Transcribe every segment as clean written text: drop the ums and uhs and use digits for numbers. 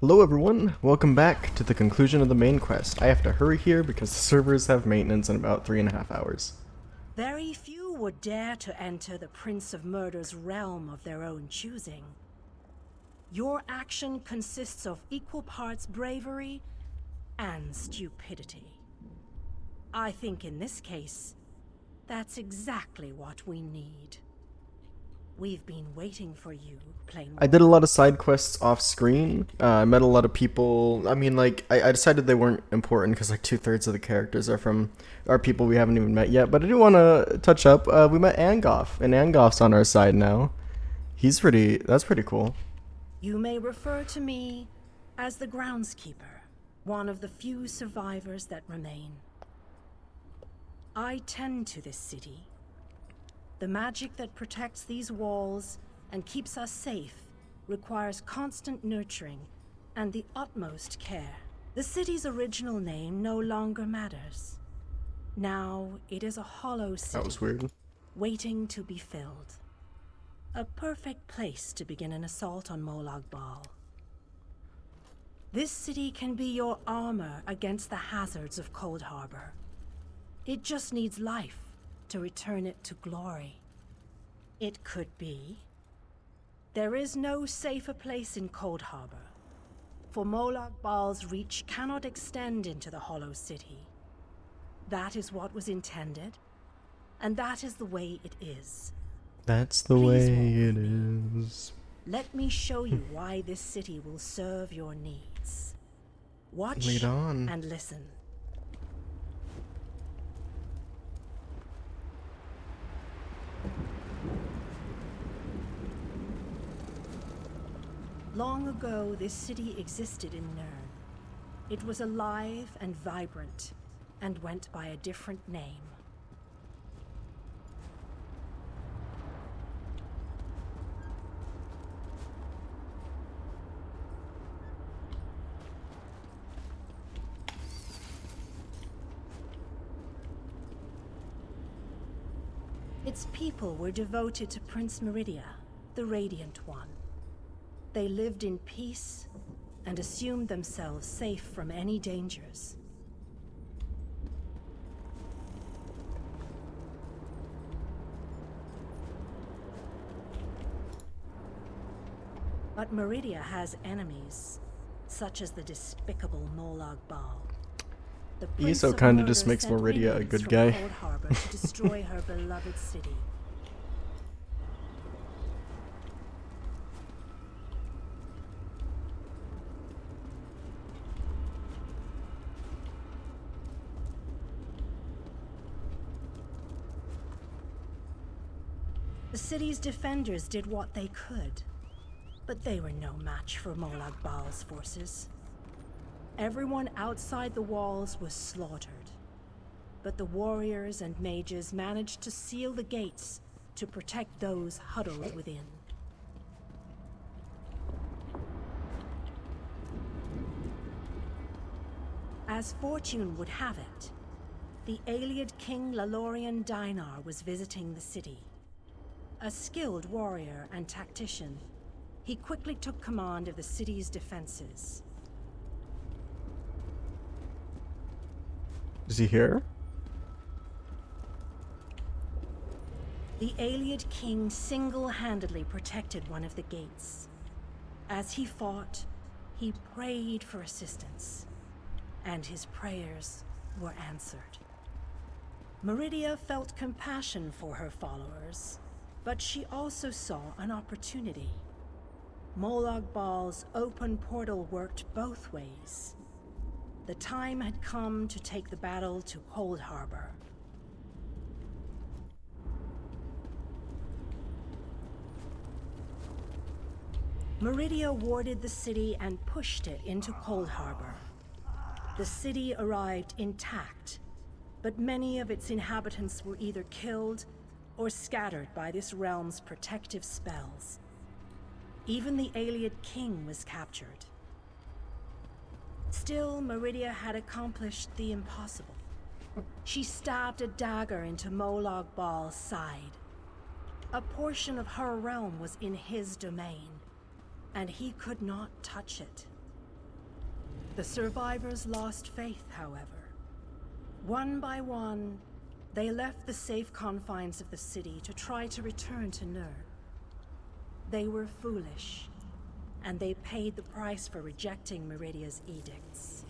Hello everyone, welcome back to the conclusion of the main quest. I have to hurry here because the servers have maintenance in about 3.5 hours. Very few would dare to enter the Prince of Murder's realm of their own choosing. Your action consists of equal parts bravery and stupidity. I think in this case, that's exactly what we need. We've been waiting for you, Planemeld. I did a lot of side quests off screen. I met a lot of people. I mean, like, I decided they weren't important because like 2/3 of the characters are people we haven't even met yet. But I do want to touch up. We met Angoff, and Angoff's on our side now. That's pretty cool. You may refer to me as the groundskeeper, one of the few survivors that remain. I tend to this city. The magic that protects these walls and keeps us safe requires constant nurturing and the utmost care. The city's original name no longer matters. Now it is a hollow city. That was weird. Waiting to be filled. A perfect place to begin an assault on Molag Bal. This city can be your armor against the hazards of Coldharbour. It just needs life to return it to glory. It could be. There is no safer place in Coldharbour, for Molag Bal's reach cannot extend into the Hollow City. That is what was intended, and that is the way it is. That's the Please way walk it with me. is. Let me show you why this city will serve your needs. Watch Lead on. and listen. Long ago, this city existed in Nirn. It was alive and vibrant, and went by a different name. Its people were devoted to Prince Meridia, the Radiant One. They lived in peace and assumed themselves safe from any dangers. But Meridia has enemies, such as the despicable Molag Bal. The Prince Eso of kinda Murder just makes sent Meridia a minions good from guy. Coldharbour to destroy her beloved city. The city's defenders did what they could, but they were no match for Molag Bal's forces. Everyone outside the walls was slaughtered, but the warriors and mages managed to seal the gates to protect those huddled within. As fortune would have it, the Ailiad King Lalorian Dinar was visiting the city. A skilled warrior and tactician, he quickly took command of the city's defenses. Is he here? The Ailiad King single-handedly protected one of the gates. As he fought, he prayed for assistance, and his prayers were answered. Meridia felt compassion for her followers, but she also saw an opportunity. Molag Bal's open portal worked both ways. The time had come to take the battle to Coldharbour. Meridia warded the city and pushed it into Coldharbour. The city arrived intact, but many of its inhabitants were either killed or scattered by this realm's protective spells. Even the Ailiad King was captured. Still, Meridia had accomplished the impossible. She stabbed a dagger into Molag Bal's side. A portion of her realm was in his domain, and he could not touch it. The survivors lost faith, however. One by one, they left the safe confines of the city to try to return to Nur. They were foolish, and they paid the price for rejecting Meridia's edicts.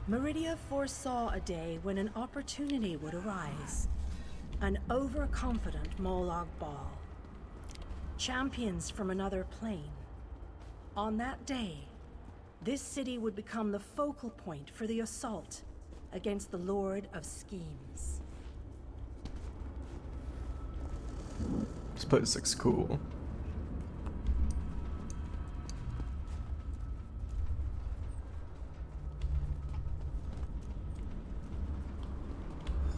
Meridia foresaw a day when an opportunity would arise. An overconfident Molag Bal. Champions from another plane. On that day, this city would become the focal point for the assault against the Lord of Schemes. This place looks cool.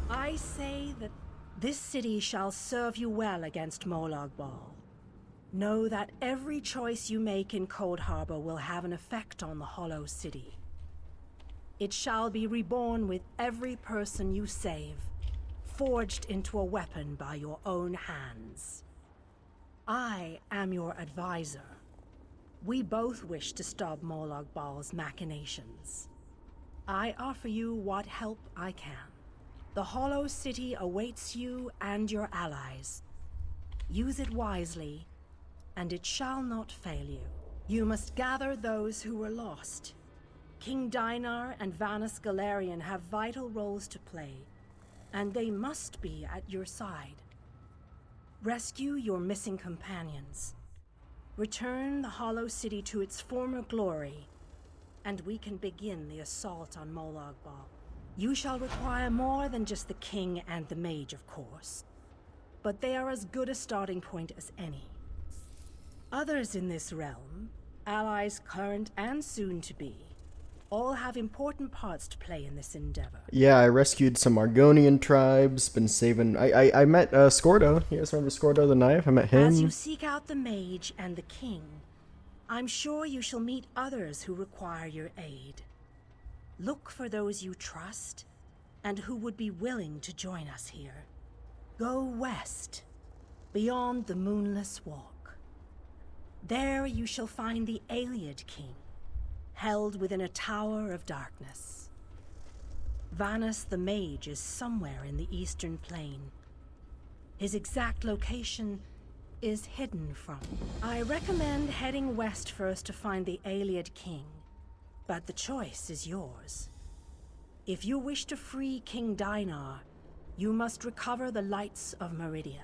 I say that this city shall serve you well against Molag Bal. Know that every choice you make in Coldharbour will have an effect on the Hollow City. It shall be reborn with every person you save, forged into a weapon by your own hands. I am your advisor. We both wish to stop Molag Bal's machinations. I offer you what help I can. The Hollow City awaits you and your allies. Use it wisely, and it shall not fail you. You must gather those who were lost. King Dinar and Vanus Galarian have vital roles to play, and they must be at your side. Rescue your missing companions. Return the Hollow City to its former glory, and we can begin the assault on Molag Bal. You shall require more than just the king and the mage, of course, but they are as good a starting point as any. Others in this realm, allies current and soon to be, all have important parts to play in this endeavor. Yeah, I rescued some Argonian tribes, been saving... I met Scordo. You guys remember Scordo the Knife? I met him. As you seek out the mage and the king, I'm sure you shall meet others who require your aid. Look for those you trust, and who would be willing to join us here. Go west, beyond the Moonless Walk. There you shall find the alik'r King, held within a tower of darkness. Vanus the Mage is somewhere in the eastern plain. His exact location is hidden from. I recommend heading west first to find the alik'r King, but the choice is yours. If you wish to free King Dinar, you must recover the lights of Meridia.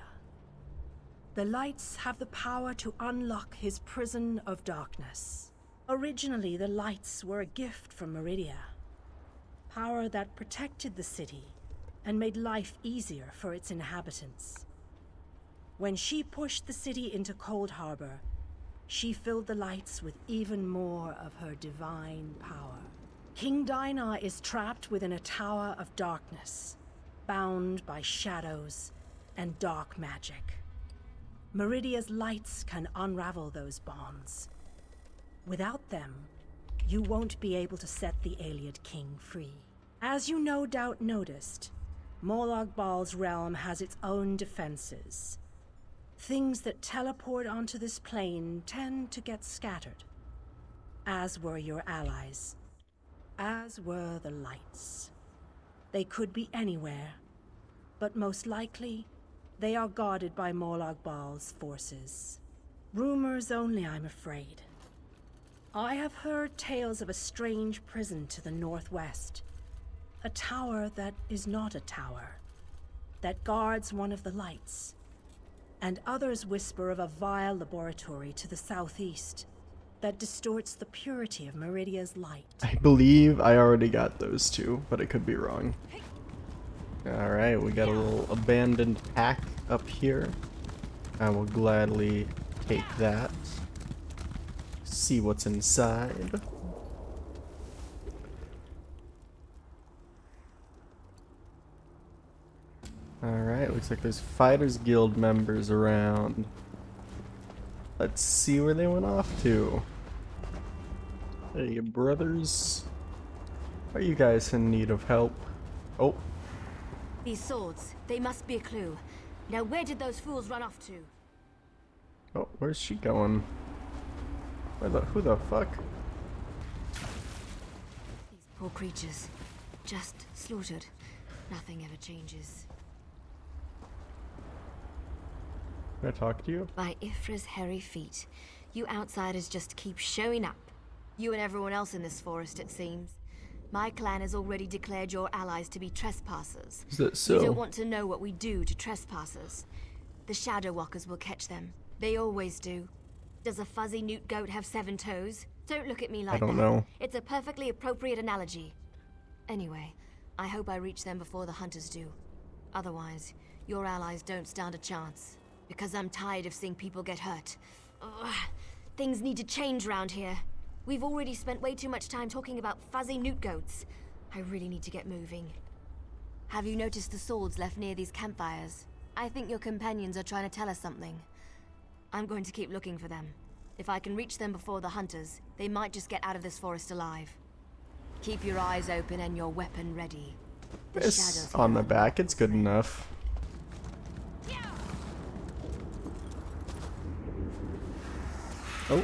The lights have the power to unlock his prison of darkness. Originally, the lights were a gift from Meridia, power that protected the city and made life easier for its inhabitants. When she pushed the city into Coldharbour, she filled the lights with even more of her divine power. King Dinar is trapped within a tower of darkness, bound by shadows and dark magic. Meridia's lights can unravel those bonds. Without them, you won't be able to set the alik'r King free. As you no doubt noticed, Molag Bal's realm has its own defenses. Things that teleport onto this plane tend to get scattered, as were your allies, as were the lights. They could be anywhere, but most likely, they are guarded by Molag Bal's forces. Rumors only, I'm afraid. I have heard tales of a strange prison to the northwest, a tower that is not a tower, that guards one of the lights. And others whisper of a vile laboratory to the southeast that distorts the purity of Meridia's light. I believe I already got those two, but I could be wrong. Alright, we got a little abandoned pack up here. I will gladly take that. See what's inside. Alright, looks like there's Fighters Guild members around. Let's see where they went off to. Hey, brothers. Are you guys in need of help? Oh. These swords, they must be a clue. Now where did those fools run off to? Oh, where's she going? Who the fuck? These poor creatures. Just slaughtered. Nothing ever changes. Can I talk to you? By Ifra's hairy feet, you outsiders just keep showing up. You and everyone else in this forest, it seems. My clan has already declared your allies to be trespassers. Is that so? You don't want to know what we do to trespassers. The Shadow Walkers will catch them. They always do. Does a fuzzy newt goat have 7 toes? Don't look at me like that. I don't know. It's a perfectly appropriate analogy. Anyway, I hope I reach them before the hunters do. Otherwise, your allies don't stand a chance. Because I'm tired of seeing people get hurt. Ugh. Things need to change around here. We've already spent way too much time talking about fuzzy newt goats. I really need to get moving. Have you noticed the swords left near these campfires? I think your companions are trying to tell us something. I'm going to keep looking for them. If I can reach them before the hunters, they might just get out of this forest alive. Keep your eyes open and your weapon ready. The This shadows on the here. back, it's good enough. Oh,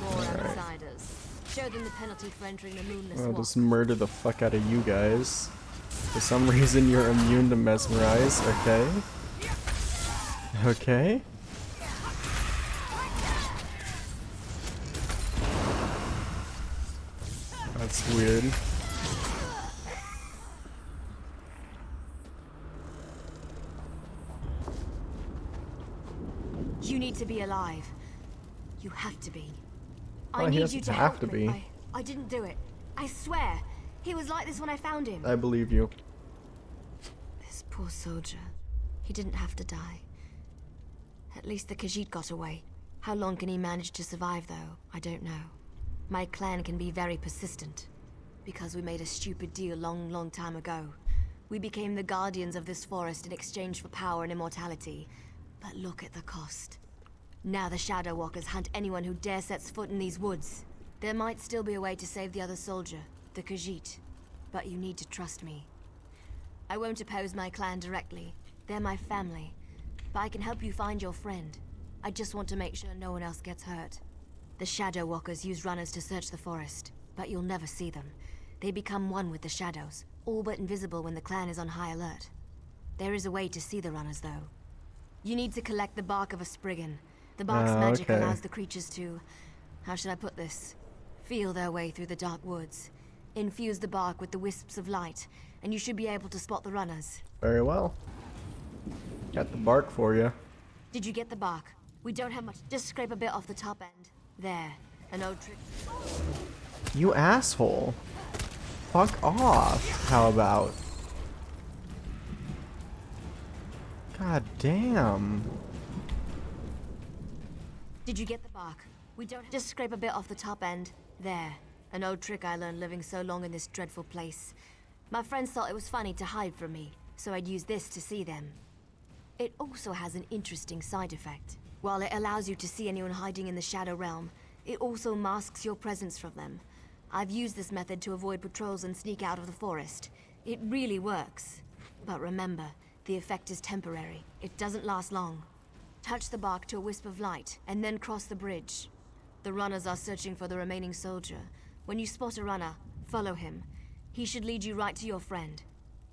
More outsiders. Show them the penalty for entering the moonless I'll walk. just murder the fuck out of you guys. For some reason, you're immune to mesmerize. Okay. Okay. That's weird. You need to be alive. You have to be. I Well, he need doesn't you to have help to me. be. I didn't do it. I swear. He was like this when I found him. I believe you. This poor soldier. He didn't have to die. At least the Khajiit got away. How long can he manage to survive, though? I don't know. My clan can be very persistent. Because we made a stupid deal long time ago. We became the guardians of this forest in exchange for power and immortality. But look at the cost. Now the Shadow Walkers hunt anyone who dare sets foot in these woods. There might still be a way to save the other soldier, the Khajiit. But you need to trust me. I won't oppose my clan directly. They're my family. But I can help you find your friend. I just want to make sure no one else gets hurt. The Shadow Walkers use runners to search the forest, but you'll never see them. They become one with the shadows, all but invisible when the clan is on high alert. There is a way to see the runners, though. You need to collect the bark of a spriggan. The bark's magic okay. allows the creatures to... how should I put this? Feel their way through the dark woods. Infuse the bark with the wisps of light, and you should be able to spot the runners. Very well. Got the bark for you. Did you get the bark? We don't have much. Just scrape a bit off the top end. There. An old trick. You asshole. Fuck off. How about? God damn. Did you get the bark? We don't. Just scrape a bit off the top end. There. An old trick I learned living so long in this dreadful place. My friends thought it was funny to hide from me, so I'd use this to see them. It also has an interesting side effect. While it allows you to see anyone hiding in the Shadow Realm, it also masks your presence from them. I've used this method to avoid patrols and sneak out of the forest. It really works. But remember, the effect is temporary. It doesn't last long. Touch the bark to a wisp of light, and then cross the bridge. The runners are searching for the remaining soldier. When you spot a runner, follow him. He should lead you right to your friend.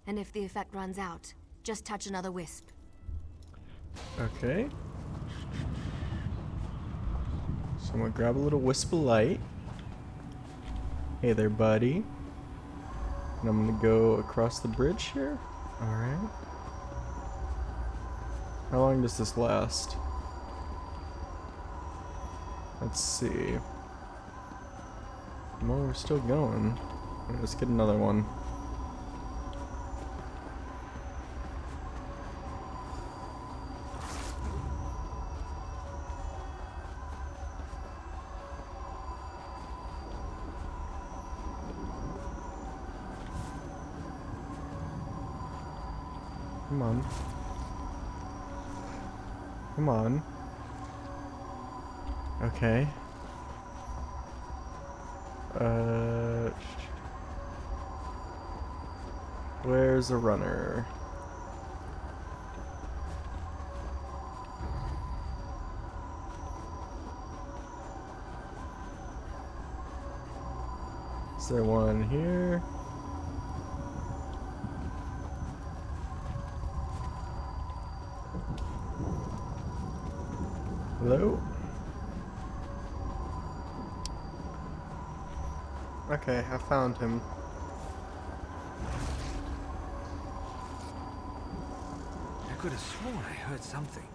And if the effect runs out, just touch another wisp. Okay. So I'm gonna grab a little wisp of light. Hey there, buddy. And I'm gonna go across the bridge here. Alright. How long does this last? Let's see. Well, we're still going. Let's get another one. Come on. Come on. Okay. Where's a runner? Is there one here? Hello? Okay, I found him. I could have sworn I heard something.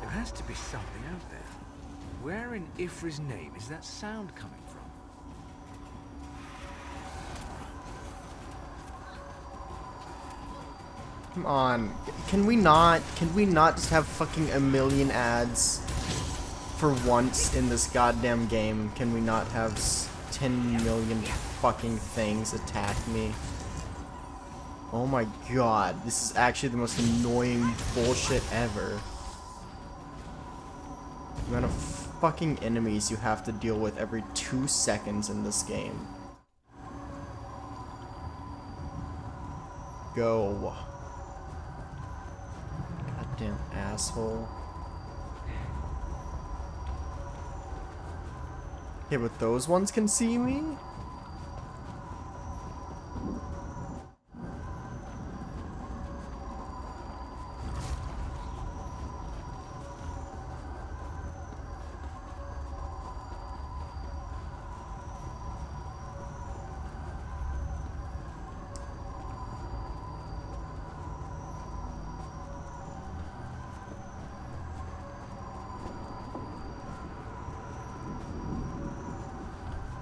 There has to be something out there. Where in Ifri's name is that sound coming from? Come on. Can we not just have fucking a million ads for once in this goddamn game? Can we not have 10 million fucking things attack me? Oh my god, this is actually the most annoying bullshit ever. The amount of fucking enemies you have to deal with every 2 seconds in this game. Go. Goddamn asshole. Yeah, but those ones can see me?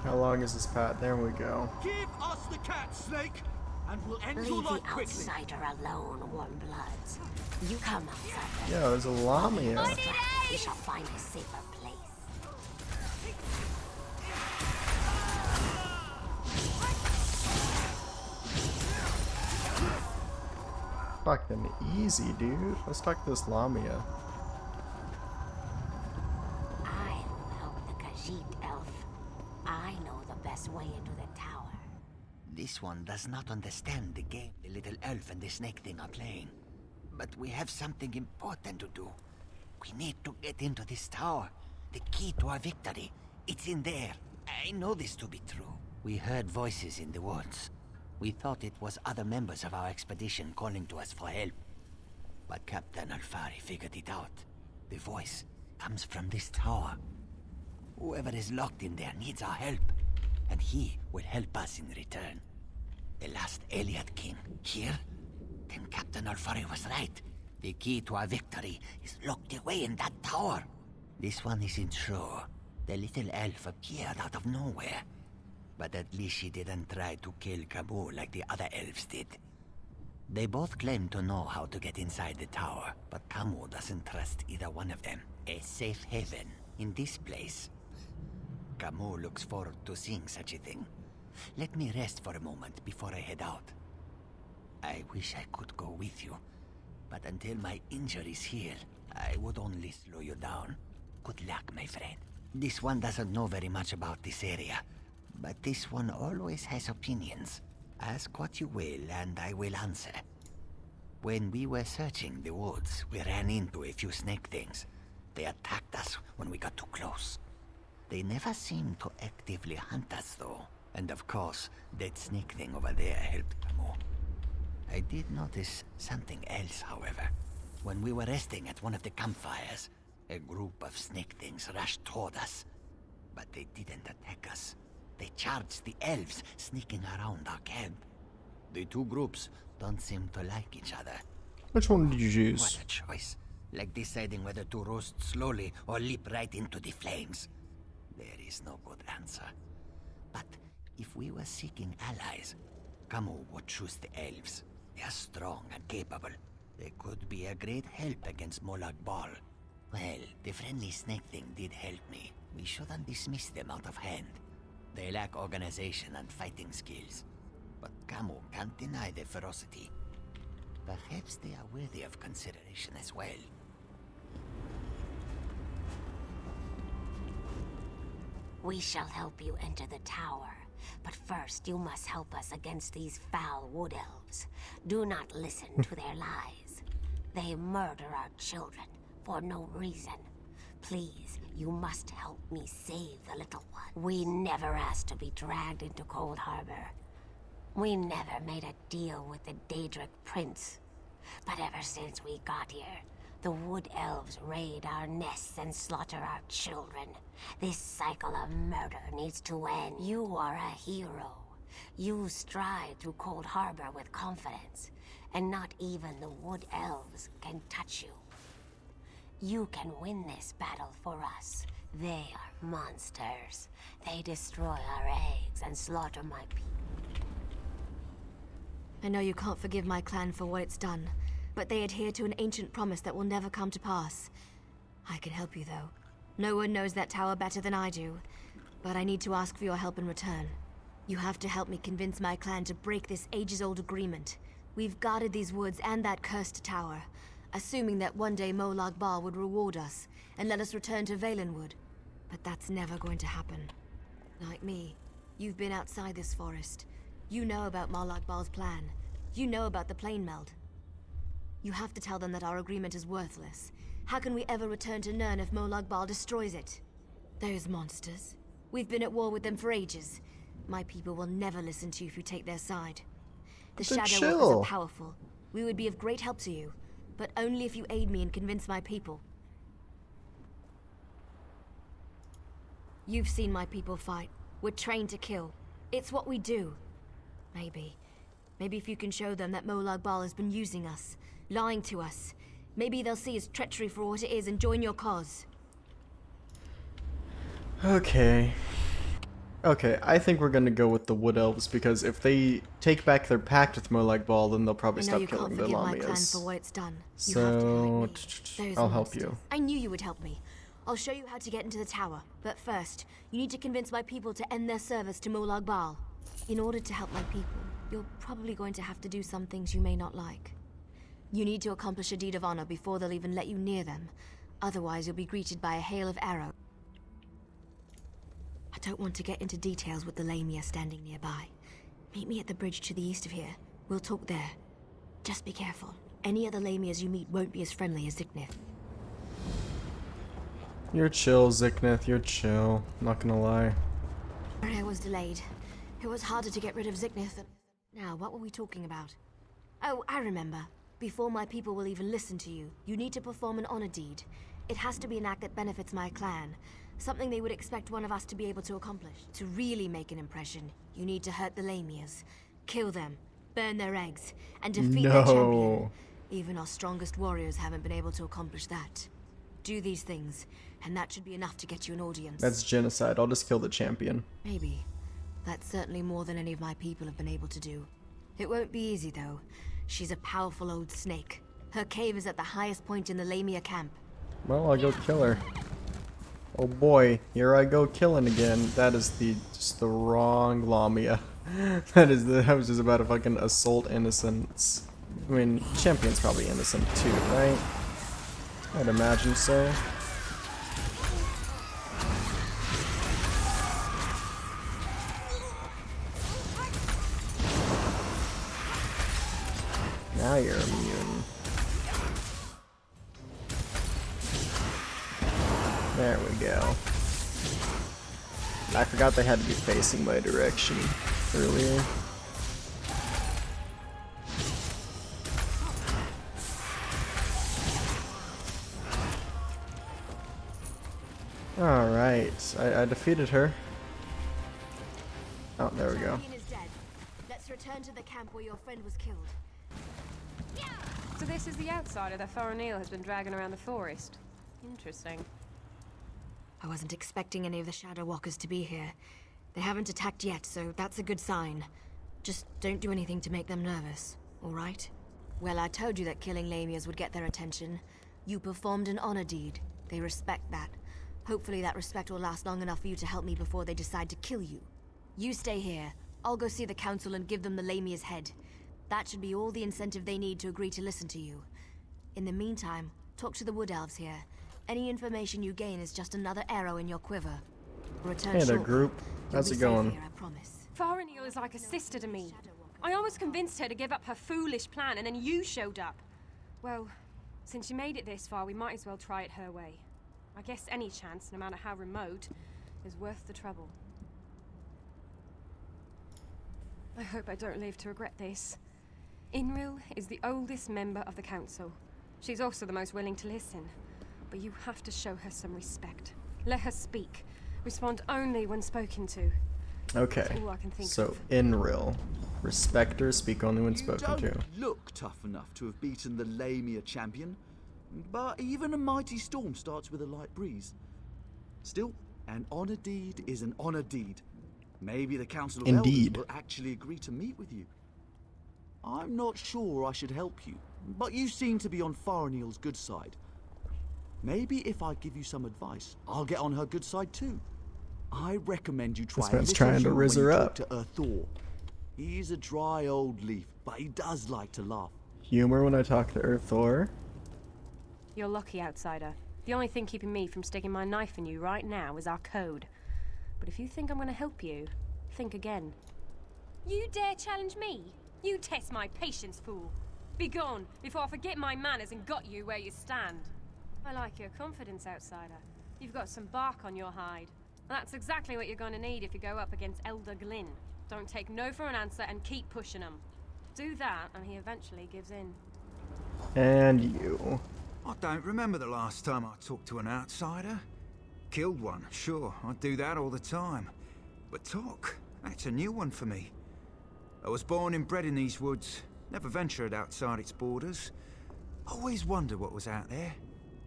How long is this path? There we go. Give us the cat, Snake, and we'll end your Leave the life quickly. outsider alone, warm bloods. You come outside. Yeah, there's a llama. We shall find a safer place. Fucking easy, dude. Let's talk to this lamia. I will help the Khajiit elf. I know the best way into the tower. This one does not understand the game the little elf and the snake thing are playing. But we have something important to do. We need to get into this tower. The key to our victory. It's in there. I know this to be true. We heard voices in the woods. We thought it was other members of our expedition calling to us for help. But Captain Alfari figured it out. The voice comes from this tower. Whoever is locked in there needs our help, and he will help us in return. The last Elliot king here? Then Captain Alfari was right. The key to our victory is locked away in that tower. This one isn't sure. The little elf appeared out of nowhere. But at least she didn't try to kill Kabul like the other elves did. They both claim to know how to get inside the tower, but Kamu doesn't trust either one of them. A safe haven in this place. Kamu looks forward to seeing such a thing. Let me rest for a moment before I head out. I wish I could go with you, but until my injuries heal, I would only slow you down. Good luck, my friend. This one doesn't know very much about this area, but this one always has opinions. Ask what you will, and I will answer. When we were searching the woods, we ran into a few snake things. They attacked us when we got too close. They never seemed to actively hunt us, though. And of course, that snake thing over there helped Kamu. I did notice something else, however. When we were resting at one of the campfires, a group of snake things rushed toward us. But they didn't attack us. They charged the elves sneaking around our camp. The two groups don't seem to like each other. Which one did you choose? What a choice. Like deciding whether to roast slowly or leap right into the flames. There is no good answer. But if we were seeking allies, Kamu would choose the elves. They are strong and capable. They could be a great help against Molag Bal. Well, the friendly snake thing did help me. We shouldn't dismiss them out of hand. They lack organization and fighting skills. But Kamu can't deny their ferocity. Perhaps they are worthy of consideration as well. We shall help you enter the tower. But first, you must help us against these foul wood elves. Do not listen to their lies. They murder our children for no reason. Please, you must help me save the little one. We never asked to be dragged into Coldharbour. We never made a deal with the Daedric Prince. But ever since we got here, the wood elves raid our nests and slaughter our children. This cycle of murder needs to end. You are a hero. You stride through Coldharbour with confidence, and not even the wood elves can touch you. You can win this battle for us. They are monsters. They destroy our eggs and slaughter my people. I know you can't forgive my clan for what it's done, but they adhere to an ancient promise that will never come to pass. I can help you, though. No one knows that tower better than I do, but I need to ask for your help in return. You have to help me convince my clan to break this ages-old agreement. We've guarded these woods and that cursed tower, assuming that one day Molag Bal would reward us and let us return to Valenwood. But that's never going to happen. Like me, you've been outside this forest. You know about Molag Bal's plan. You know about the Planemeld. You have to tell them that our agreement is worthless. How can we ever return to Nirn if Molag Bal destroys it? Those monsters. We've been at war with them for ages. My people will never listen to you if you take their side. The Shadow Walkers are powerful. We would be of great help to you, but only if you aid me and convince my people. You've seen my people fight. We're trained to kill. It's what we do. Maybe if you can show them that Molag Bal has been using us, lying to us, maybe they'll see his treachery for what it is and join your cause. Okay, I think we're gonna go with the Wood Elves, because if they take back their pact with Molag Bal, then they'll probably stop killing the I know you can't forgive my clan for Lamias. what it's done. You So, have to help me. I'll help you. I knew you would help me. I'll show you how to get into the tower. But first, you need to convince my people to end their service to Molag Bal. In order to help my people, you're probably going to have to do some things you may not like. You need to accomplish a deed of honor before they'll even let you near them. Otherwise, you'll be greeted by a hail of arrows. I don't want to get into details with the Lamia standing nearby. Meet me at the bridge to the east of here. We'll talk there. Just be careful. Any other Lamias you meet won't be as friendly as Ziknith. You're chill, Ziknith, you're chill. Not gonna lie. Sorry I was delayed. It was harder to get rid of Ziknith than... Now, what were we talking about? Oh, I remember. Before my people will even listen to you, you need to perform an honor deed. It has to be an act that benefits my clan. Something they would expect one of us to be able to accomplish. To really make an impression, you need to hurt the Lamias. Kill them, burn their eggs, and defeat their champion. Even our strongest warriors haven't been able to accomplish that. Do these things, and that should be enough to get you an audience. That's genocide. I'll just kill the champion. Maybe. That's certainly more than any of my people have been able to do. It won't be easy, though. She's a powerful old snake. Her cave is at the highest point in the Lamia camp. Well, I'll go kill her. Oh boy, here I go killing again. That is just the wrong Lamia. I was just about to fucking assault innocents. I mean, champion's probably innocent too, right? I'd imagine so. Now you're immune. There we go. I forgot they had to be facing my direction earlier. Alright, I defeated her. Oh, there we go. Is dead. Let's return to the camp where your friend was killed. So this is the outsider that Thoronil has been dragging around the forest. Interesting. I wasn't expecting any of the Shadow Walkers to be here. They haven't attacked yet, so that's a good sign. Just don't do anything to make them nervous, alright? Well, I told you that killing Lamias would get their attention. You performed an honor deed. They respect that. Hopefully that respect will last long enough for you to help me before they decide to kill you. You stay here. I'll go see the council and give them the Lamia's head. That should be all the incentive they need to agree to listen to you. In the meantime, talk to the Wood Elves here. Any information you gain is just another arrow in your quiver. Return Hey there, shortly. group. You'll How's be it safe going? here, I promise. Farinil is like a sister to me. I almost convinced her to give up her foolish plan, and then you showed up. Well, since you made it this far, we might as well try it her way. I guess any chance, no matter how remote, is worth the trouble. I hope I don't live to regret this. Inril is the oldest member of the council. She's also the most willing to listen. But you have to show her some respect. Let her speak. Respond only when spoken to. Okay. That's all I can think So, of. Inril. Respect her, speak only when You spoken to. don't look tough enough to have beaten the Lamia champion, but even a mighty storm starts with a light breeze. Still, an honor deed is an honor deed. Maybe the Council of Indeed. Elders will actually agree to meet with you. I'm not sure I should help you, but you seem to be on Farinil's good side. Maybe if I give you some advice, I'll get on her good side too. I recommend you try This man's a little trying to humor riz when her you up. talk to Thor. He's a dry old leaf, but he does like to laugh. Humor when I talk to Thor. You're lucky, outsider. The only thing keeping me from sticking my knife in you right now is our code. But if you think I'm going to help you, think again. You dare challenge me? You test my patience, fool. Be gone, before I forget my manners and got you where you stand. I like your confidence, outsider. You've got some bark on your hide. And that's exactly what you're going to need if you go up against Elder Glynn. Don't take no for an answer and keep pushing him. Do that, and he eventually gives in. And you. I don't remember the last time I talked to an outsider. Killed one, sure, I do that all the time. But talk, that's a new one for me. I was born and bred in these woods, never ventured outside its borders. Always wondered what was out there.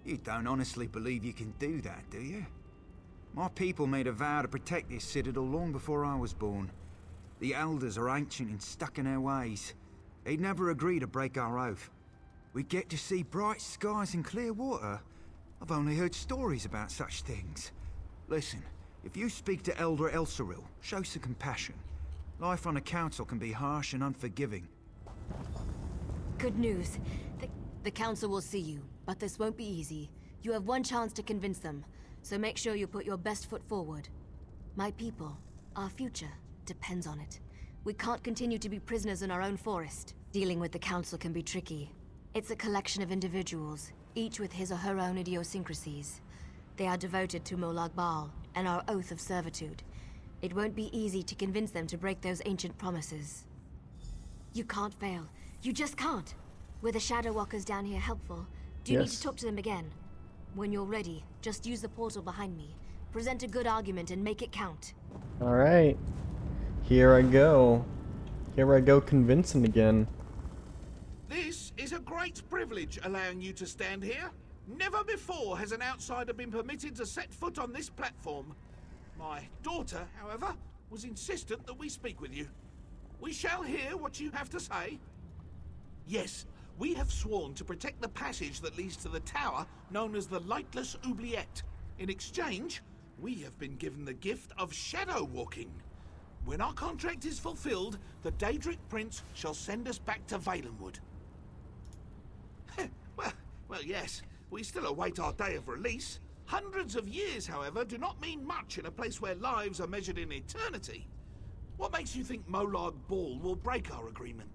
You don't honestly believe you can do that, do you? My people made a vow to protect this citadel long before I was born. The elders are ancient and stuck in their ways. They'd never agree to break our oath. We get to see bright skies and clear water. I've only heard stories about such things. Listen, if you speak to Elder Elsoril, show some compassion. Life on a council can be harsh and unforgiving. Good news. The council will see you, but this won't be easy. You have one chance to convince them, so make sure you put your best foot forward. My people, our future, depends on it. We can't continue to be prisoners in our own forest. Dealing with the council can be tricky. It's a collection of individuals, each with his or her own idiosyncrasies. They are devoted to Molag Bal and our oath of servitude. It won't be easy to convince them to break those ancient promises. You can't fail. You just can't. Were the Shadow Walkers down here helpful? Do you need to talk to them again? When you're ready, just use the portal behind me. Present a good argument and make it count. Alright. Here I go. Here I go convincing again. This is a great privilege allowing you to stand here. Never before has an outsider been permitted to set foot on this platform. My daughter, however, was insistent that we speak with you. We shall hear what you have to say. Yes, we have sworn to protect the passage that leads to the tower known as the Lightless Oubliette. In exchange, we have been given the gift of shadow walking. When our contract is fulfilled, the Daedric Prince shall send us back to Valenwood. well, yes, we still await our day of release. Hundreds of years, however, do not mean much in a place where lives are measured in eternity. What makes you think Molag Bal will break our agreement?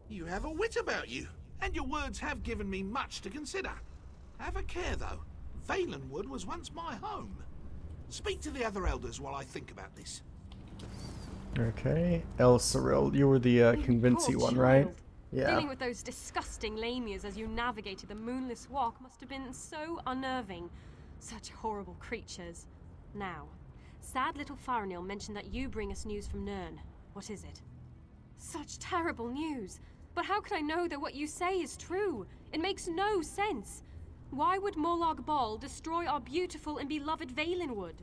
You have a wit about you, and your words have given me much to consider. Have a care, though. Valenwood was once my home. Speak to the other elders while I think about this. Okay. Elsoril, you were the convincey Poor one, right? child. Yeah. Dealing with those disgusting lamias as you navigated the moonless walk must have been so unnerving. Such horrible creatures. Now, sad little Farinil mentioned that you bring us news from Nirn. What is it? Such terrible news. But how can I know that what you say is true? It makes no sense. Why would Molag Bal destroy our beautiful and beloved Valenwood?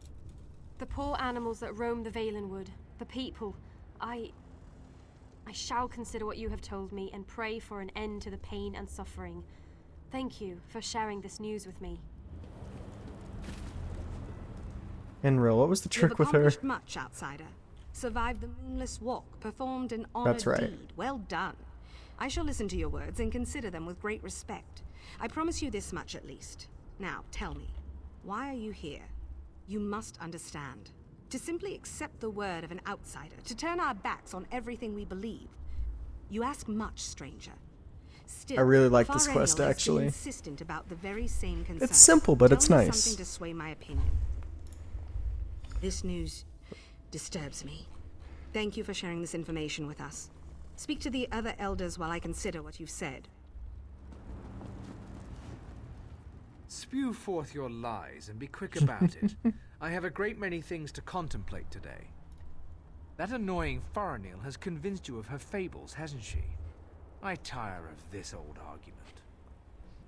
The poor animals that roam the Valenwood, the people, I shall consider what you have told me and pray for an end to the pain and suffering. Thank you for sharing this news with me. Inril, what was the trick You've with her? accomplished much, outsider. Survived the Moonless Walk, performed an honored That's right. deed. Well done. I shall listen to your words and consider them with great respect. I promise you this much at least. Now, tell me, why are you here? You must understand. To simply accept the word of an outsider, to turn our backs on everything we believe. You ask much, stranger. Still, I really like this Far quest, Ennial has been actually. insistent about the very same concern. It's simple, but Tell it's me nice. something to sway my opinion. This news disturbs me. Thank you for sharing this information with us. Speak to the other elders while I consider what you've said. Spew forth your lies and be quick about it. I have a great many things to contemplate today. That annoying Faranil has convinced you of her fables, hasn't she? I tire of this old argument.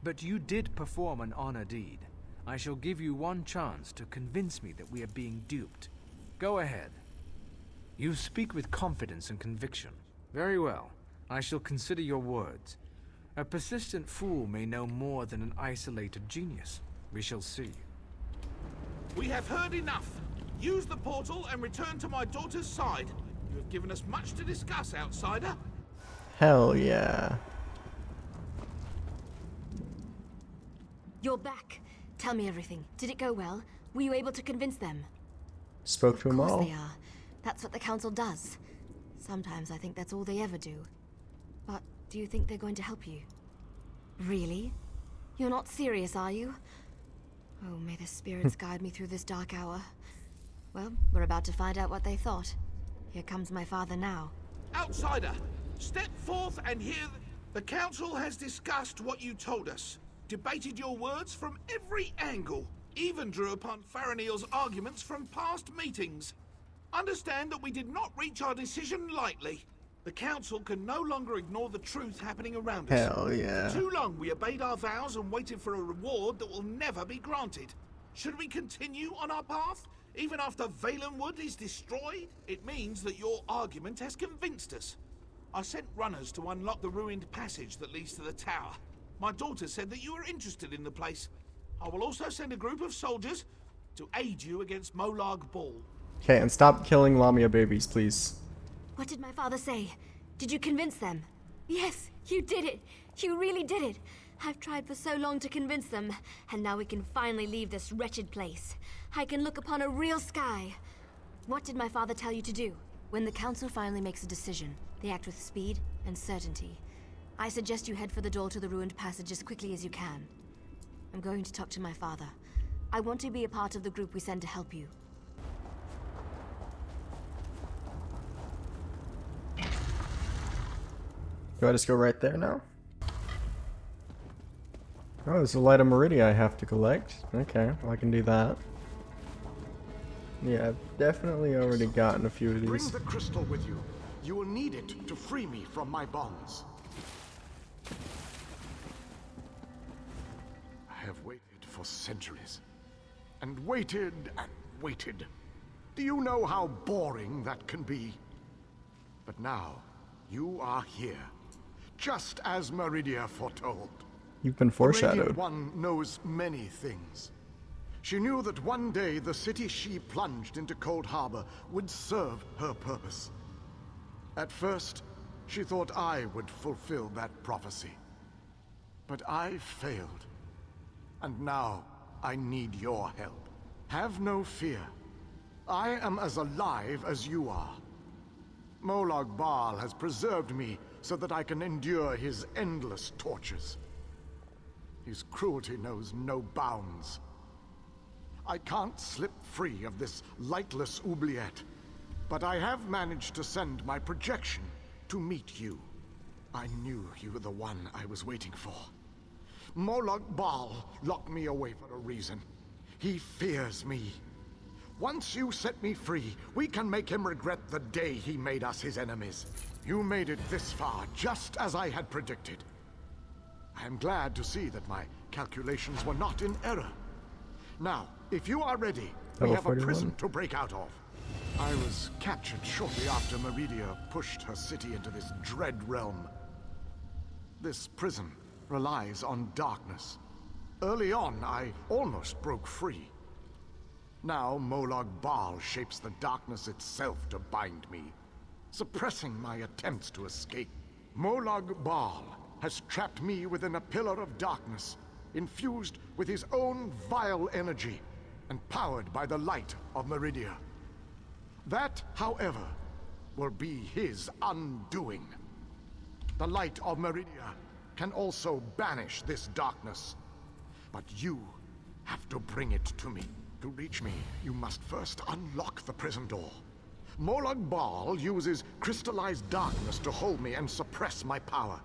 But you did perform an honor deed. I shall give you one chance to convince me that we are being duped. Go ahead. You speak with confidence and conviction. Very well. I shall consider your words. A persistent fool may know more than an isolated genius. We shall see. We have heard enough. Use the portal and return to my daughter's side. You have given us much to discuss, outsider. Hell yeah. You're back. Tell me everything. Did it go well? Were you able to convince them? Spoke to Of them course all. they are. That's what the council does. Sometimes I think that's all they ever do. But do you think they're going to help you? Really? You're not serious, are you? Oh, may the spirits guide me through this dark hour. Well, we're about to find out what they thought. Here comes my father now. Outsider, step forth and hear. The council has discussed what you told us, debated your words from every angle, even drew upon Faranil's arguments from past meetings. Understand that we did not reach our decision lightly. The council can no longer ignore the truth happening around us. Hell yeah. For too long we obeyed our vows and waited for a reward that will never be granted. Should we continue on our path, even after Valenwood is destroyed? It means that your argument has convinced us. I sent runners to unlock the ruined passage that leads to the tower. My daughter said that you are interested in the place. I will also send a group of soldiers to aid you against Molag Bal. Okay, and stop killing Lamia babies, please. What did my father say? Did you convince them? Yes, you did it. You really did it. I've tried for so long to convince them, and now we can finally leave this wretched place. I can look upon a real sky. What did my father tell you to do? When the council finally makes a decision, they act with speed and certainty. I suggest you head for the door to the ruined passage as quickly as you can. I'm going to talk to my father. I want to be a part of the group we send to help you. Do I just go right there now? Oh, there's a light of Meridia I have to collect. Okay, well I can do that. Yeah, I've definitely already gotten a few of Bring these. the crystal with you. You will need it to free me from my bonds. I have waited for centuries. And waited and waited. Do you know how boring that can be? But now, you are here. Just as Meridia foretold. You've been The foreshadowed. Radiant One knows many things. She knew that one day the city she plunged into Coldharbour would serve her purpose. At first, she thought I would fulfill that prophecy. But I failed. And now, I need your help. Have no fear. I am as alive as you are. Molag Bal has preserved me so that I can endure his endless tortures. His cruelty knows no bounds. I can't slip free of this lightless oubliette, but I have managed to send my projection to meet you. I knew you were the one I was waiting for. Molag Bal locked me away for a reason. He fears me. Once you set me free, we can make him regret the day he made us his enemies. You made it this far, just as I had predicted. I am glad to see that my calculations were not in error. Now, if you are ready, we Level have a 41. prison to break out of. I was captured shortly after Meridia pushed her city into this dread realm. This prison relies on darkness. Early on, I almost broke free. Now Molag Bal shapes the darkness itself to bind me, suppressing my attempts to escape. Molag Bal has trapped me within a pillar of darkness, infused with his own vile energy and powered by the light of Meridia. That, however, will be his undoing. The light of Meridia can also banish this darkness, but you have to bring it to me. To reach me, you must first unlock the prison door. Molag Bal uses crystallized darkness to hold me and suppress my power.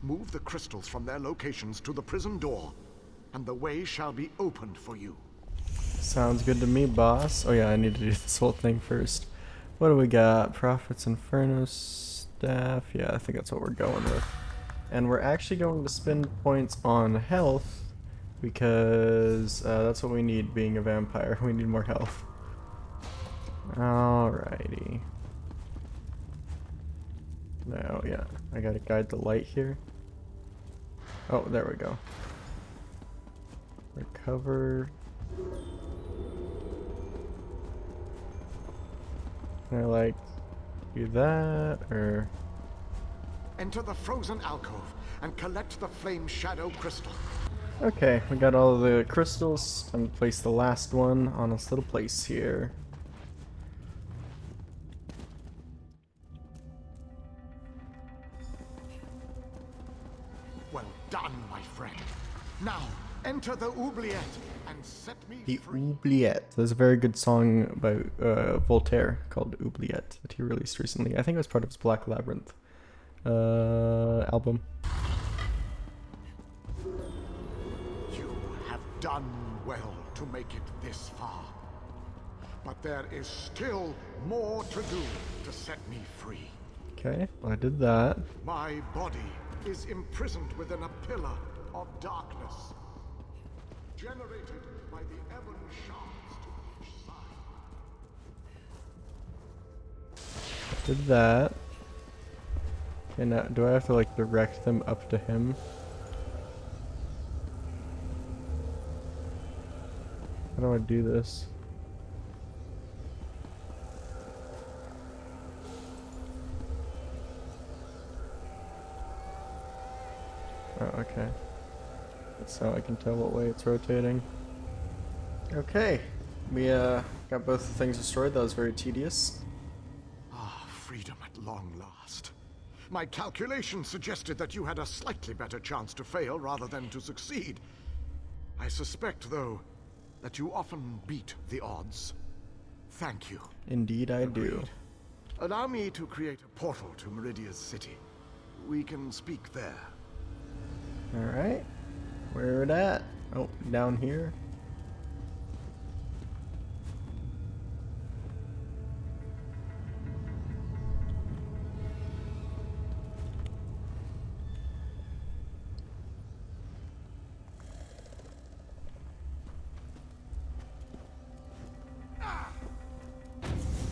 Move the crystals from their locations to the prison door, and the way shall be opened for you. Sounds good to me, boss. Oh yeah, I need to do this whole thing first. What do we got? Prophet's Inferno Staff. Yeah, I think that's what we're going with. And we're actually going to spend points on health, because that's what we need being a vampire. We need more health. Alrighty. Now, yeah, I gotta guide the light here. Oh, there we go. Recover. Can I, like, do that, or... Enter the frozen alcove and collect the flame shadow crystal. Okay, we got all the crystals. I'm gonna place the last one on this little place here. Well done, my friend. Now, enter the oubliette and set me The free. Oubliette. There's a very good song by Voltaire called Oubliette that he released recently. I think it was part of his Black Labyrinth album. You have done well to make it this far. But there is still more to do to set me free. Okay, well, I did that. My body is imprisoned within a pillar of darkness, generated by the ebon shards to each side. Did that. Okay, now, do I have to, like, direct them up to him? How do I do this? Oh, okay. That's how I can tell what way it's rotating. Okay. We got both the things destroyed. That was very tedious. Ah, freedom at long last. My calculations suggested that you had a slightly better chance to fail rather than to succeed. I suspect, though, that you often beat the odds. Thank you. Indeed I do. Agreed. Allow me to create a portal to Meridia's city. We can speak there. Alright. Where it at? Oh, down here.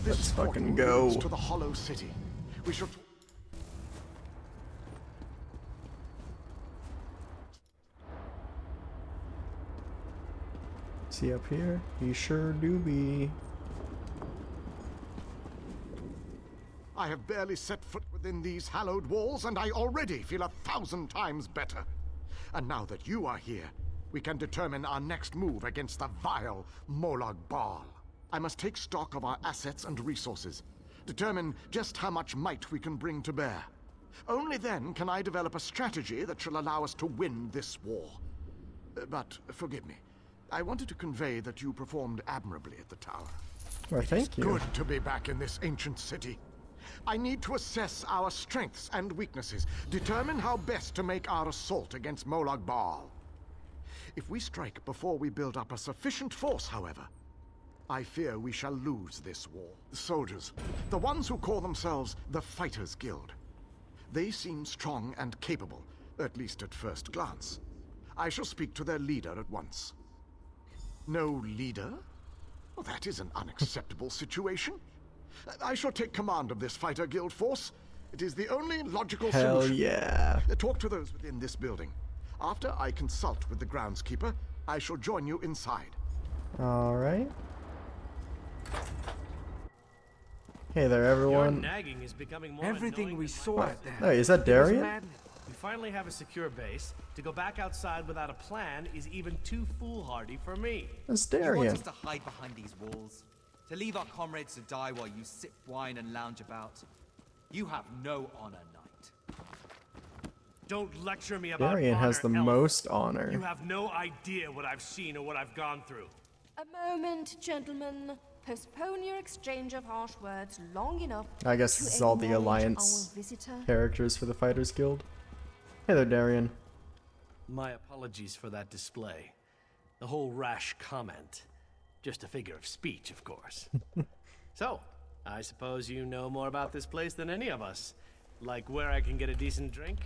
Let's fucking go. To the Hollow City. We should. See up here? You sure do be. I have barely set foot within these hallowed walls, and I already feel 1,000 times better. And now that you are here, we can determine our next move against the vile Molag Bal. I must take stock of our assets and resources, determine just how much might we can bring to bear. Only then can I develop a strategy that shall allow us to win this war. But forgive me, I wanted to convey that you performed admirably at the tower. Well, thank you. Good to be back in this ancient city. I need to assess our strengths and weaknesses, determine how best to make our assault against Molag Bal. If we strike before we build up a sufficient force, however, I fear we shall lose this war. The soldiers, the ones who call themselves the Fighters Guild. They seem strong and capable, at least at first glance. I shall speak to their leader at once. No leader? Well, that is an unacceptable situation. I shall take command of this Fighter Guild force. It is the only logical Hell solution. yeah. Talk to those within this building. After I consult with the groundskeeper, I shall join you inside. Alright. Hey there, Your everyone. nagging is becoming more Everything annoying we than my saw out there. Hey, is that It was Darian? madness. We finally have a secure base. To go back outside without a plan is even too foolhardy for me. That's You want Darian. us to hide behind these walls? To leave our comrades to die while you sip wine and lounge about? You have no honor, knight. Don't lecture me about Darian has the honor, elf. most honor. You have no idea what I've seen or what I've gone through. A moment, gentlemen. Postpone your exchange of harsh words long enough. I guess to this is all the acknowledge Alliance our visitor. characters for the Fighters Guild. Hey there, Darian. My apologies for that display. The whole rash comment. Just a figure of speech, of course. So, I suppose you know more about this place than any of us. Like where I can get a decent drink?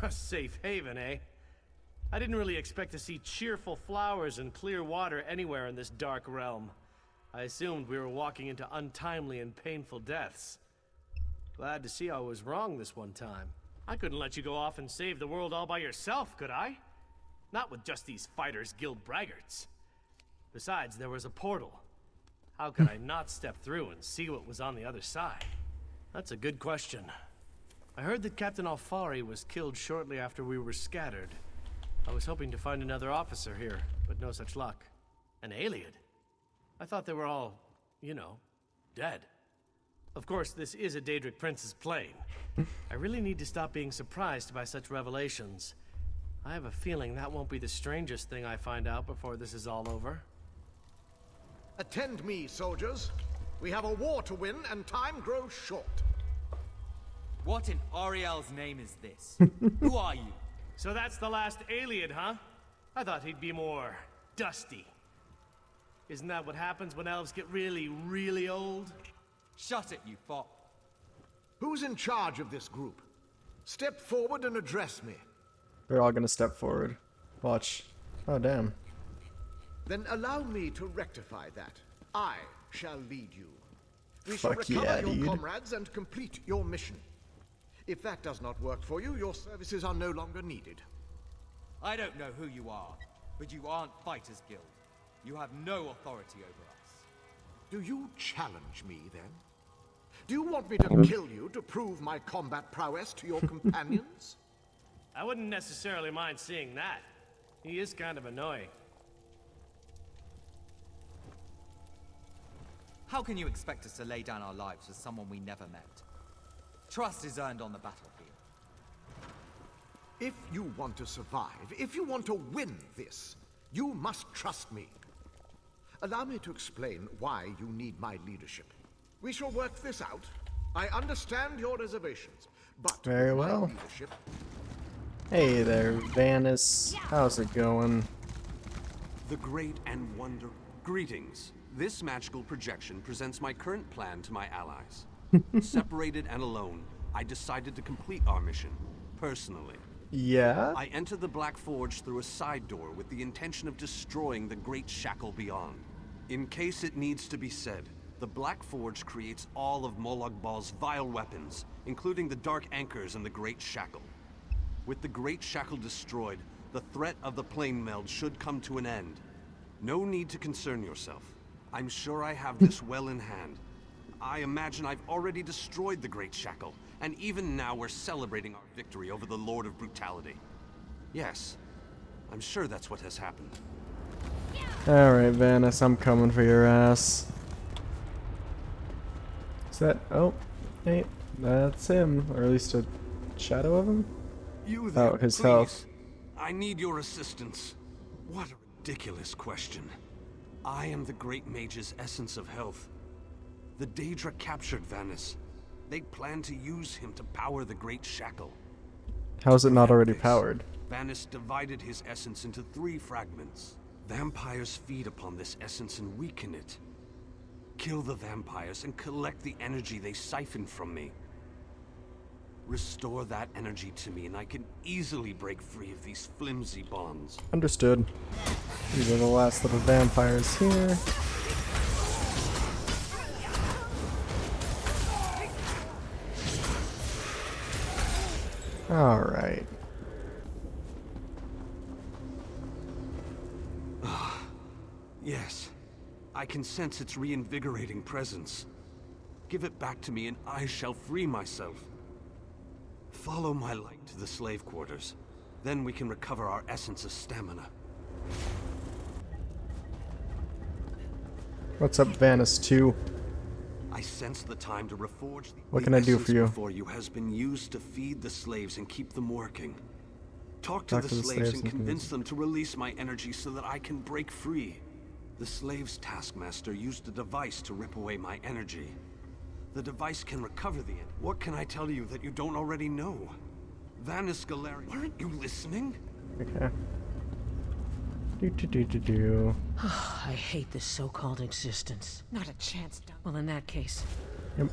A safe haven, eh? I didn't really expect to see cheerful flowers and clear water anywhere in this dark realm. I assumed we were walking into untimely and painful deaths. Glad to see I was wrong this one time. I couldn't let you go off and save the world all by yourself, could I? Not with just these Fighters Guild braggarts. Besides, there was a portal. How could I not step through and see what was on the other side? That's a good question. I heard that Captain Alfari was killed shortly after we were scattered. I was hoping to find another officer here, but no such luck. An Iliad? I thought they were all, you know, dead. Of course, this is a Daedric Prince's plane. I really need to stop being surprised by such revelations. I have a feeling that won't be the strangest thing I find out before this is all over. Attend me, soldiers. We have a war to win, and time grows short. What in Ariel's name is this? Who are you? So that's the last Iliad, huh? I thought he'd be more dusty. Isn't that what happens when elves get really, really old? Shut it, you fop. Who's in charge of this group? Step forward and address me. They're all gonna step forward. Watch. Oh, damn. Then allow me to rectify that. I shall lead you. We shall Fuck recover yeah, your dude. comrades and complete your mission. If that does not work for you, your services are no longer needed. I don't know who you are, but you aren't Fighters Guild. You have no authority over us. Do you challenge me, then? Do you want me to kill you to prove my combat prowess to your companions? I wouldn't necessarily mind seeing that. He is kind of annoying. How can you expect us to lay down our lives for someone we never met? Trust is earned on the battlefield. If you want to survive, if you want to win this, you must trust me. Allow me to explain why you need my leadership. We shall work this out. I understand your reservations, but Very with my well. leadership, Hey there, Vanis. How's it going? The great and wonder. Greetings. This magical projection presents my current plan to my allies. Separated and alone, I decided to complete our mission, personally. Yeah? I entered the Black Forge through a side door with the intention of destroying the Great Shackle beyond. In case it needs to be said, the Black Forge creates all of Molag Bal's vile weapons, including the Dark Anchors and the Great Shackle. With the Great Shackle destroyed, the threat of the Planemeld should come to an end. No need to concern yourself. I'm sure I have this well in hand. I imagine I've already destroyed the Great Shackle, and even now we're celebrating our victory over the Lord of Brutality. Yes, I'm sure that's what has happened. Alright, Vanis, I'm coming for your ass. Is that... Oh, hey, that's him. Or at least a shadow of him? You there, Oh, his please. health. I need your assistance. What a ridiculous question. I am the Great Mage's essence of health. The Daedra captured Vanis. They plan to use him to power the Great Shackle. How is it not already This, powered? Vanis divided his essence into 3 fragments. Vampires feed upon this essence and weaken it. Kill the vampires and collect the energy they siphon from me. Restore that energy to me and I can easily break free of these flimsy bonds. Understood. These are the last little vampires here. Alright. Yes, I can sense its reinvigorating presence. Give it back to me and I shall free myself. Follow my light to the slave quarters. Then we can recover our essence of stamina. What's up, Vanis 2? I sense the time to reforge What can I do for you? Before you has been used to feed the slaves and keep them working. Talk to the slaves and convince them to release my energy so that I can break free. The slaves' taskmaster used a device to rip away my energy. The device can recover the energy. What can I tell you that you don't already know? Vanis Galarian, aren't you listening? Okay. Do. I hate this so-called existence. Not a chance, Doug. Well, in that case. Yep.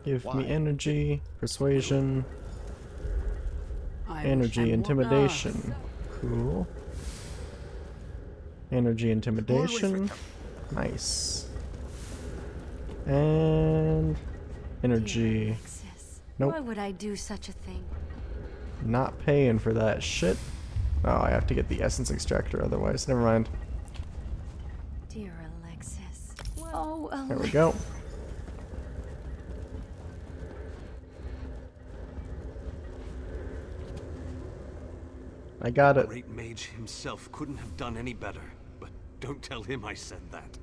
Give me energy, persuasion, energy, intimidation. Cool. Energy, intimidation. Nice. And energy. Nope. Why would I do such a thing? Not paying for that shit. Oh, I have to get the essence extractor otherwise. Never mind. Dear Alexis. Oh, Alexis. There we go. I got it. The great mage himself couldn't have done any better, but don't tell him I said that.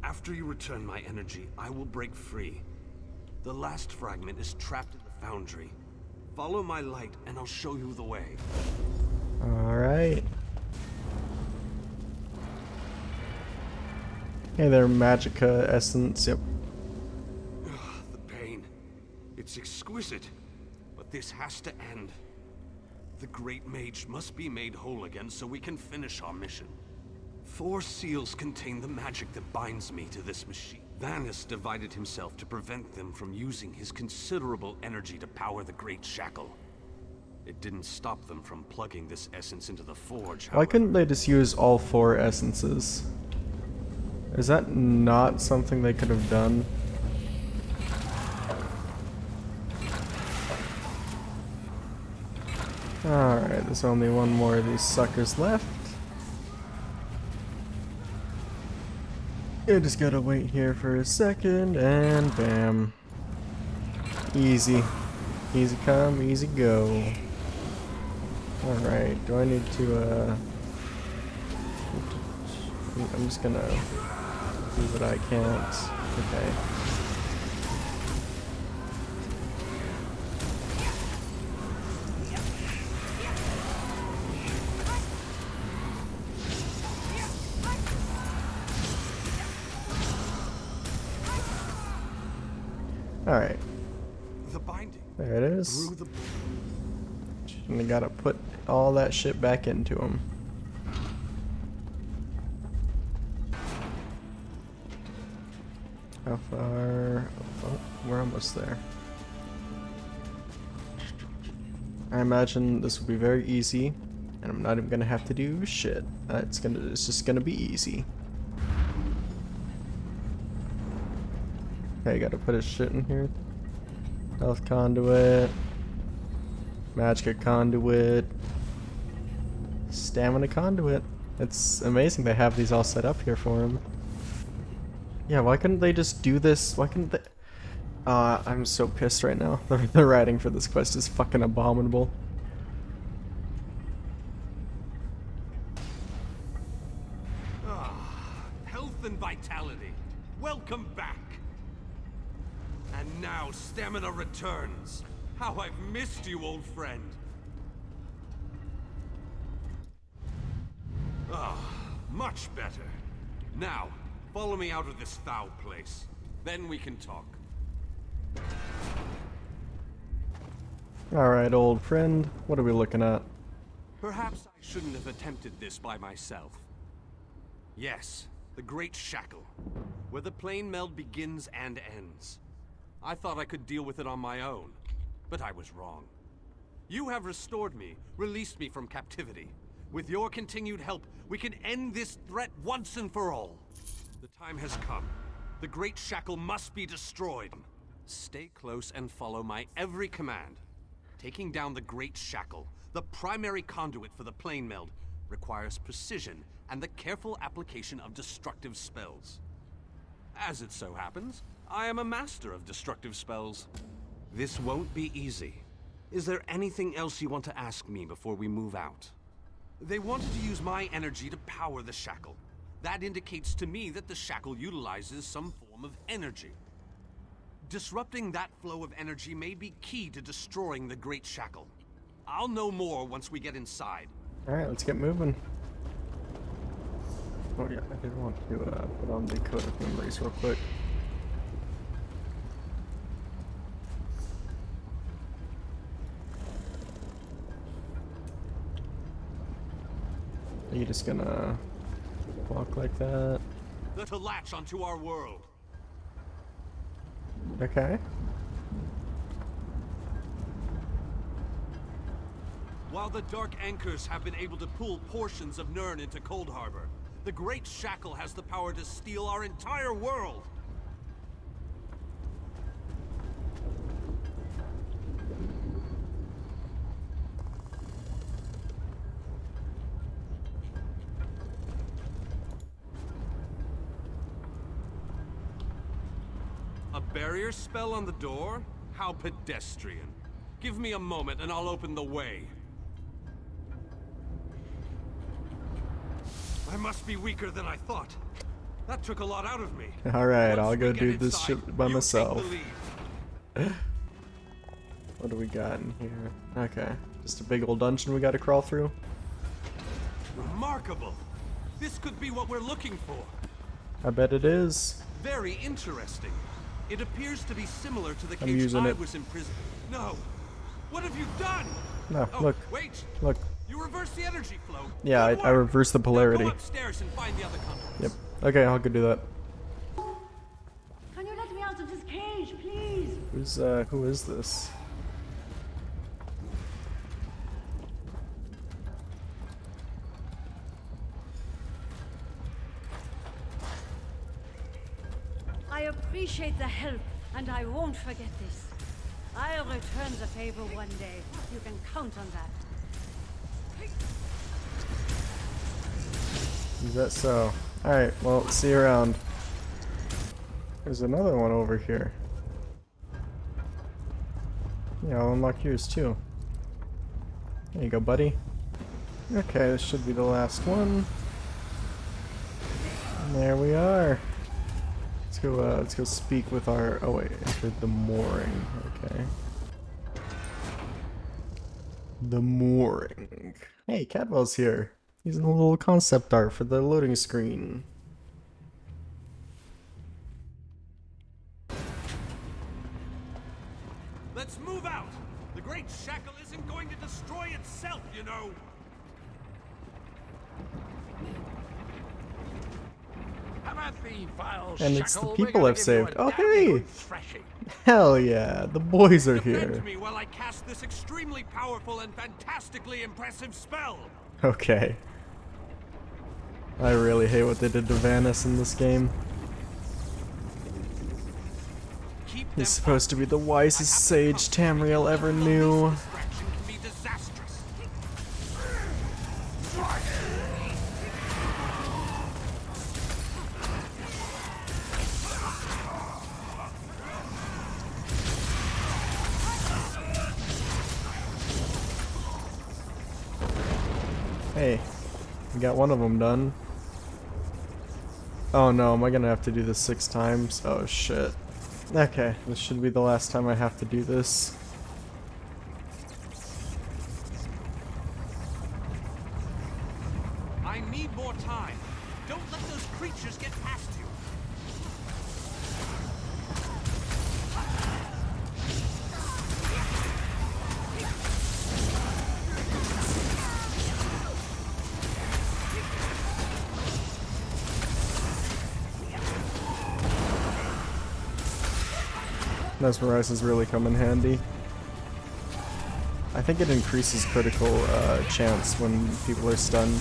After you return my energy, I will break free. The last fragment is trapped in the foundry. Follow my light and I'll show you the way. Alright. Hey there, Magica Essence. Yep. The pain. It's exquisite. But this has to end. The great mage must be made whole again so we can finish our mission. 4 seals contain the magic that binds me to this machine. Vanis divided himself to prevent them from using his considerable energy to power the Great Shackle. It didn't stop them from plugging this essence into the forge, however. Why couldn't they just use all 4 essences? Is that not something they could have done? Alright, there's only one more of these suckers left. I just gotta wait here for a second, and bam. Easy. Easy come, easy go. Alright, do I need to, I'm just gonna do what I can't. Okay. Alright. The binding. There it is. And we gotta put all that shit back into him. How far? Oh, we're almost there. I imagine this will be very easy, and I'm not even gonna have to do shit. It's just gonna be easy. Okay, gotta put his shit in here. Health conduit. Magic conduit. Stamina conduit. It's amazing they have these all set up here for him. Yeah, why couldn't they just do this? Why couldn't they? I'm so pissed right now. The writing for this quest is fucking abominable. Health and vitality. Welcome back. And now stamina returns. How I've missed you, old friend. Much better. Now, follow me out of this foul place. Then we can talk. Alright, old friend. What are we looking at? Perhaps I shouldn't have attempted this by myself. Yes, the Great Shackle, where the Planemeld begins and ends. I thought I could deal with it on my own, but I was wrong. You have restored me, released me from captivity. With your continued help, we can end this threat once and for all. The time has come. The Great Shackle must be destroyed. Stay close and follow my every command. Taking down the Great Shackle, the primary conduit for the Planemeld, requires precision and the careful application of destructive spells. As it so happens, I am a master of destructive spells. This won't be easy. Is there anything else you want to ask me before we move out? They wanted to use my energy to power the shackle. That indicates to me that the shackle utilizes some form of energy. Disrupting that flow of energy may be key to destroying the Great Shackle. I'll know more once we get inside. Alright, let's get moving. Oh yeah, I did want to put on the Code of Memories real quick. Are you just gonna walk like that? To latch onto our world. Okay. While the Dark Anchors have been able to pull portions of Nirn into Coldharbour, the Great Shackle has the power to steal our entire world. A barrier spell on the door? How pedestrian. Give me a moment and I'll open the way. I must be weaker than I thought. That took a lot out of me. Alright, I'll go do this shit by myself. What do we got in here? Okay, just a big old dungeon we gotta crawl through. Remarkable. This could be what we're looking for. I bet it is. Very interesting. It appears to be similar to the I'm cage using I it. was imprisoned. No. What have you done? No, Oh, look. wait. Look. You reversed the energy flow. Yeah, I reversed the polarity. Go upstairs and find the other conduits. Yep. Okay, I'll go do that. Can you let me out of this cage, please? Who is this? I appreciate the help, and I won't forget this. I'll return the favor one day. You can count on that. Is that so? Alright, well, see you around. There's another one over here. Yeah, I'll unlock yours too. There you go, buddy. Okay, this should be the last one. And there we are. Let's go speak with our... Oh wait, enter the mooring. Okay. The mooring. Hey, Cadwell's here. He's in a little concept art for the loading screen. Let's move out. The Great Shackle isn't going to destroy itself, you know. And it's the people I've saved. Oh hey! Hell yeah, the boys are here. Defend me while I cast this extremely powerful and fantastically impressive spell. Okay. I really hate what they did to Vanis in this game. He's supposed to be the wisest sage Tamriel ever knew. Hey, we got one of them done. Oh no, am I gonna have to do this 6 times? Oh shit. Okay, this should be the last time I have to do this. I need more time. Don't let those creatures get past you. Mesmerize has really come in handy. I think it increases critical chance when people are stunned.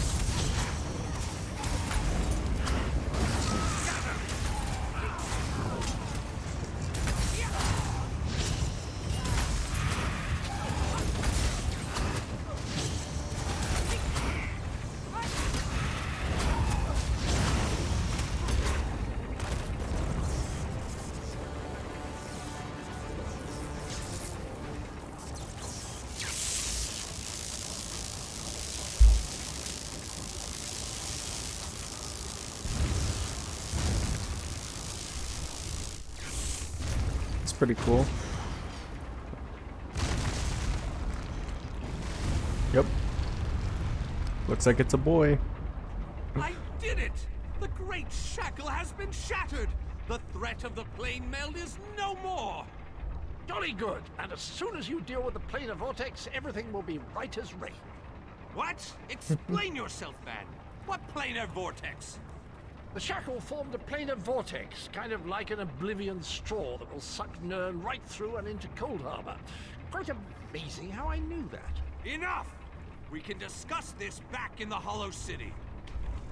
pretty cool. Yep. Looks like it's a boy. I did it! The great shackle has been shattered! The threat of the Planemeld is no more! Jolly good. And as soon as you deal with the planar vortex, everything will be right as rain. What? Explain yourself, man. What planar vortex? The shackle formed a planar vortex, kind of like an oblivion straw that will suck Nirn right through and into Coldharbour. Quite amazing how I knew that. Enough! We can discuss this back in the Hollow City.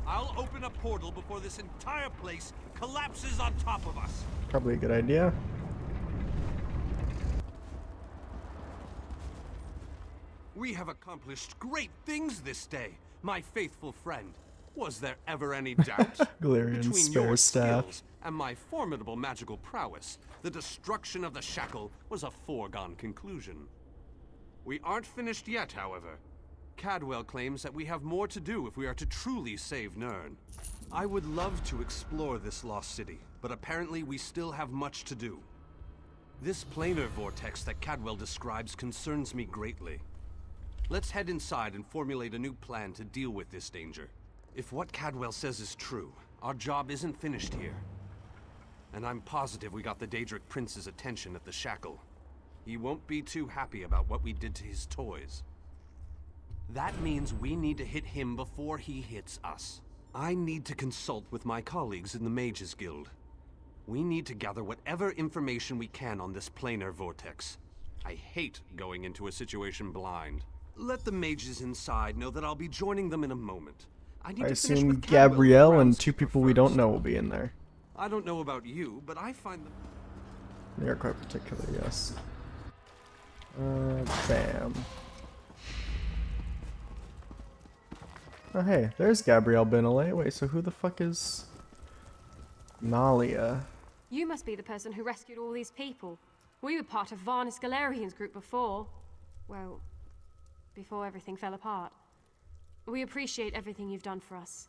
I'll open a portal before this entire place collapses on top of us. Probably a good idea. We have accomplished great things this day, my faithful friend. Was there ever any doubt? Galarian Between spare your staff. skills and my formidable magical prowess, the destruction of the shackle was a foregone conclusion. We aren't finished yet, however. Cadwell claims that we have more to do if we are to truly save Nirn. I would love to explore this lost city, but apparently we still have much to do. This planar vortex that Cadwell describes concerns me greatly. Let's head inside and formulate a new plan to deal with this danger. If what Cadwell says is true, our job isn't finished here. And I'm positive we got the Daedric Prince's attention at the shackle. He won't be too happy about what we did to his toys. That means we need to hit him before he hits us. I need to consult with my colleagues in the Mages Guild. We need to gather whatever information we can on this planar vortex. I hate going into a situation blind. Let the mages inside know that I'll be joining them in a moment. I need to finish assume with Cadwell Gabrielle and groundskeeper two people we don't know will be in there. I don't know about you, but I find them... They are quite particular, yes. Bam. Oh hey, there's Gabrielle Benele. Wait, so who the fuck is Nalia? You must be the person who rescued all these people. We were part of Varnus Galarian's group before. Well, before everything fell apart. We appreciate everything you've done for us.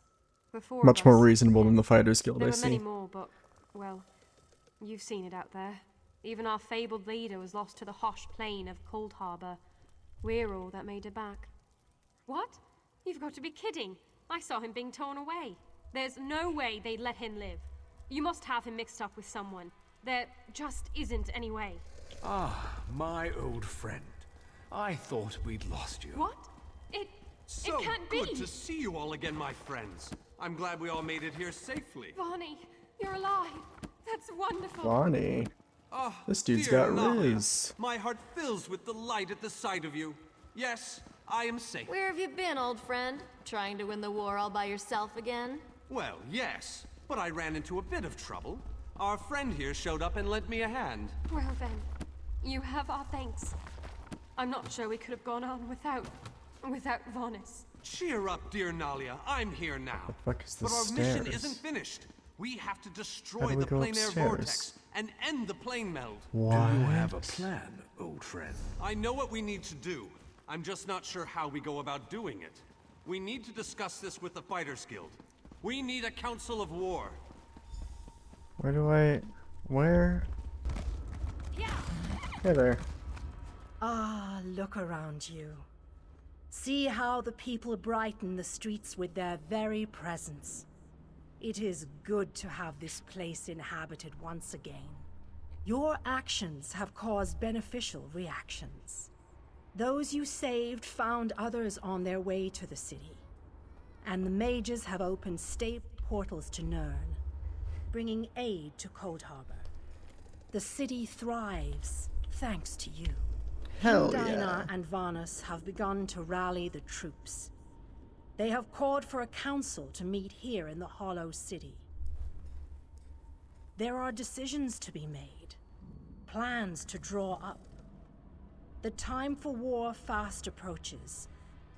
Before Much more reasonable than the Fighters Guild, there I were many see. more, but, well, you've seen it out there. Even our fabled leader was lost to the harsh plain of Coldharbour. We're all that made it back. What? You've got to be kidding. I saw him being torn away. There's no way they'd let him live. You must have him mixed up with someone. There just isn't any way. Ah, my old friend. I thought we'd lost you. What? It can't be! Good to see you all again, my friends. I'm glad we all made it here safely. Varney, you're alive. That's wonderful. Bonnie. Oh, This dude's dear got Nalia, riz. my heart fills with delight at the sight of you. Yes, I am safe. Where have you been, old friend? Trying to win the war all by yourself again? Well, yes, but I ran into a bit of trouble. Our friend here showed up and lent me a hand. Well then, you have our thanks. I'm not sure we could have gone on without Varnus. Cheer up, dear Nalia. I'm here now. The fuck is But this our mission stairs? isn't finished. We have to How destroy do we the go planar upstairs? vortex and end the Planemeld. What? Do you have a plan, old friend? I know what we need to do. I'm just not sure how we go about doing it. We need to discuss this with the Fighters Guild. We need a council of war. Where? Hey there. Ah, look around you. See how the people brighten the streets with their very presence. It is good to have this place inhabited once again. Your actions have caused beneficial reactions. Those you saved found others on their way to the city. And the mages have opened state portals to Nirn, bringing aid to Coldharbour. The city thrives thanks to you. Hell King yeah. Dinah and Varnus have begun to rally the troops. They have called for a council to meet here in the Hollow City. There are decisions to be made, plans to draw up. The time for war fast approaches,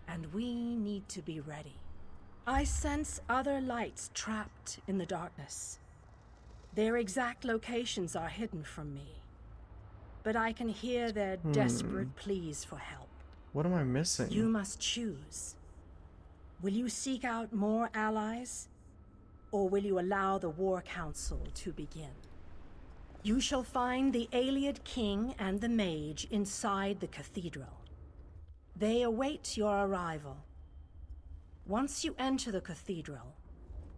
and we need to be ready. I sense other lights trapped in the darkness. Their exact locations are hidden from me, but I can hear their desperate pleas for help. What am I missing? You must choose. Will you seek out more allies, or will you allow the War Council to begin? You shall find the alik'r king and the mage inside the cathedral. They await your arrival. Once you enter the cathedral,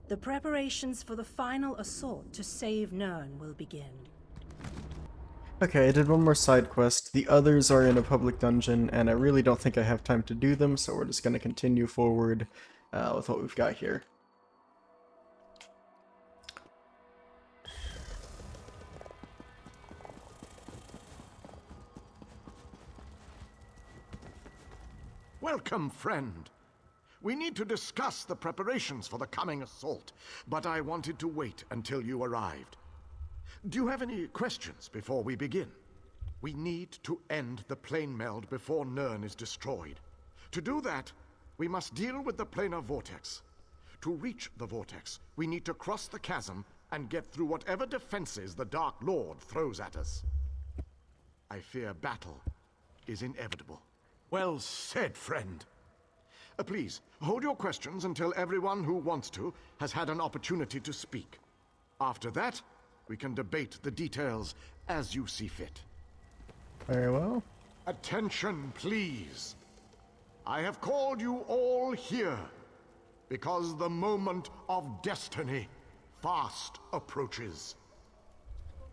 the preparations for the final assault to save Nirn will begin. Okay, I did one more side quest. The others are in a public dungeon, and I really don't think I have time to do them, so we're just going to continue forward with what we've got here. Welcome, friend. We need to discuss the preparations for the coming assault, but I wanted to wait until you arrived. Do you have any questions before we begin? We need to end the Planemeld before Nirn is destroyed. To do that, we must deal with the planar vortex. To reach the vortex, we need to cross the chasm and get through whatever defenses the Dark Lord throws at us. I fear battle is inevitable. Well said, friend. Please, hold your questions until everyone who wants to has had an opportunity to speak. After that, we can debate the details as you see fit. Very well. Attention, please. I have called you all here because the moment of destiny fast approaches.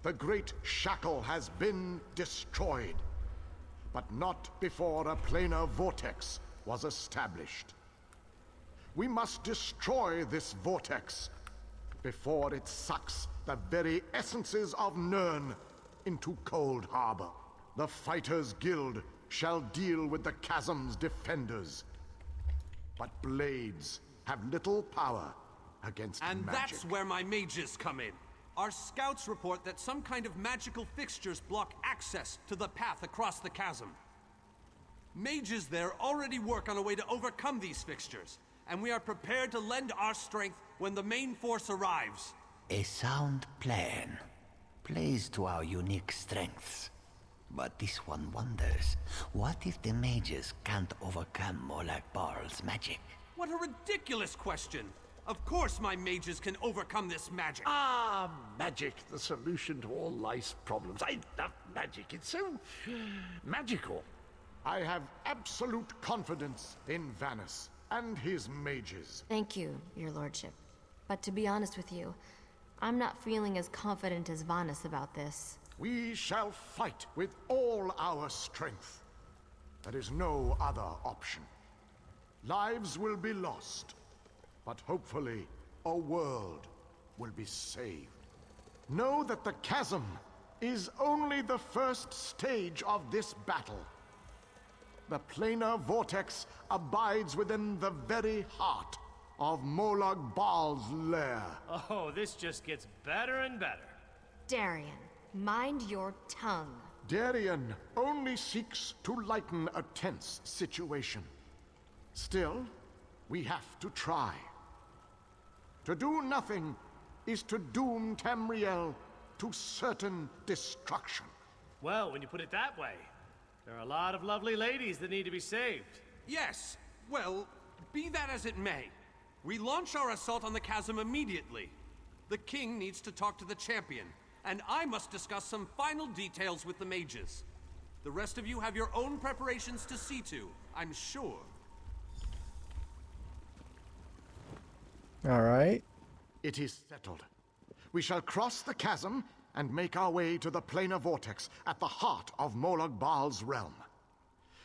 The great shackle has been destroyed, but not before a planar vortex was established. We must destroy this vortex before it sucks the very essences of Nirn into Coldharbour. The Fighters Guild shall deal with the chasm's defenders, but blades have little power against And magic. that's where my mages come in. Our scouts report that some kind of magical fixtures block access to the path across the chasm. Mages there already work on a way to overcome these fixtures, and we are prepared to lend our strength when the main force arrives. A sound plan. Plays to our unique strengths. But this one wonders, what if the mages can't overcome Molag Bal's magic? What a ridiculous question! Of course my mages can overcome this magic! Ah, magic, the solution to all life's problems. I love magic. It's so magical. I have absolute confidence in Vanus and his mages. Thank you, your lordship. But to be honest with you, I'm not feeling as confident as Vanus about this. We shall fight with all our strength. There is no other option. Lives will be lost, but hopefully a world will be saved. Know that the chasm is only the first stage of this battle. The planar vortex abides within the very heart of Molag Bal's lair. Oh, this just gets better and better. Darian, mind your tongue. Darian only seeks to lighten a tense situation. Still, we have to try. To do nothing is to doom Tamriel to certain destruction. Well, when you put it that way, there are a lot of lovely ladies that need to be saved. Yes, well, be that as it may. We launch our assault on the chasm immediately. The king needs to talk to the champion, and I must discuss some final details with the mages. The rest of you have your own preparations to see to, I'm sure. All right. It is settled. We shall cross the chasm and make our way to the planar vortex at the heart of Molag Bal's realm.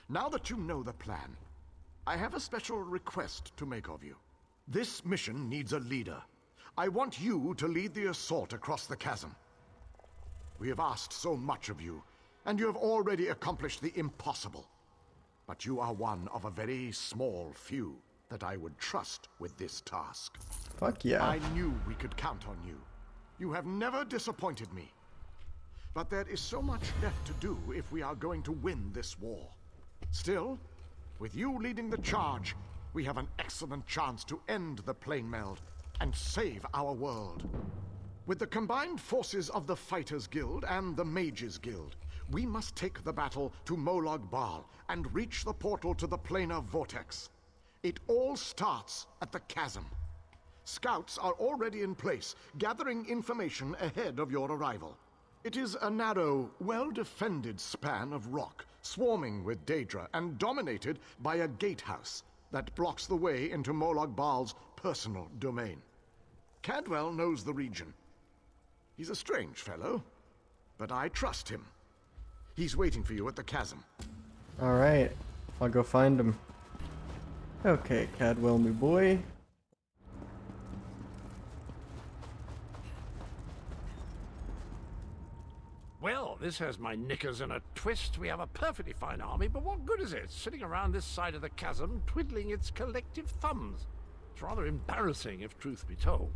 Now that you know the plan, I have a special request to make of you. This mission needs a leader. I want you to lead the assault across the chasm. We have asked so much of you, and you have already accomplished the impossible. But you are one of a very small few that I would trust with this task. Fuck yeah. I knew we could count on you. You have never disappointed me. But there is so much left to do if we are going to win this war. Still, with you leading the charge, we have an excellent chance to end the Planemeld and save our world. With the combined forces of the Fighters Guild and the Mages Guild, we must take the battle to Molag Bal and reach the portal to the planar vortex. It all starts at the chasm. Scouts are already in place, gathering information ahead of your arrival. It is a narrow, well-defended span of rock, swarming with Daedra and dominated by a gatehouse that blocks the way into Molag Bal's personal domain. Cadwell knows the region. He's a strange fellow, but I trust him. He's waiting for you at the chasm. Alright, I'll go find him. Okay, Cadwell, me boy. Well, this has my knickers in a twist. We have a perfectly fine army, but what good is it sitting around this side of the chasm twiddling its collective thumbs? It's rather embarrassing, if truth be told.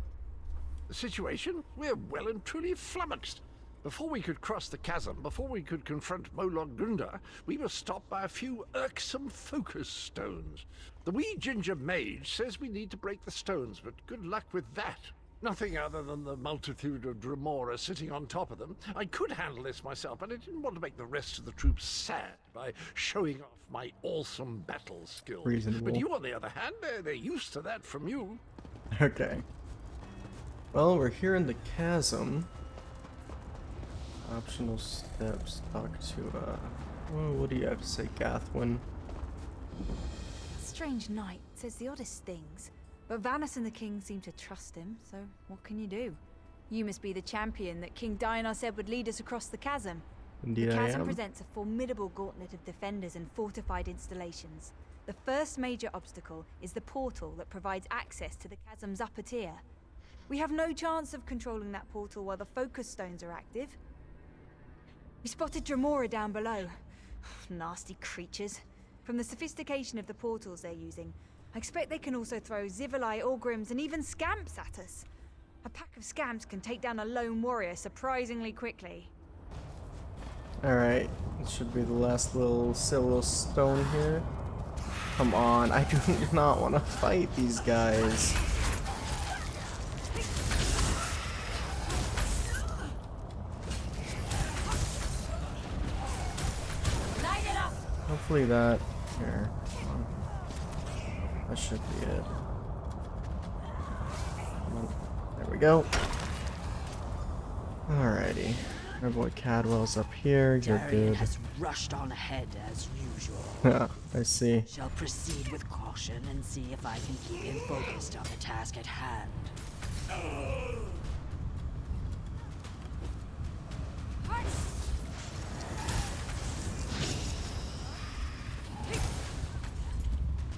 The situation? We're well and truly flummoxed. Before we could cross the chasm, before we could confront Molag Bal, we were stopped by a few irksome focus stones. The wee ginger mage says we need to break the stones, but good luck with that. Nothing other than the multitude of Dremora sitting on top of them. I could handle this myself, but I didn't want to make the rest of the troops sad by showing off my awesome battle skills. Reasonable. But you, on the other hand, they're used to that from you. Okay. Well, we're here in the chasm. Optional steps. Talk to, what do you have to say, Gathwin? Strange knight says the oddest things. But Vanis and the king seem to trust him, so what can you do? You must be the champion that King Dinar said would lead us across the chasm. Indeed, the I chasm am. presents a formidable gauntlet of defenders and fortified installations. The first major obstacle is the portal that provides access to the chasm's upper tier. We have no chance of controlling that portal while the focus stones are active. We spotted Dremora down below. Nasty creatures. From the sophistication of the portals they're using, I expect they can also throw Zivalai, Orgrims, and even Scamps at us. A pack of Scamps can take down a lone warrior surprisingly quickly. Alright, this should be the last little stone here. Come on, I do not want to fight these guys. Hopefully that... Here. That should be it. There we go. Alrighty. Our boy Cadwell's up here. You're Darian good. has rushed on ahead as usual. Yeah, I see. Shall proceed with caution and see if I can keep him focused on the task at hand.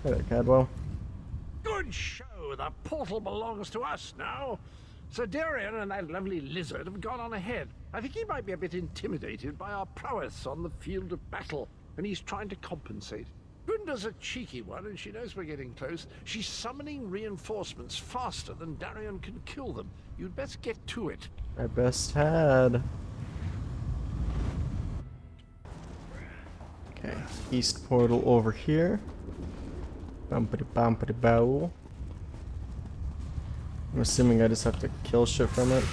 Hey there, Cadwell. Good show. The portal belongs to us now. Sir Darian and that lovely lizard have gone on ahead. I think he might be a bit intimidated by our prowess on the field of battle, and he's trying to compensate. Gunda's a cheeky one, and she knows we're getting close. She's summoning reinforcements faster than Darian can kill them. You'd best get to it. I best had. Okay, east portal over here. Bumpity bumpity bow. I'm assuming I just have to kill shit from it.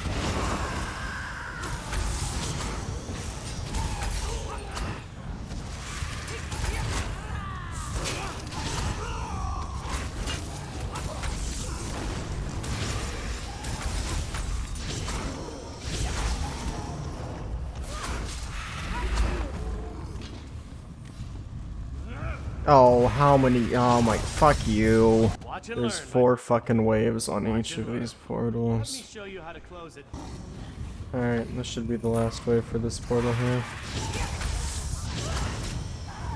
Oh, how many? Oh my, fuck you. There's 4 fucking waves on each of these portals. Let me show you how to close it. Alright, this should be the last wave for this portal here.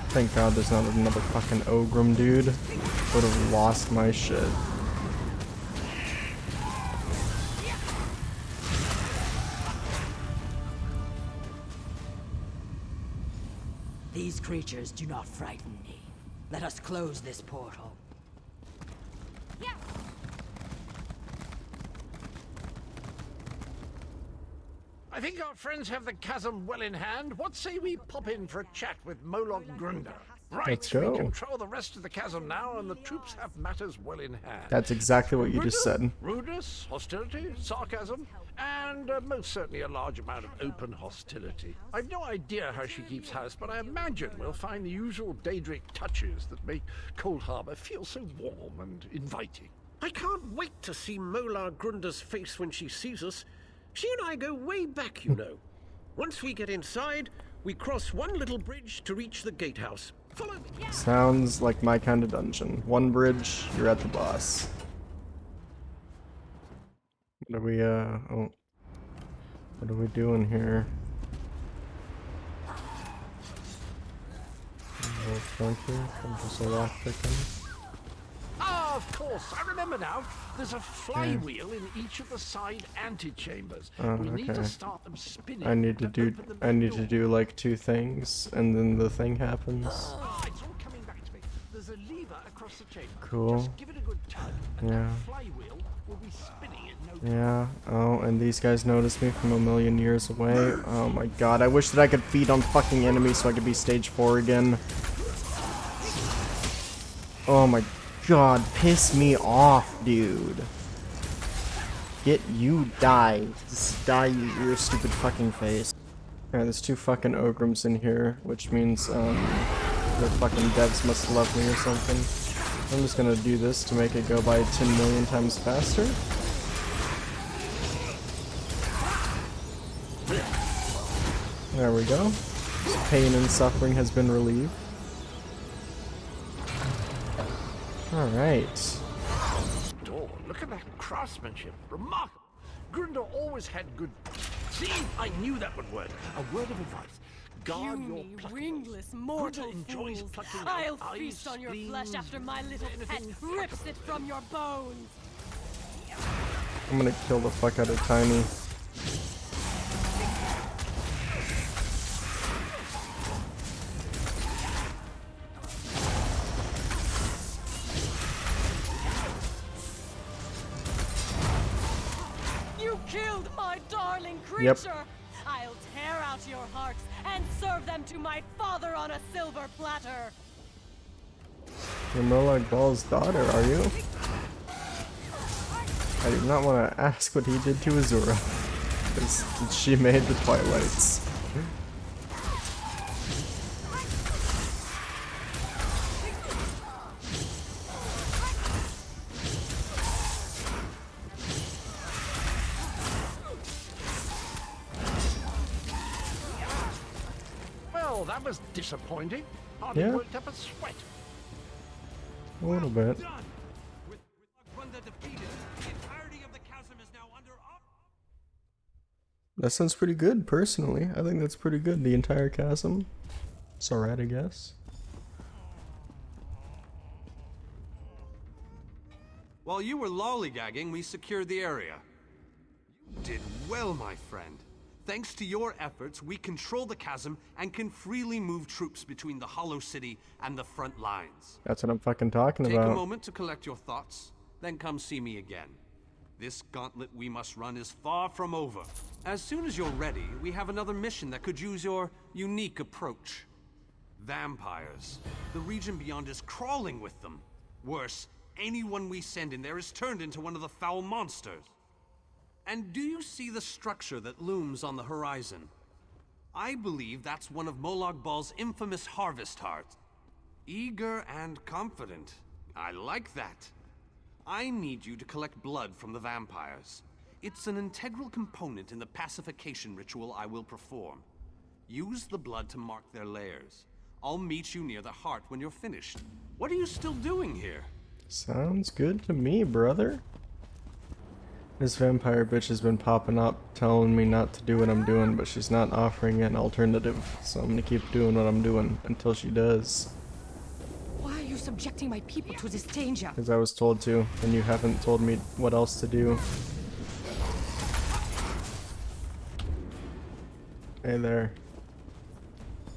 Thank God there's not another fucking Ogrim dude. Would have lost my shit. These creatures do not frighten me. Let us close this portal. I think our friends have the chasm well in hand. What say we pop in for a chat with Molag Bal? Right, Let's go. we control the rest of the chasm now, and the troops have matters well in hand. That's exactly what you just said. Rudeness, hostility, sarcasm, and most certainly a large amount of open hostility. I've no idea how she keeps house, but I imagine we'll find the usual Daedric touches that make Coldharbour feel so warm and inviting. I can't wait to see Molar Grunda's face when she sees us. She and I go way back, you know. Once we get inside, we cross one little bridge to reach the gatehouse. Follow me. Sounds like my kind of dungeon. One bridge, you're at the boss. What are we, oh. What are we doing here? A little frontier, I'm just a rock picking. Ah, of course, I remember now. There's a flywheel in each of the side antechambers. We need to start them spinning. I need to do like 2 things, and then the thing happens. Ah, it's all coming back to me. There's a lever across the chamber. Cool. Just give it a good tug, and Yeah. that flywheel will be spinning in no time. Yeah. Oh, and these guys noticed me from a million years away. Oh my god, I wish that I could feed on fucking enemies so I could be stage 4 again. Oh my god, piss me off, dude. Die. Just die, your stupid fucking face. Alright, there's 2 fucking ogrims in here, which means, the fucking devs must love me or something. I'm just gonna do this to make it go by 10 million times faster. There we go. Pain and suffering has been relieved. Alright. Door, look at that craftsmanship. Remarkable. Grundle always had good... See? I knew that would work. A word of advice. Guard your Puny, wingless mortal fools. I'll feast on your flesh after my little pet rips it from your bones. I'm gonna kill the fuck out of Tiny. You killed my darling creature. Yep. I'll tear out your hearts and serve them to my father on a silver platter. You're Molag Bal's daughter, are you? I do not want to ask what he did to Azura, because she made the Twilights. Well, that was disappointing. Hardly Yeah. worked up a sweat. A little bit. That sounds pretty good, personally. I think that's pretty good, the entire chasm. It's alright, I guess. While you were lollygagging, we secured the area. You did well, my friend. Thanks to your efforts, we control the chasm and can freely move troops between the Hollow City and the front lines. That's what I'm fucking talking Take about. a moment to collect your thoughts, then come see me again. This gauntlet we must run is far from over. As soon as you're ready, we have another mission that could use your unique approach. Vampires. The region beyond is crawling with them. Worse, anyone we send in there is turned into one of the foul monsters. And do you see the structure that looms on the horizon? I believe that's one of Molag Bal's infamous harvest hearts. Eager and confident. I like that. I need you to collect blood from the vampires. It's an integral component in the pacification ritual I will perform. Use the blood to mark their lairs. I'll meet you near the heart when you're finished. What are you still doing here? Sounds good to me, brother. This vampire bitch has been popping up, telling me not to do what I'm doing, but she's not offering an alternative, so I'm gonna keep doing what I'm doing until she does. Why are you subjecting my people to this danger? Because I was told to, and you haven't told me what else to do. Hey there.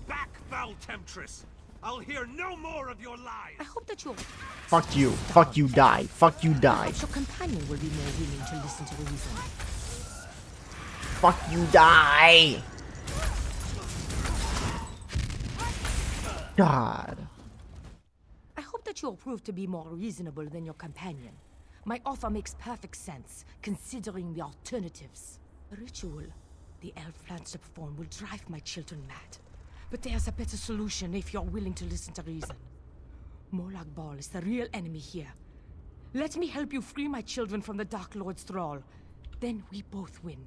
Back, foul temptress! I'll hear no more of your lies! I hope that your Fuck you. Fuck you, die. Fuck you, die. your companion will be more willing to listen to reason. Fuck you, die. God. I hope that you'll prove to be more reasonable than your companion. My offer makes perfect sense, considering the alternatives. The ritual the elf plans to perform will drive my children mad. But there's a better solution if you're willing to listen to reason. Molag Bal is the real enemy here. Let me help you free my children from the Dark Lord's thrall. Then we both win.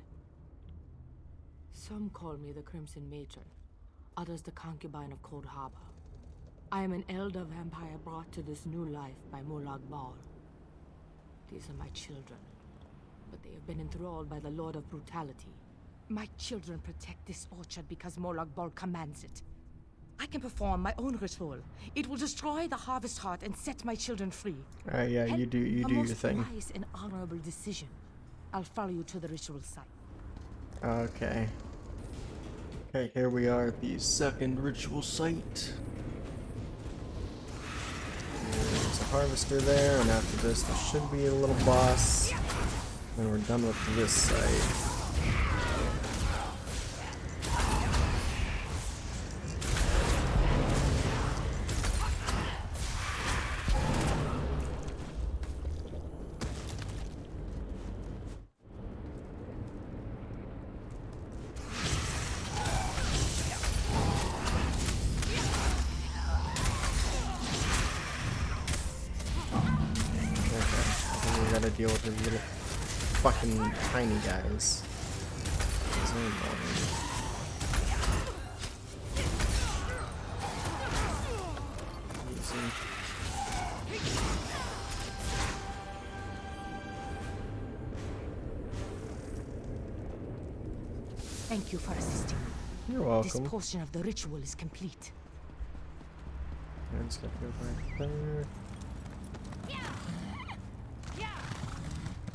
Some call me the Crimson Matron, others the concubine of Coldharbour. I am an elder vampire brought to this new life by Molag Bal. These are my children, but they have been enthralled by the Lord of Brutality. My children protect this orchard because Molag Bal commands it. I can perform my own ritual. It will destroy the Harvest Heart and set my children free. Alright, yeah, you do your thing. A wise and honorable decision. I'll follow you to the ritual site. Okay. Okay, here we are at the second ritual site. There's a harvester there, and after this there should be a little boss. And we're done with this site. Gotta deal with these little fucking tiny guys. Thank you for assisting me. You're welcome. This portion of the ritual is complete. Let's get right there.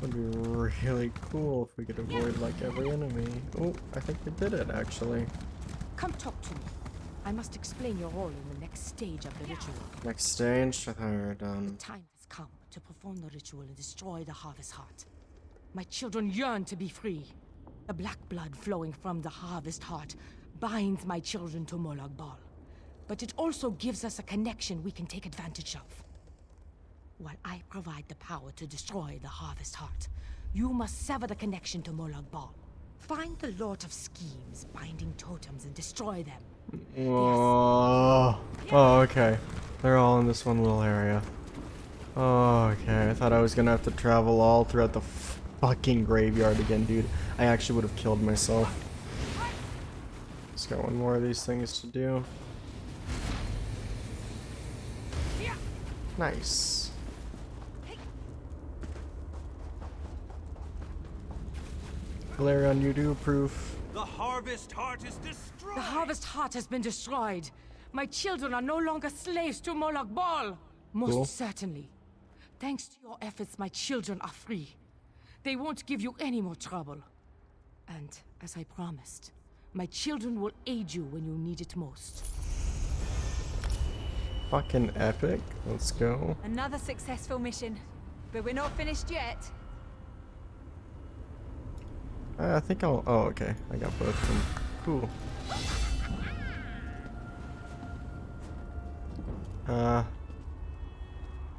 Would be really cool if we could avoid like every enemy. Oh, I think we did it actually. Come talk to me. I must explain your role in the next stage of the ritual. Next stage? I thought we were done. The time has come to perform the ritual and destroy the Harvest Heart. My children yearn to be free. The black blood flowing from the Harvest Heart binds my children to Molag Bal. But it also gives us a connection we can take advantage of. While I provide the power to destroy the Harvest Heart, you must sever the connection to Molag Bal. Find the Lord of Schemes, binding totems, and destroy them. Oh, okay. They're all in this one little area. Oh, okay. I thought I was gonna have to travel all throughout the fucking graveyard again, dude. I actually would have killed myself. Just got one more of these things to do. Nice. Galarion, you do approve. The Harvest Heart is destroyed! The Harvest Heart has been destroyed. My children are no longer slaves to Molag Bal. Most certainly. Thanks to your efforts, my children are free. They won't give you any more trouble. And, as I promised, my children will aid you when you need it most. Fucking epic. Let's go. Another successful mission. But we're not finished yet. I think I'll... Oh, okay. I got both of them. Cool.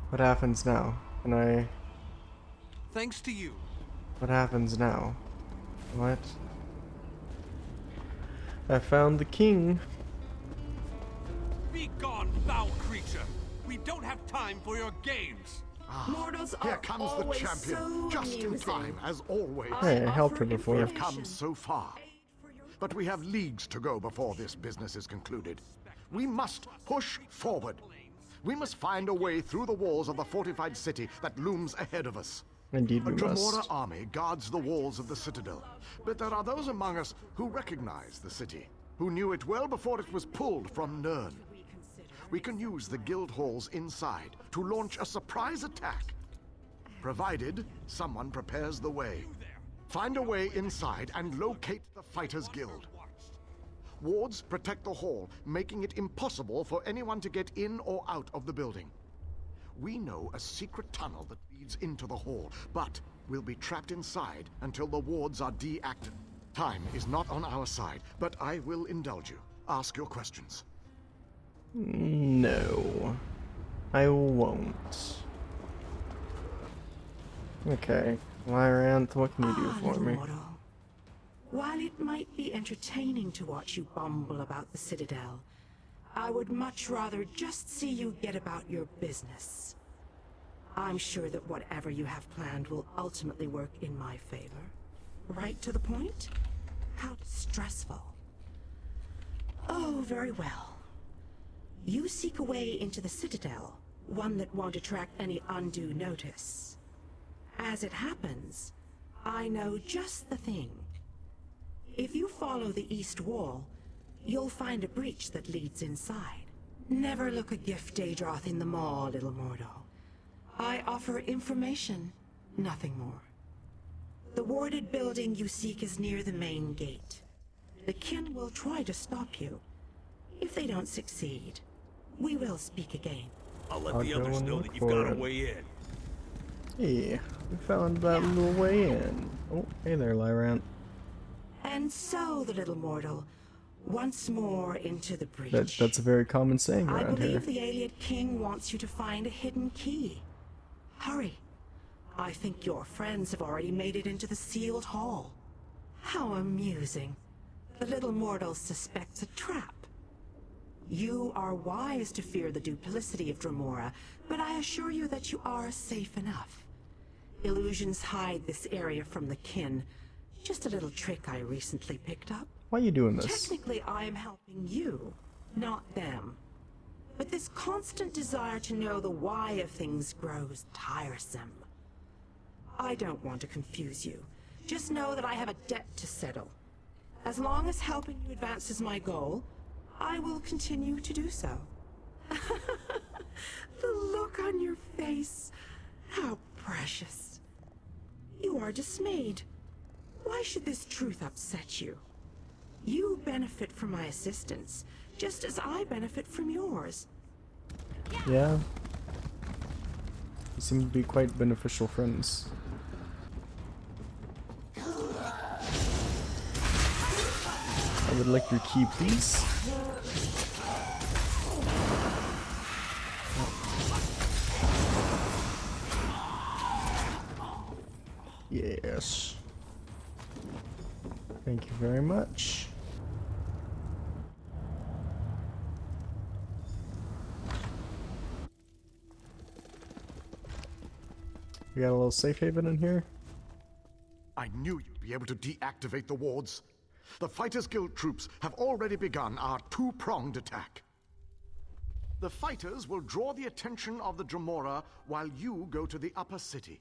What happens now? Can I... Thanks to you. What happens now? What? I found the king. Be gone, foul creature! We don't have time for your games! Mortals here comes the champion, just in time, as always. Hey, I helped her before. We have come so far. But we have leagues to go before this business is concluded. We must push forward. We must find a way through the walls of the fortified city that looms ahead of us. Indeed we A Dremora must. army guards the walls of the citadel, but there are those among us who recognize the city, who knew it well before it was pulled from Nirn. We can use the guild halls inside to launch a surprise attack, provided someone prepares the way. Find a way inside and locate the Fighters Guild. Wards protect the hall, making it impossible for anyone to get in or out of the building. We know a secret tunnel that leads into the hall, but we'll be trapped inside until the wards are deactivated. Time is not on our side, but I will indulge you. Ask your questions. No. I won't. Okay. Lyranth, what can you do for me? Mortal. While it might be entertaining to watch you bumble about the Citadel, I would much rather just see you get about your business. I'm sure that whatever you have planned will ultimately work in my favor. Right to the point? How distressful. Oh, very well. You seek a way into the Citadel, one that won't attract any undue notice. As it happens, I know just the thing. If you follow the east wall, you'll find a breach that leads inside. Never look a gift Daedroth in the maw, little mortal. I offer information, nothing more. The warded building you seek is near the main gate. The kin will try to stop you. If they don't succeed, we will speak again. I'll let the others know that you've got a way in. Hey, we found that little way in. Oh, hey there, Lyrant. And so, the little mortal, once more into the breach. That's a very common saying I around here. believe the ailiad king wants you to find a hidden key. Hurry. I think your friends have already made it into the sealed hall. How amusing. The little mortal suspects a trap. You are wise to fear the duplicity of Dremora, but I assure you that you are safe enough. Illusions hide this area from the kin. Just a little trick I recently picked up. Why are you doing this? Technically, I am helping you, not them. But this constant desire to know the why of things grows tiresome. I don't want to confuse you. Just know that I have a debt to settle. As long as helping you advance is my goal, I will continue to do so. The look on your face. How precious. You are dismayed. Why should this truth upset you? You benefit from my assistance, just as I benefit from yours. Yeah. You seem to be quite beneficial friends. I would like your key, please. Yes. Thank you very much. We got a little safe haven in here. I knew you'd be able to deactivate the wards. The Fighters Guild troops have already begun our two-pronged attack. The fighters will draw the attention of the Dremora while you go to the upper city.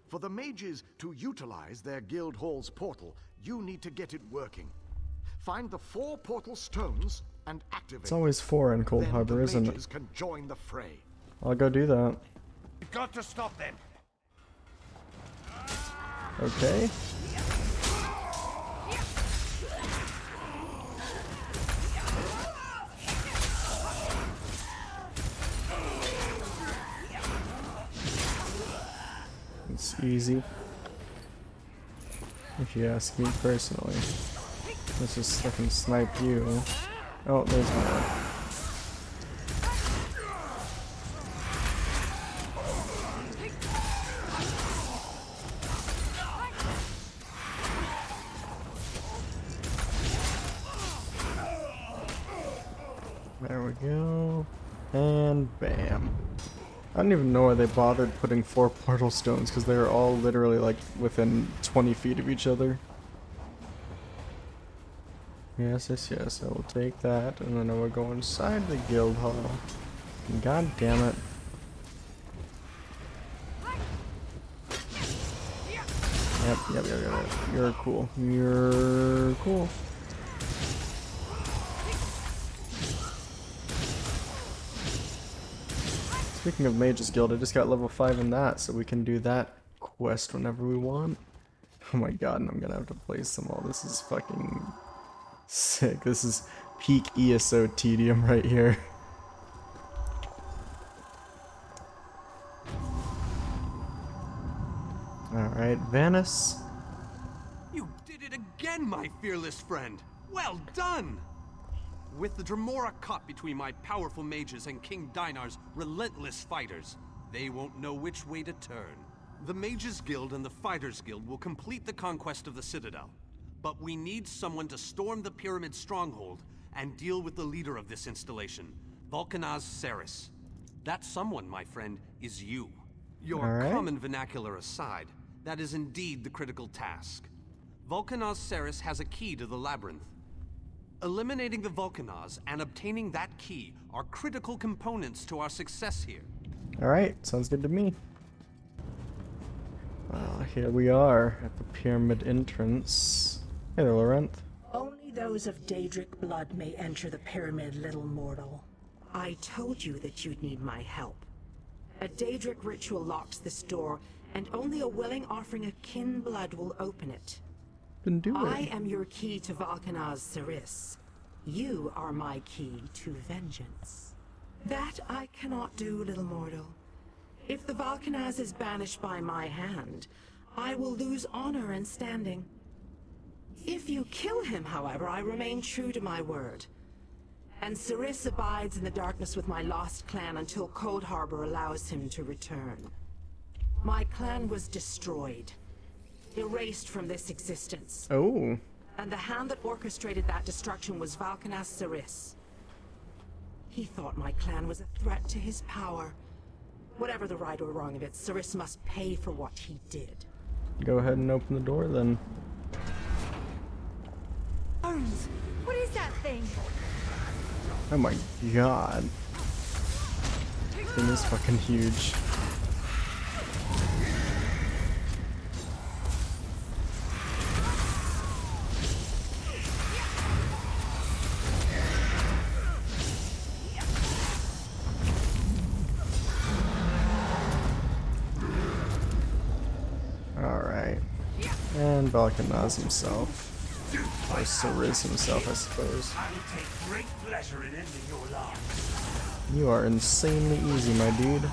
For the mages to utilize their guild hall's portal, you need to get it working. Find the 4 portal stones and activate. It's always 4 in Coldharbour, isn't it? Mages can join the fray. I'll go do that. You've got to stop them. Okay. It's easy, if you ask me personally. Let's just fucking snipe you. Oh, there's one. There we go. And bam. I don't even know why they bothered putting 4 portal stones, because they were all literally like within 20 feet of each other. Yes, yes, yes, I will take that, and then I will go inside the guild hall. God damn it. Yep. You're cool. You're cool. Speaking of Mages Guild, I just got level 5 in that, so we can do that quest whenever we want. Oh my god, and I'm gonna have to place them all. This is fucking sick. This is peak ESO tedium right here. Alright, Vanice. You did it again, my fearless friend. Well done! With the Dremora caught between my powerful mages and King Dinar's relentless fighters, they won't know which way to turn. The Mages Guild and the Fighters Guild will complete the conquest of the Citadel. But we need someone to storm the Pyramid Stronghold and deal with the leader of this installation, Vulcanaz Ceres. That someone, my friend, is you. Your common vernacular aside, that is indeed the critical task. Vulcanaz Ceres has a key to the labyrinth. Eliminating the Vulcanaz and obtaining that key are critical components to our success here. Alright, sounds good to me. Well, here we are at the pyramid entrance. Hey there, Laurent. Only those of Daedric blood may enter the pyramid, little mortal. I told you that you'd need my help. A Daedric ritual locks this door, and only a willing offering of kin blood will open it. Then do it. I am your key to Vulcanaz Ceres. You are my key to vengeance. That I cannot do, little mortal. If the Vulcanaz is banished by my hand, I will lose honor and standing. If you kill him, however, I remain true to my word. And Ceres abides in the darkness with my lost clan until Coldharbour allows him to return. My clan was destroyed, erased from this existence. Oh. And the hand that orchestrated that destruction was Vulcanaz Ceres. He thought my clan was a threat to his power. Whatever the right or wrong of it, Ceres must pay for what he did. Go ahead and open the door then. Arms! What is that thing? Oh my god. This thing is fucking huge. Alright. And Vulcanaz himself. Or Ceres himself, I suppose. I will take great pleasure in ending your life. You are insanely easy, my dude.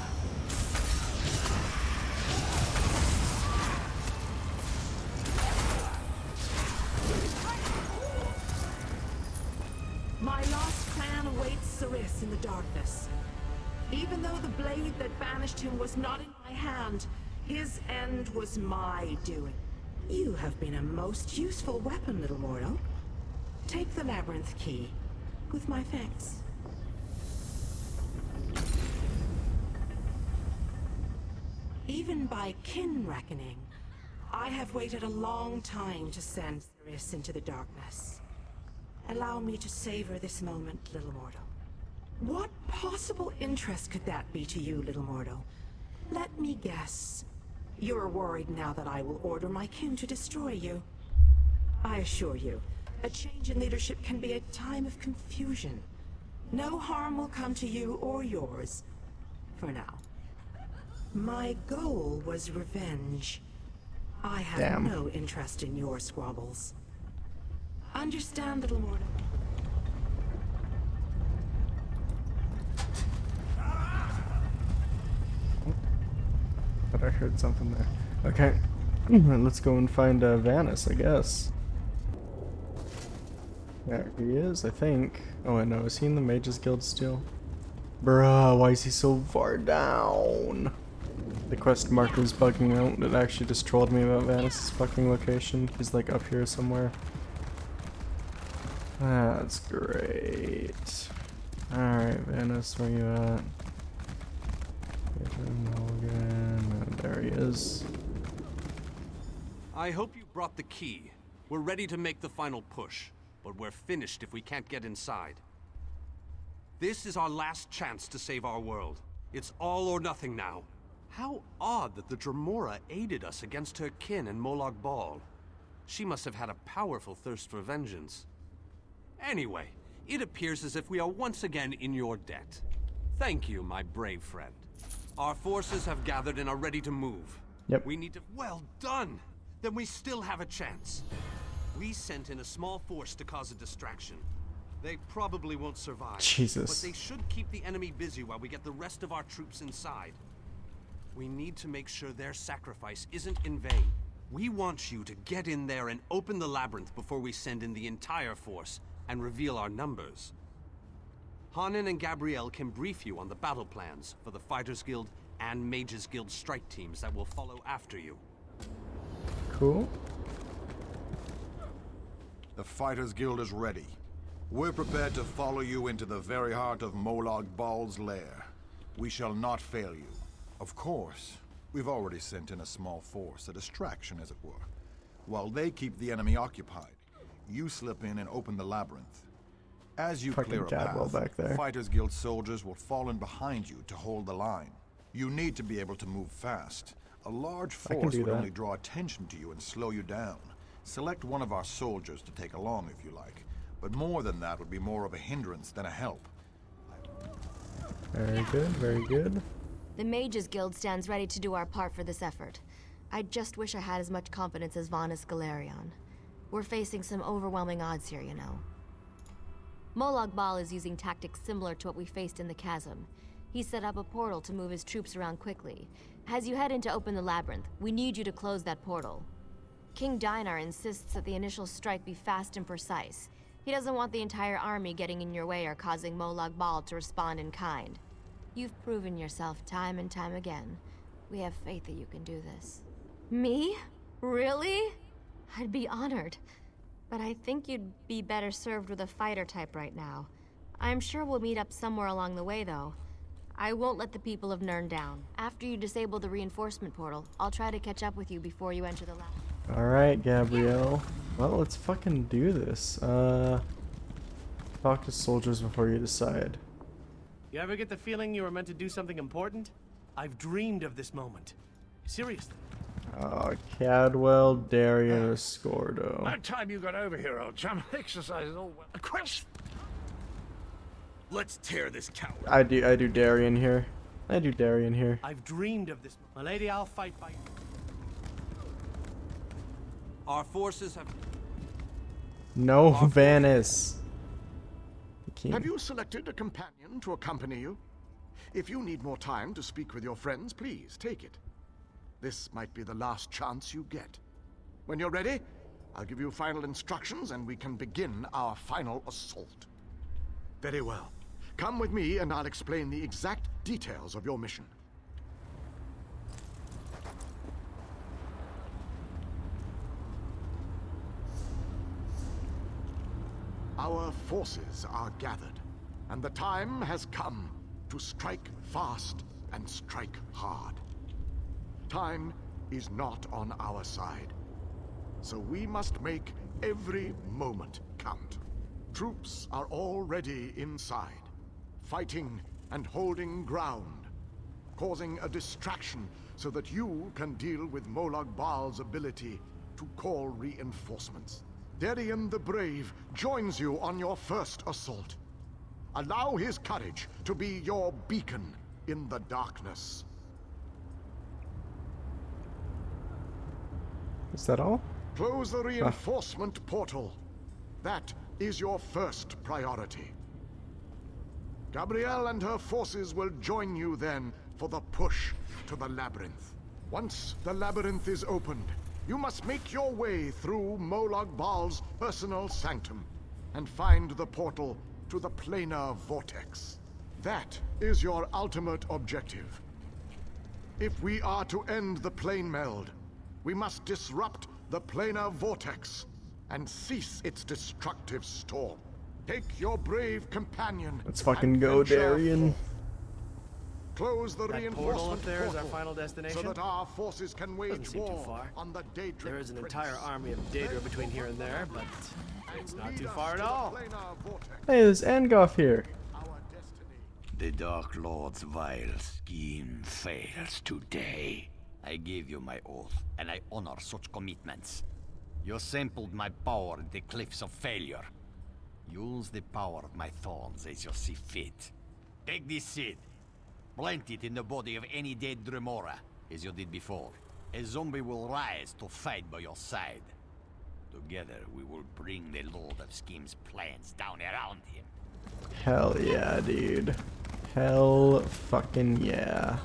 My lost clan awaits Ceres in the darkness. Even though the blade that banished him was not in my hand, his end was my doing. You have been a most useful weapon, little mortal. Take the labyrinth key, with my thanks. Even by kin reckoning, I have waited a long time to send Ceres into the darkness. Allow me to savor this moment, little mortal. What possible interest could that be to you, little mortal? Let me guess. You're worried now that I will order my kin to destroy you. I assure you, a change in leadership can be a time of confusion. No harm will come to you or yours, for now. My goal was revenge. I have no interest in your squabbles. Understand, little mortal? But I heard something there. Okay. Let's go and find Vanus, I guess. There he is, I think. Oh, I know. Is he in the Mages Guild still? Bruh, why is he so far down? The quest marker's bugging out. It actually just trolled me about Vanus's fucking location. He's like up here somewhere. That's great. Alright, Vanus, where you at? There he is. I hope you brought the key. We're ready to make the final push, but we're finished if we can't get inside. This is our last chance to save our world. It's all or nothing now. How odd that the Dremora aided us against her kin in Molag Bal. She must have had a powerful thirst for vengeance. Anyway, it appears as if we are once again in your debt. Thank you, my brave friend. Our forces have gathered and are ready to move. Yep. We need to... Well done! Then we still have a chance. We sent in a small force to cause a distraction. They probably won't survive. Jesus. But they should keep the enemy busy while we get the rest of our troops inside. We need to make sure their sacrifice isn't in vain. We want you to get in there and open the labyrinth before we send in the entire force and reveal our numbers. Hanan and Gabrielle can brief you on the battle plans for the Fighters Guild and Mages Guild strike teams that will follow after you. Cool. The Fighters Guild is ready. We're prepared to follow you into the very heart of Molag Bal's lair. We shall not fail you. Of course, we've already sent in a small force, a distraction as it were. while they keep the enemy occupied. You slip in and open the labyrinth. As you Fucking clear a Cadwell path, back there. Fighters Guild soldiers will fall in behind you to hold the line. You need to be able to move fast. A large I can force do would that. only draw attention to you and slow you down. Select one of our soldiers to take along if you like, but more than that would be more of a hindrance than a help. Very good, very good. The Mages Guild stands ready to do our part for this effort. I just wish I had as much confidence as Vanus Galerion. We're facing some overwhelming odds here, you know. Molag Bal is using tactics similar to what we faced in the chasm. He set up a portal to move his troops around quickly. As you head in to open the labyrinth, we need you to close that portal. King Dinar insists that the initial strike be fast and precise. He doesn't want the entire army getting in your way or causing Molag Bal to respond in kind. You've proven yourself time and time again. We have faith that you can do this. Me? Really? I'd be honored. But I think you'd be better served with a fighter type right now. I'm sure we'll meet up somewhere along the way, though. I won't let the people of Nirn down. After you disable the reinforcement portal, I'll try to catch up with you before you enter the lab. Alright, Gabrielle. Well, let's fucking do this. Talk to soldiers before you decide. You ever get the feeling you were meant to do something important? I've dreamed of this moment. Seriously. Cadwell, Darien, or Scordo. About time you got over here, old chum. Exercise is all well. Quit! Let's tear this coward. I do Darien here. I've dreamed of this. My lady, I'll fight by you. Our forces have... No, Vanis. Have you selected a companion to accompany you? If you need more time to speak with your friends, please take it. This might be the last chance you get. When you're ready, I'll give you final instructions and we can begin our final assault. Very well. Come with me and I'll explain the exact details of your mission. Our forces are gathered, and the time has come to strike fast and strike hard. Time is not on our side, so we must make every moment count. Troops are already inside, fighting and holding ground, causing a distraction so that you can deal with Molag Bal's ability to call reinforcements. Darien the Brave joins you on your first assault. Allow his courage to be your beacon in the darkness. Is that all? Close the reinforcement portal. That is your first priority. Gabrielle and her forces will join you then for the push to the labyrinth. Once the labyrinth is opened, you must make your way through Molag Bal's personal sanctum and find the portal to the planar vortex. That is your ultimate objective. If we are to end the plane meld, we must disrupt the planar vortex and cease its destructive storm. Take your brave companion. Let's fucking and go, venture Darien. forth. Close the That reinforcement portal up there is our portal final destination? so that our forces can wage Doesn't seem too war far. on the Daedric There is an Prince. entire army of Daedra between here and there, but it's not too far at all. Hey, there's Angoff here. The Dark Lord's vile scheme fails today. I gave you my oath, and I honor such commitments. You sampled my power in the cliffs of failure. Use the power of my thorns as you see fit. Take this seed. Plant it in the body of any dead Dremora, as you did before. A zombie will rise to fight by your side. Together, we will bring the Lord of Scheme's plans down around him. Hell yeah, dude. Hell fucking yeah.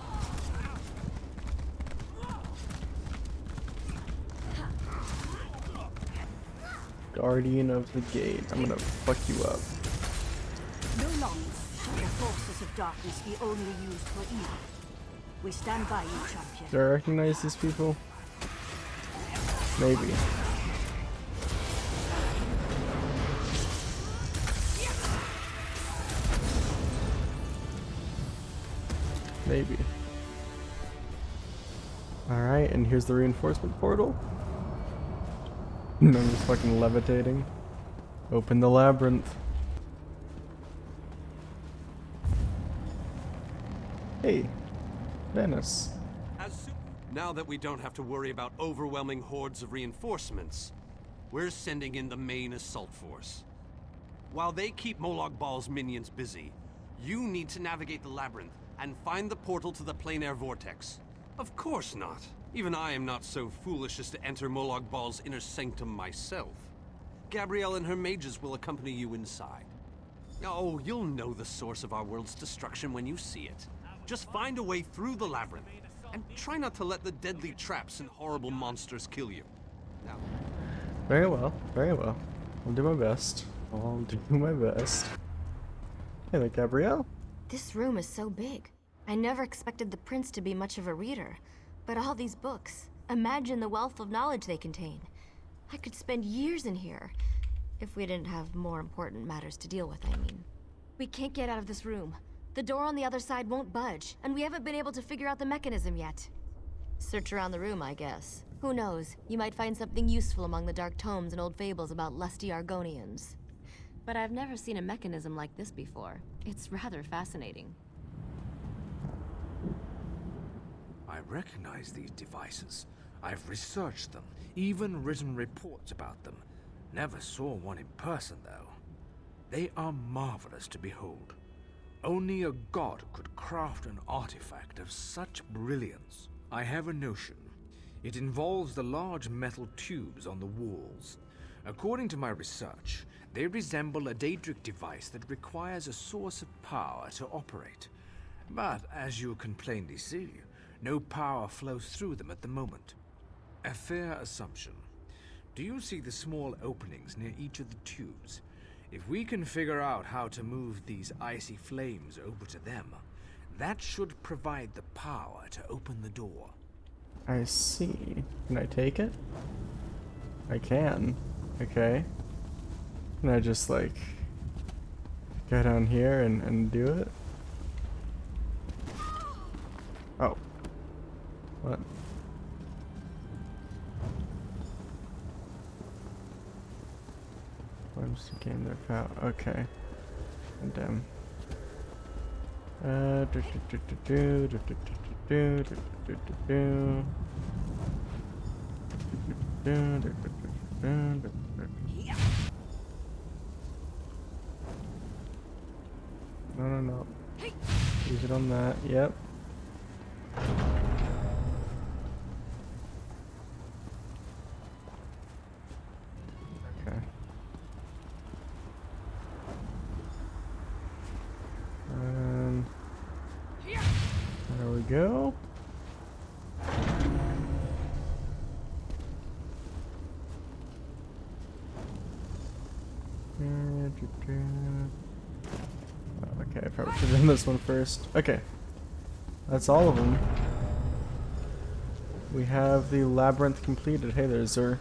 Guardian of the Gate. I'm gonna fuck you up. No longer shall the forces of darkness be only used for evil. We stand by you, champion. Do I recognize these people? Maybe. Maybe. Alright, and here's the reinforcement portal. I'm just fucking levitating. Open the labyrinth. Hey, Venice. Now that we don't have to worry about overwhelming hordes of reinforcements, we're sending in the main assault force. While they keep Molag Bal's minions busy, you need to navigate the labyrinth and find the portal to the plein air vortex. Of course not. Even I am not so foolish as to enter Molag Bal's inner sanctum myself. Gabrielle and her mages will accompany you inside. Oh, you'll know the source of our world's destruction when you see it. Just find a way through the labyrinth, and try not to let the deadly traps and horrible monsters kill you. Now. Very well, very well. I'll do my best. I'll do my best. Hey there, Gabrielle. This room is so big. I never expected the prince to be much of a reader. But all these books, imagine the wealth of knowledge they contain. I could spend years in here. If we didn't have more important matters to deal with, I mean. We can't get out of this room. The door on the other side won't budge, and we haven't been able to figure out the mechanism yet. Search around the room, I guess. Who knows? You might find something useful among the dark tomes and old fables about lusty Argonians. But I've never seen a mechanism like this before. It's rather fascinating. I recognize these devices. I've researched them, even written reports about them. Never saw one in person, though. They are marvelous to behold. Only a god could craft an artifact of such brilliance. I have a notion. It involves the large metal tubes on the walls. According to my research, they resemble a Daedric device that requires a source of power to operate. But as you can plainly see, no power flows through them at the moment. A fair assumption. Do you see the small openings near each of the tubes? If we can figure out how to move these icy flames over to them, that should provide the power to open the door. I see. Can I take it? I can. Okay. Can I just, like, go down here and do it? Oh. What? Once to gain their power. Okay. And damn. No. Use it on that. Yep. Okay. There we go. Okay, I probably should have done this one first. Okay. That's all of them. We have the labyrinth completed. Hey there, Zur.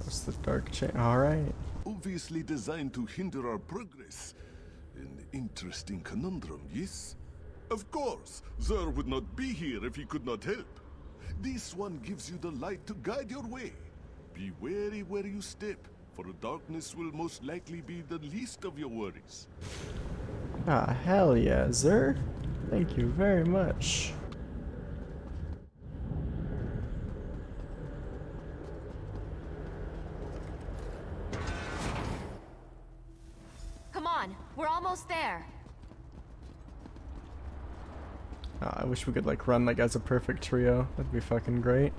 That's the dark chain. Alright. Obviously designed to hinder our progress. An interesting conundrum, yes? Of course, Zur would not be here if he could not help. This one gives you the light to guide your way. Be wary where you step, for darkness will most likely be the least of your worries. Ah, hell yeah, Zur. Thank you very much. Come on, we're almost there. I wish we could like run like as a perfect trio. That'd be fucking great.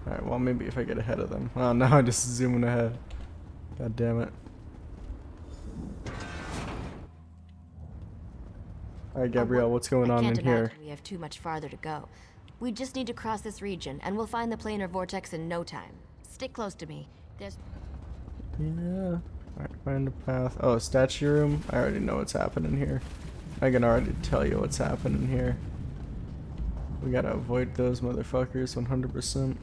Alright, well maybe if I get ahead of them. Oh, now I'm just zooming ahead. God damn it. Alright, Gabrielle, what's going on in here? We have too much farther to go. We just need to cross this region, and we'll find the planar vortex in no time. Stick close to me. There's... Yeah. Alright, find a path. Oh, statue room? I already know what's happening here. I can already tell you what's happening here. We gotta avoid those motherfuckers 100%.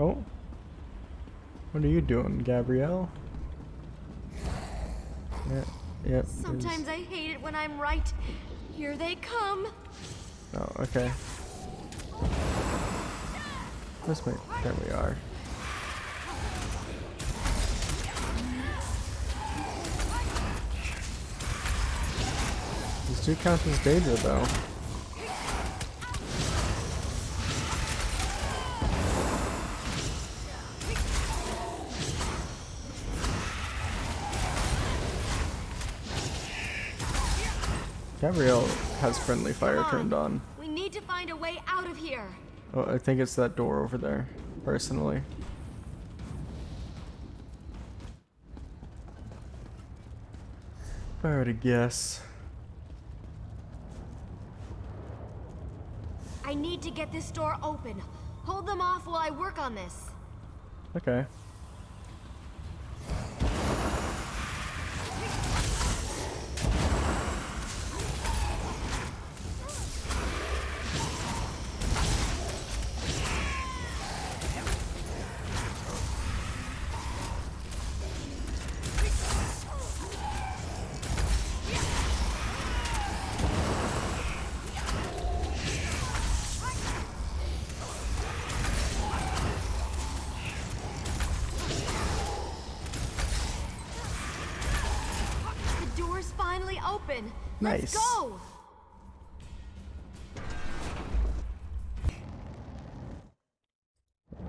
Oh. What are you doing, Gabrielle? Yeah, yep. Sometimes I hate it when I'm right. Here they come. Oh, okay. This might. There we are. These do count as danger, though. Gabrielle has friendly fire turned on. We need to find a way out of here. Oh, I think it's that door over there, personally. If I were to guess. I need to get this door open. Hold them off while I work on this. Okay. The door's finally open. Nice. Let's go.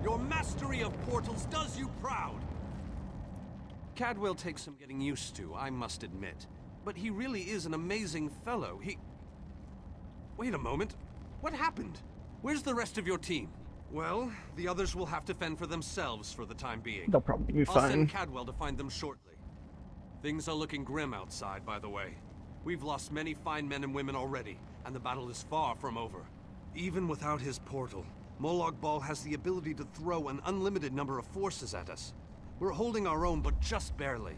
Your mastery of portals does you proud. Cadwell takes some getting used to, I must admit. But he really is an amazing fellow. Wait a moment. What happened? Where's the rest of your team? Well, the others will have to fend for themselves for the time being. They'll probably be I'll fine. send Cadwell to find them shortly. Things are looking grim outside, by the way. We've lost many fine men and women already, and the battle is far from over. Even without his portal, Molag Bal has the ability to throw an unlimited number of forces at us. We're holding our own, but just barely.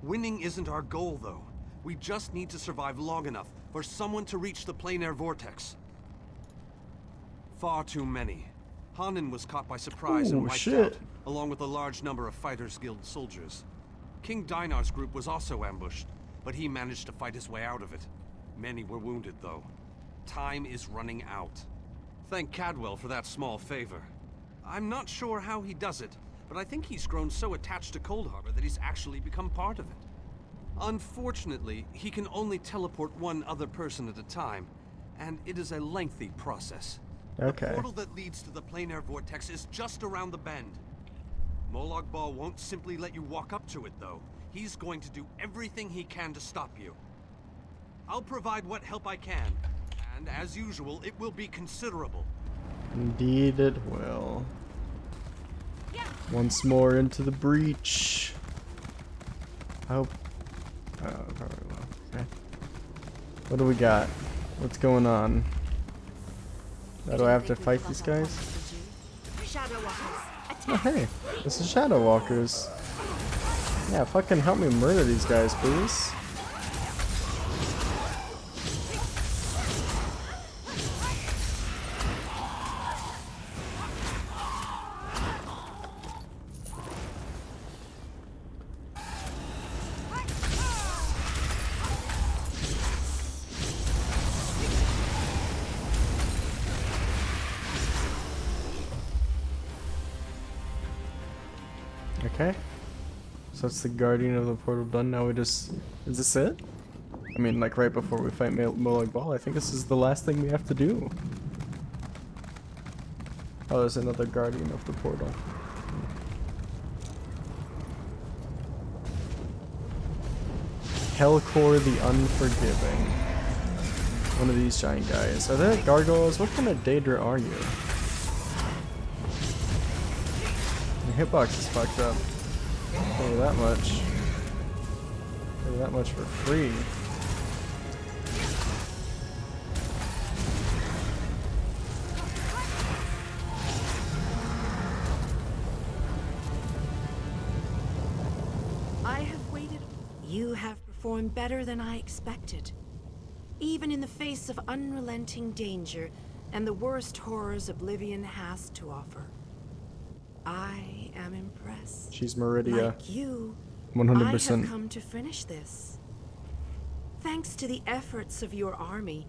Winning isn't our goal, though. We just need to survive long enough for someone to reach the plain air vortex. Far too many. Hanan was caught by surprise and wiped out, along with a large number of Fighters Guild soldiers. King Dinar's group was also ambushed, but he managed to fight his way out of it. Many were wounded, though. Time is running out. Thank Cadwell for that small favor. I'm not sure how he does it, but I think he's grown so attached to Coldharbour that he's actually become part of it. Unfortunately, he can only teleport one other person at a time, and it is a lengthy process. Okay. The portal that leads to the plain air vortex is just around the bend. Molag Bal won't simply let you walk up to it, though. He's going to do everything he can to stop you. I'll provide what help I can, and as usual, it will be considerable. Indeed it will. Once more into the breach. I hope. Oh, probably will. Okay. What do we got? What's going on? How do I have to fight these guys? Oh, hey, this is Shadow Walkers. Yeah, fucking help me murder these guys, please. Okay. So that's the Guardian of the Portal done. Now we just... Is this it? I mean, like right before we fight Molag Bal, I think this is the last thing we have to do. Oh, there's another Guardian of the Portal. Hellcore the Unforgiving. One of these giant guys. Are they gargoyles? What kind of Daedra are you? Your hitbox is fucked up. I'll tell you that much. I'll tell you that much for free. I have waited. You have performed better than I expected. Even in the face of unrelenting danger and the worst horrors Oblivion has to offer. I am impressed. She's Meridia. Like you, 100%. I have come to finish this. Thanks to the efforts of your army,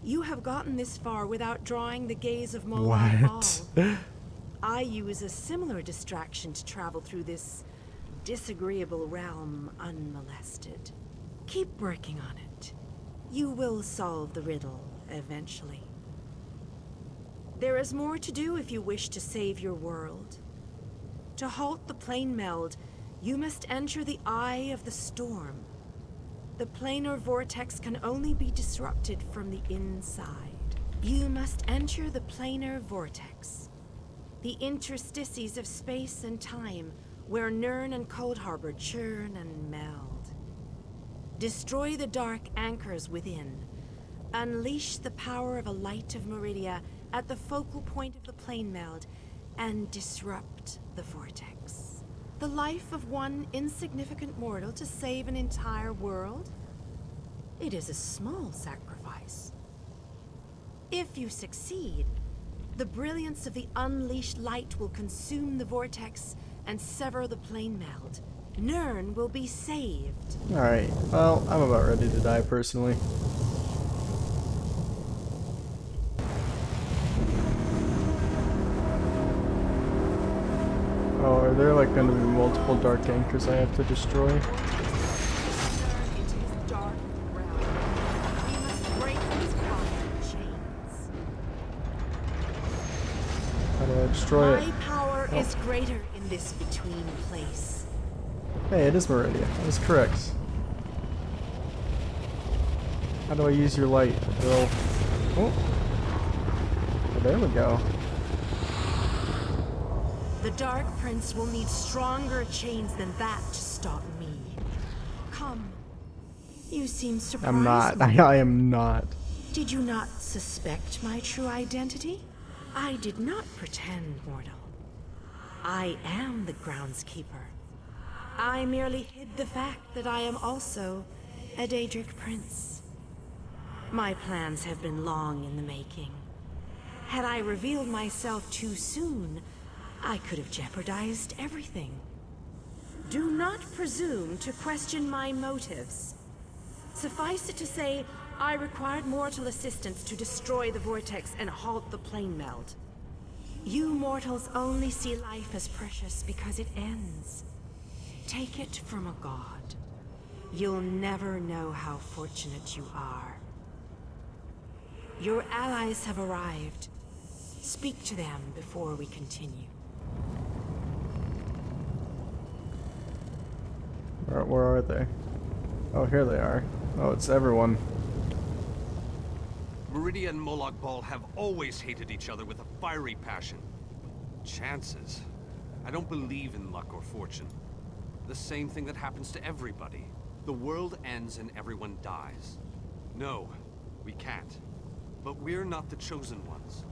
you have gotten this far without drawing the gaze of Molag Bal. I use a similar distraction to travel through this disagreeable realm unmolested. Keep working on it. You will solve the riddle eventually. There is more to do if you wish to save your world. To halt the Planemeld, you must enter the eye of the storm. The planar vortex can only be disrupted from the inside. You must enter the planar vortex, the interstices of space and time where Nirn and Coldharbour churn and meld. Destroy the dark anchors within. Unleash the power of a light of Meridia at the focal point of the Planemeld and disrupt the vortex. The life of one insignificant mortal to save an entire world? It is a small sacrifice. If you succeed, the brilliance of the unleashed light will consume the vortex and sever the Planemeld. Nirn will be saved. Alright, well, I'm about ready to die personally. Oh, are there like gonna be multiple dark anchors I have to destroy? How do I destroy it? My power is greater in this between place. Hey, it is Meridia. That is correct. How do I use your light, girl? Oh, there we go. The Dark Prince will need stronger chains than that to stop me. Come. You seem surprised. I'm not. I am not. Did you not suspect my true identity? I did not pretend, mortal. I am the groundskeeper. I merely hid the fact that I am also a Daedric prince. My plans have been long in the making. Had I revealed myself too soon, I could have jeopardized everything. Do not presume to question my motives. Suffice it to say, I required mortal assistance to destroy the vortex and halt the Planemeld. You mortals only see life as precious because it ends. Take it from a god. You'll never know how fortunate you are. Your allies have arrived. Speak to them before we continue. Where are they? Oh, here they are. Oh, it's everyone. Meridia and Molag Bal have always hated each other with a fiery passion. Chances? I don't believe in luck or fortune. The same thing that happens to everybody. The world ends and everyone dies. No, we can't. But we're not the chosen ones.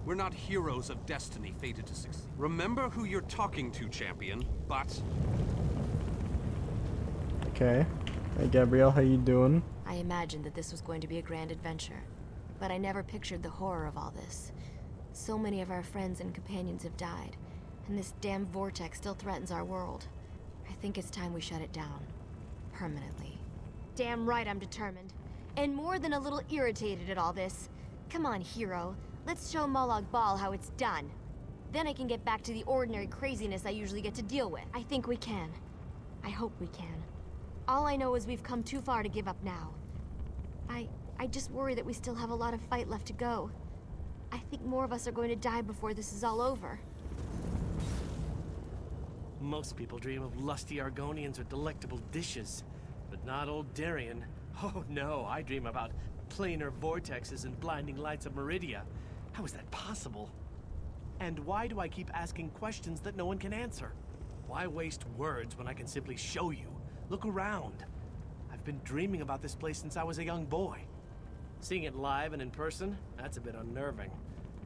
We're not heroes of destiny fated to succeed. Remember who you're talking to, champion, but... Okay. Hey, Gabrielle, how you doing? I imagined that this was going to be a grand adventure, but I never pictured the horror of all this. So many of our friends and companions have died, and this damn vortex still threatens our world. I think it's time we shut it down. Permanently. Damn right I'm determined. And more than a little irritated at all this. Come on, hero. Let's show Molag Bal how it's done. Then I can get back to the ordinary craziness I usually get to deal with. I think we can. I hope we can. All I know is we've come too far to give up now. I just worry that we still have a lot of fight left to go. I think more of us are going to die before this is all over. Most people dream of lusty Argonians or delectable dishes, but not old Darien. Oh no, I dream about planar vortexes and blinding lights of Meridia. How is that possible? And why do I keep asking questions that no one can answer? Why waste words when I can simply show you? Look around. I've been dreaming about this place since I was a young boy. Seeing it live and in person, that's a bit unnerving.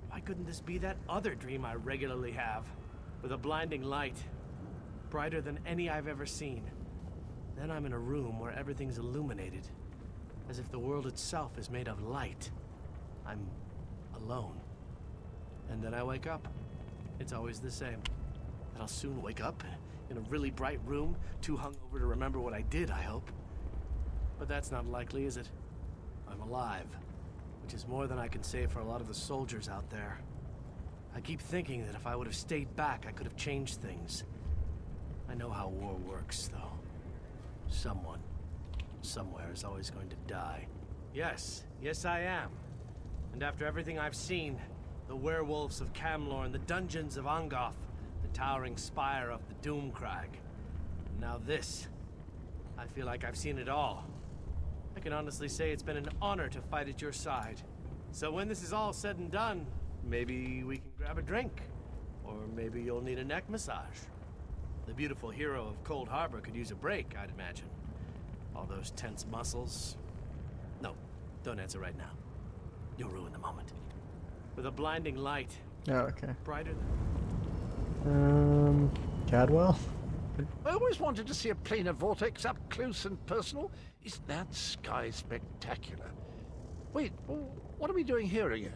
Why couldn't this be that other dream I regularly have? With a blinding light, brighter than any I've ever seen. Then I'm in a room where everything's illuminated, as if the world itself is made of light. I'm alone. And then I wake up. It's always the same. I'll soon wake up in a really bright room, too hungover to remember what I did, I hope. But that's not likely, is it? I'm alive, which is more than I can say for a lot of the soldiers out there. I keep thinking that if I would have stayed back, I could have changed things. I know how war works, though. Someone, somewhere is always going to die. Yes, yes I am. And after everything I've seen, the werewolves of Camlorn, the dungeons of Angoth, the towering spire of the Doomcrag, and now this, I feel like I've seen it all. I can honestly say it's been an honor to fight at your side. So when this is all said and done, maybe we can grab a drink. Or maybe you'll need a neck massage. The beautiful hero of Coldharbour could use a break, I'd imagine. All those tense muscles. No, don't answer right now. You'll ruin the moment. With a blinding light. Oh, okay. Brighter than... Cadwell? I always wanted to see a planar vortex up close and personal. Isn't that sky spectacular? Wait, what are we doing here again?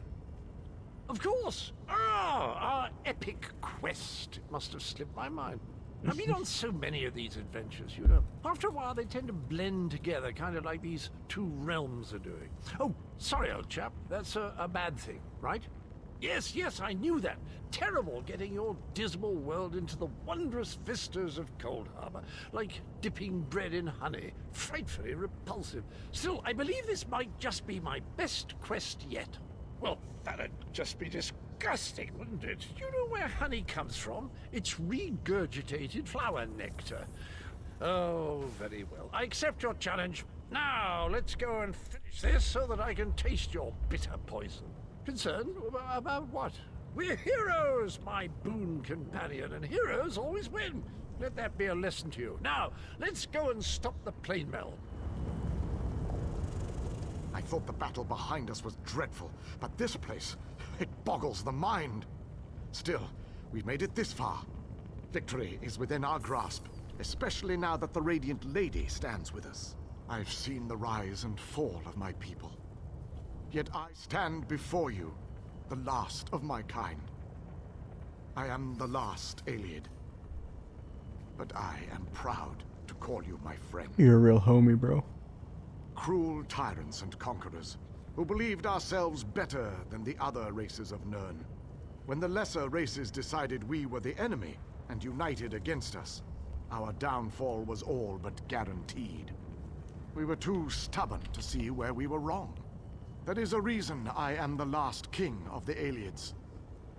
Of course! Ah, our epic quest. It must have slipped my mind. I've been on so many of these adventures, you know. After a while, they tend to blend together, kind of like these two realms are doing. Oh, sorry, old chap. That's a bad thing, right? Yes, I knew that. Terrible getting your dismal world into the wondrous vistas of Coldharbour, like dipping bread in honey. Frightfully repulsive. Still, I believe this might just be my best quest yet. Well, that'd just be disgusting, wouldn't it? You know where honey comes from? It's regurgitated flower nectar. Oh, very well. I accept your challenge. Now, let's go and finish this so that I can taste your bitter poison. Concerned about what? We're heroes, my boon companion, and heroes always win. Let that be a lesson to you. Now, let's go and stop the Planemeld. I thought the battle behind us was dreadful, but this place, it boggles the mind. Still, we've made it this far. Victory is within our grasp, especially now that the Radiant Lady stands with us. I've seen the rise and fall of my people. Yet I stand before you, the last of my kind. I am the last Ailiad. But I am proud to call you my friend. You're a real homie, bro. Cruel tyrants and conquerors, who believed ourselves better than the other races of Nirn. When the lesser races decided we were the enemy and united against us, our downfall was all but guaranteed. We were too stubborn to see where we were wrong. That is a reason I am the last king of the Ailiads.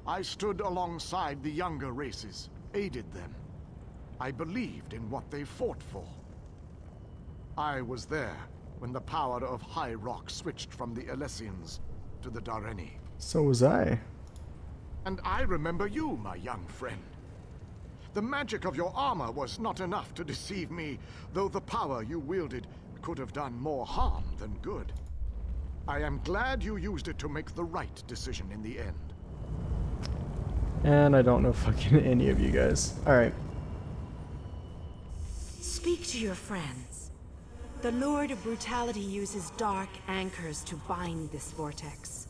I stood alongside the younger races, aided them. I believed in what they fought for. I was there when the power of High Rock switched from the Alessians to the Dareni. So was I. And I remember you, my young friend. The magic of your armor was not enough to deceive me, though the power you wielded could have done more harm than good. I am glad you used it to make the right decision in the end. And I don't know fucking any of you guys. Alright. Speak to your friends. The Lord of Brutality uses dark anchors to bind this vortex.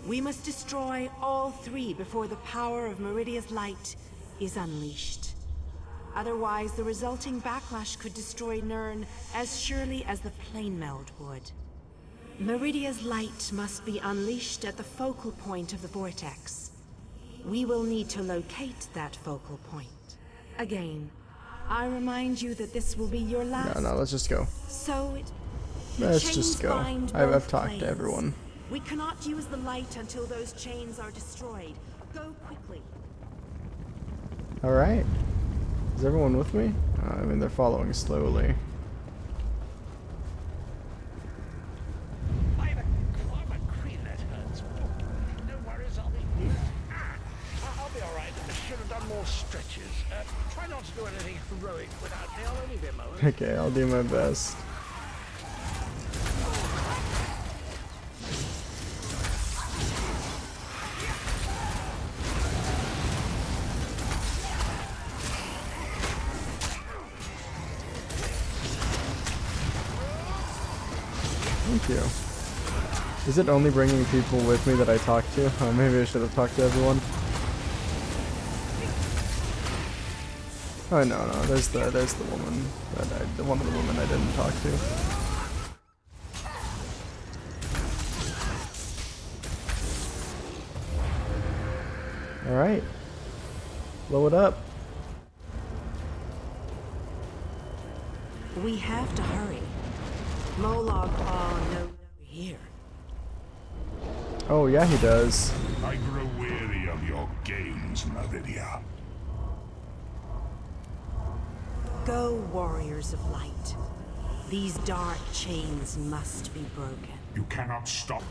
We must destroy all three before the power of Meridia's light is unleashed. Otherwise, the resulting backlash could destroy Nirn as surely as the Planemeld would. Meridia's light must be unleashed at the focal point of the vortex. We will need to locate that focal point. Again, I remind you that this will be your last... No, let's just go. So Let's just go. I've talked to everyone. We cannot use the light until those chains are destroyed. Go quickly. Alright. Is everyone with me? I mean, they're following slowly. I'll be alright. I should have done more stretches. Try not to do anything heroic without me. I'll only be a moment. Okay, I'll do my best. Thank you. Is it only bringing people with me that I talk to? Oh, maybe I should have talked to everyone. Oh no, there's the woman the one of the women I didn't talk to. All right, blow it up. We have to hurry. Molag Bal knows we're here. Oh yeah, he does. I grow weary of your games, Meridia. Go, warriors of light. These dark chains must be broken. You cannot stop.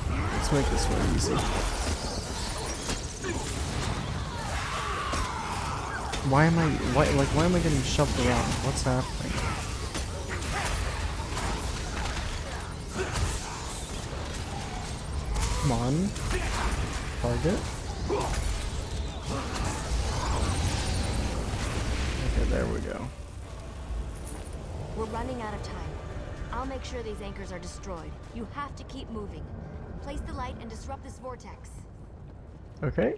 Let's make this one easy. Why am I getting shoved around? What's happening? Come on. Target. Okay, there we go. We're running out of time. I'll make sure these anchors are destroyed. You have to keep moving. Place the light and disrupt this vortex. Okay.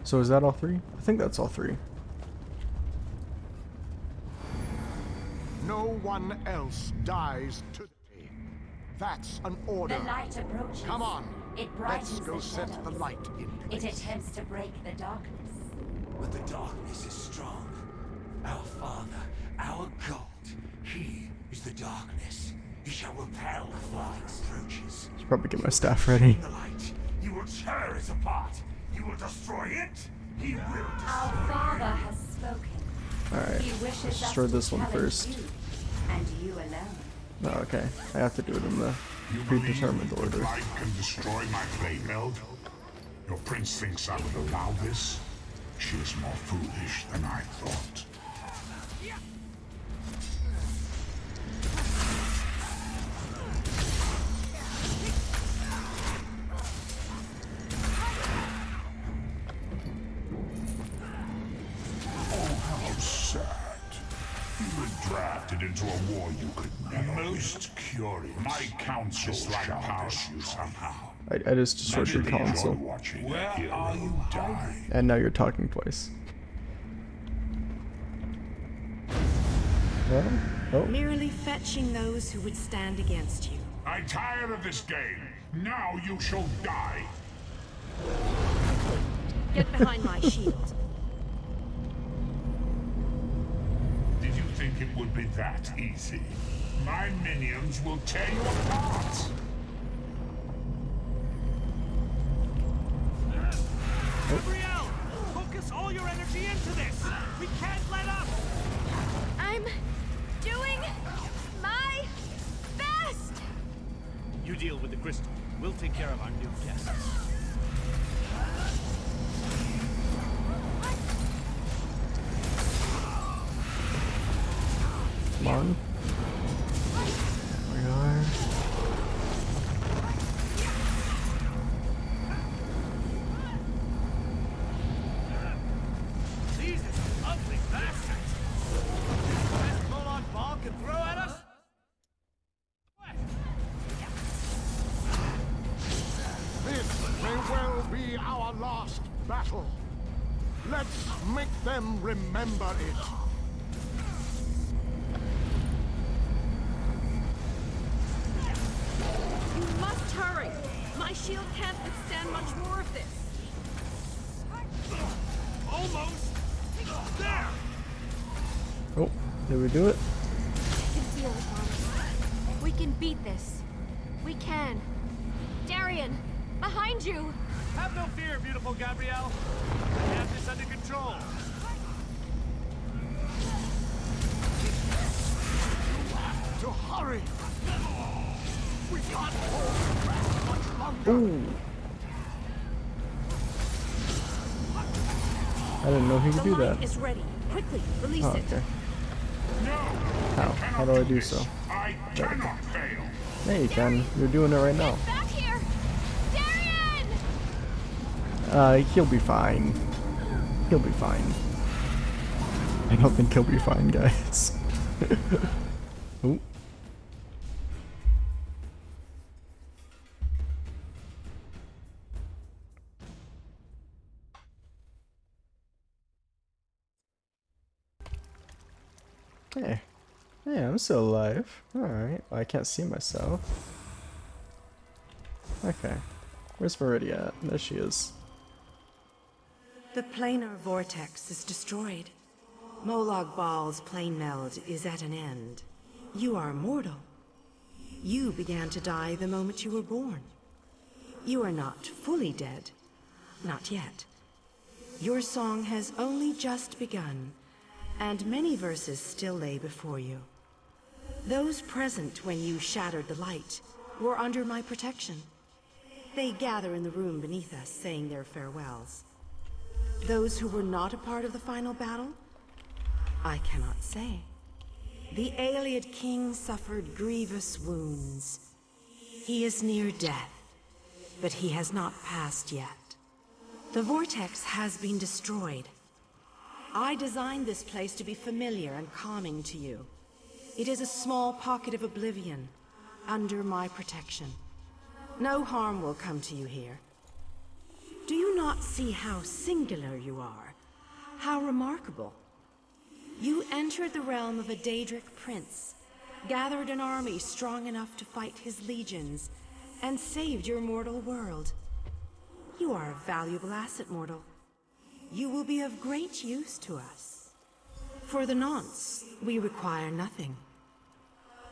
So is that all three? I think that's all three. No one else dies today. That's an order. The light approaches. Come on. It Let's brightens go the set shadows. the light in place. It attempts to break the darkness. But the darkness is strong. Our father, our god, he is the darkness. He shall repel the flying approaches. Should probably get my staff ready. The light, you will tear it apart. You will destroy it. He will destroy Our father has spoken. Alright, He wishes let's us destroy to this one challenge first. you, and you alone. Oh, okay. I have to do it in the predetermined order. light can destroy my Planemeld. Your prince thinks I would allow this. She is more foolish than I thought. How sad. You were drafted into a war you could never Most curious. My counsel shall pass you somehow. I just destroyed your console. Where are you die? And now you're talking twice. Well, oh. Merely fetching those who would stand against you. I tire of this game. Now you shall die. Get behind my shield. Did you think it would be that easy? My minions will tear you apart. Gabrielle, focus all your energy into this. We can't let up. I'm doing my best. You deal with the crystal. We'll take care of our new guests. Come on. There we are. These are some ugly bastards. Best Molag Bal can throw at us? This may well be our last battle. Let's make them remember it. You must hurry! My shield can't withstand much more of this. Almost. There. Oh, did we do it? I can feel it, Mom. We can beat this. We can. Darian, behind you! Have no fear, beautiful Gabrielle. I have this under control. To hurry. We can't hold back much longer. Ooh. I didn't know he could do that. Is ready. Quickly, release Oh, it. okay. How do I do so? I cannot fail. Yeah, you can. You're doing it right now. Back here! Darian! He'll be fine. He'll be fine. I don't think he'll be fine, guys. Ooh. Hey. Hey, I'm still alive. Alright. Well, I can't see myself. Okay. Where's Meridia at? There she is. The planar vortex is destroyed. Molag Bal's plane meld is at an end. You are mortal. You began to die the moment you were born. You are not fully dead. Not yet. Your song has only just begun, and many verses still lay before you. Those present when you shattered the light were under my protection. They gather in the room beneath us, saying their farewells. Those who were not a part of the final battle? I cannot say. The Ailiad King suffered grievous wounds. He is near death, but he has not passed yet. The vortex has been destroyed. I designed this place to be familiar and calming to you. It is a small pocket of oblivion, under my protection. No harm will come to you here. Do you not see how singular you are? How remarkable? You entered the realm of a Daedric prince, gathered an army strong enough to fight his legions, and saved your mortal world. You are a valuable asset, mortal. You will be of great use to us. For the nonce, we require nothing.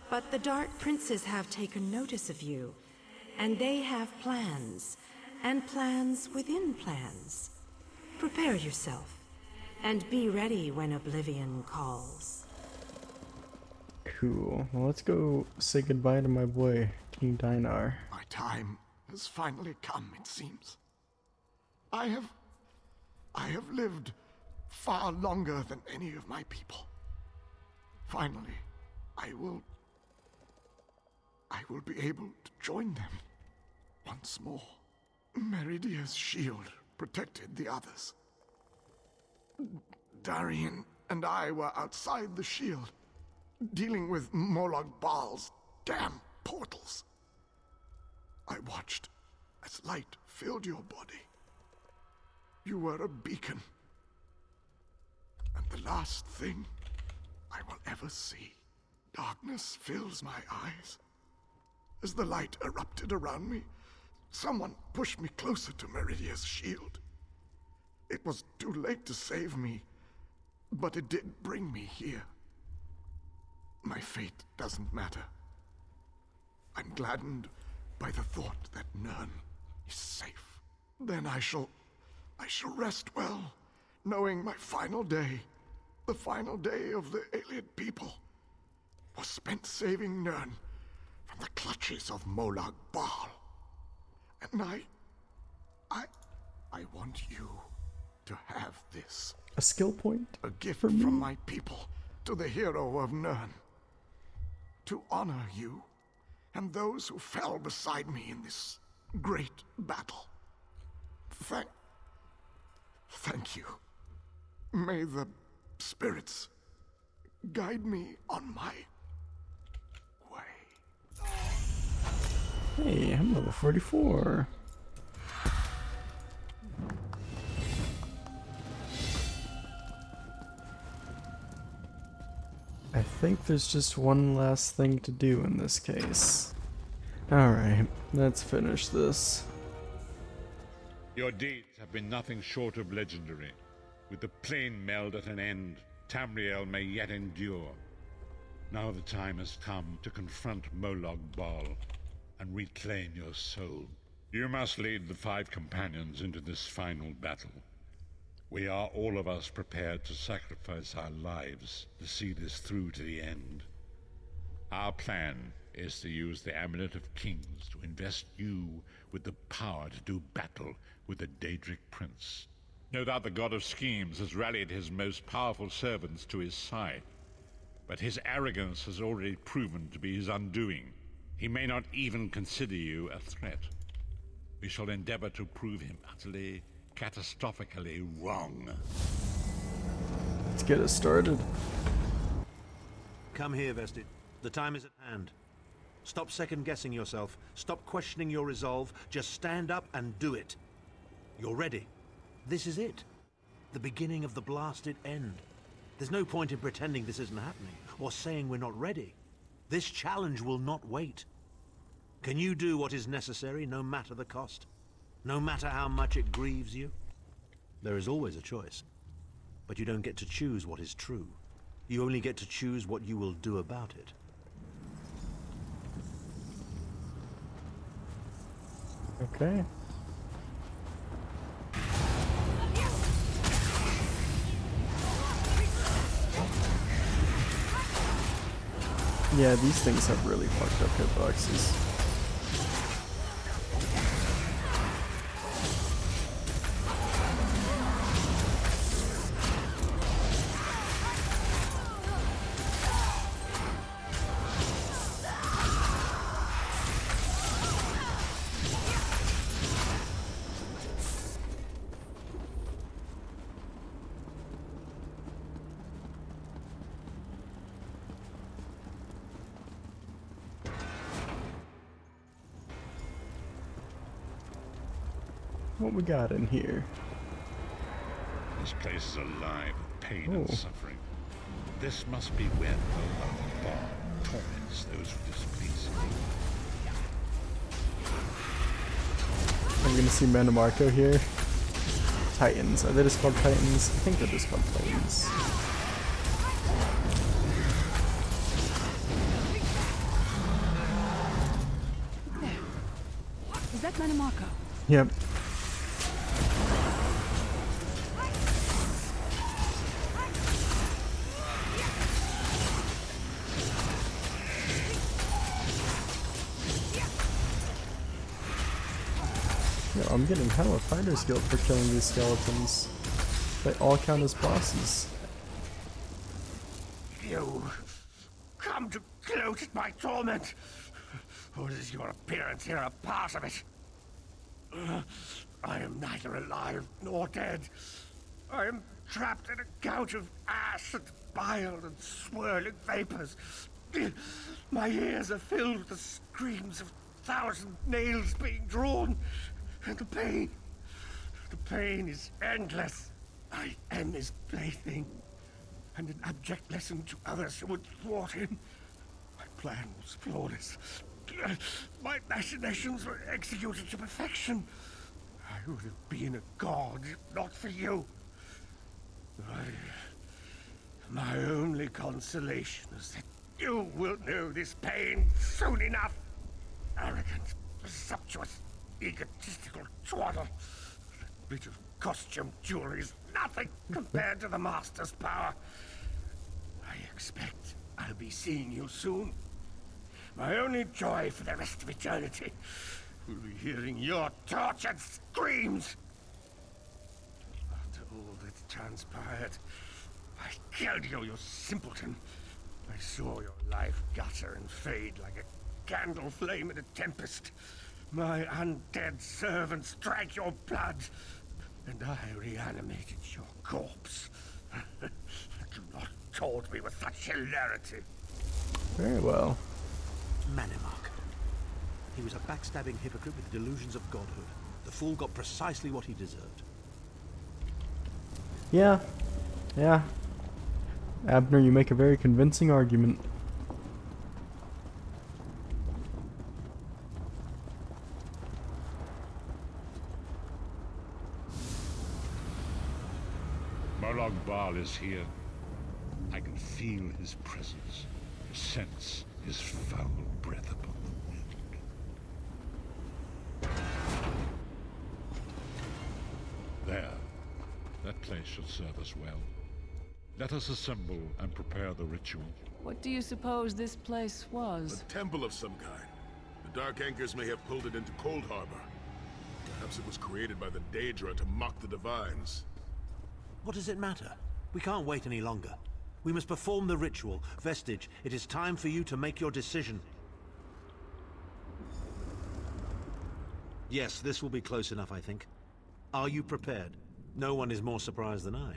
But the Dark Princes have taken notice of you, and they have plans, and plans within plans. Prepare yourself, and be ready when Oblivion calls. Cool. Well, let's go say goodbye to my boy, King Dinar. My time has finally come, it seems. I have lived far longer than any of my people. Finally, I will be able to join them once more. Meridia's shield protected the others. Darian and I were outside the shield, dealing with Molag Bal's damn portals. I watched as light filled your body. You were a beacon. And the last thing I will ever see. Darkness fills my eyes. As the light erupted around me, someone pushed me closer to Meridia's shield. It was too late to save me, but it did bring me here. My fate doesn't matter. I'm gladdened by the thought that Nirn is safe. Then I shall rest well, knowing my final day, the final day of the Ailiad people, was spent saving Nirn from the clutches of Molag Bal. And I want you to have this. A skill point? A gift from my people to the hero of Nirn. To honor you and those who fell beside me in this great battle. Thank you. May the spirits guide me on my way. Hey, I'm level 44. I think there's just one last thing to do in this case. Alright, let's finish this. Your deeds have been nothing short of legendary. With the Planemeld at an end, Tamriel may yet endure. Now the time has come to confront Molag Bal and reclaim your soul. You must lead the 5 companions into this final battle. We are all of us prepared to sacrifice our lives to see this through to the end. Our plan is to use the Amulet of Kings to invest you with the power to do battle with the Daedric Prince. No doubt the God of Schemes has rallied his most powerful servants to his side, but his arrogance has already proven to be his undoing. He may not even consider you a threat. We shall endeavor to prove him utterly, catastrophically wrong. Let's get us started. Come here, Vestige. The time is at hand. Stop second-guessing yourself. Stop questioning your resolve. Just stand up and do it. You're ready. This is it. The beginning of the blasted end. There's no point in pretending this isn't happening, or saying we're not ready. This challenge will not wait. Can you do what is necessary, no matter the cost? No matter how much it grieves you? There is always a choice. But you don't get to choose what is true. You only get to choose what you will do about it. Okay. Yeah, these things have really fucked up hitboxes. What we got in here? This place is alive with pain and suffering. This must be where Molag Bal torments those who displease him. I'm gonna see Manamarco here. Titans. Are they just called Titans? I think they're just called Titans. Is that Manamarco? Yep. I'm getting hella fighter's guilt for killing these skeletons. They all count as bosses. You come to gloat at my torment, or is your appearance here a part of it? I am neither alive nor dead. I am trapped in a gouge of ash and bile and swirling vapors. My ears are filled with the screams of 1,000 nails being drawn. And the pain is endless. I am his plaything, and an abject lesson to others who would thwart him. My plan was flawless. My machinations were executed to perfection. I would have been a god if not for you. My only consolation is that you will know this pain soon enough. Arrogant, presumptuous, egotistical twaddle. That bit of costume jewelry is nothing compared to the Master's power. I expect I'll be seeing you soon. My only joy for the rest of eternity will be hearing your tortured screams. After all that transpired, I killed you, you simpleton. I saw your life gutter and fade like a candle flame in a tempest. My undead servants drank your blood, and I reanimated your corpse. Do not taunt me with such hilarity. Very well. Manimark. He was a backstabbing hypocrite with delusions of godhood. The fool got precisely what he deserved. Yeah. Yeah. Abner, you make a very convincing argument. Molag Bal is here. I can feel his presence, sense his foul breath upon the wind. There. That place should serve us well. Let us assemble and prepare the ritual. What do you suppose this place was? A temple of some kind. The Dark Anchors may have pulled it into Coldharbour. Perhaps it was created by the Daedra to mock the Divines. What does it matter? We can't wait any longer. We must perform the ritual. Vestige, it is time for you to make your decision. Yes, this will be close enough, I think. Are you prepared? No one is more surprised than I.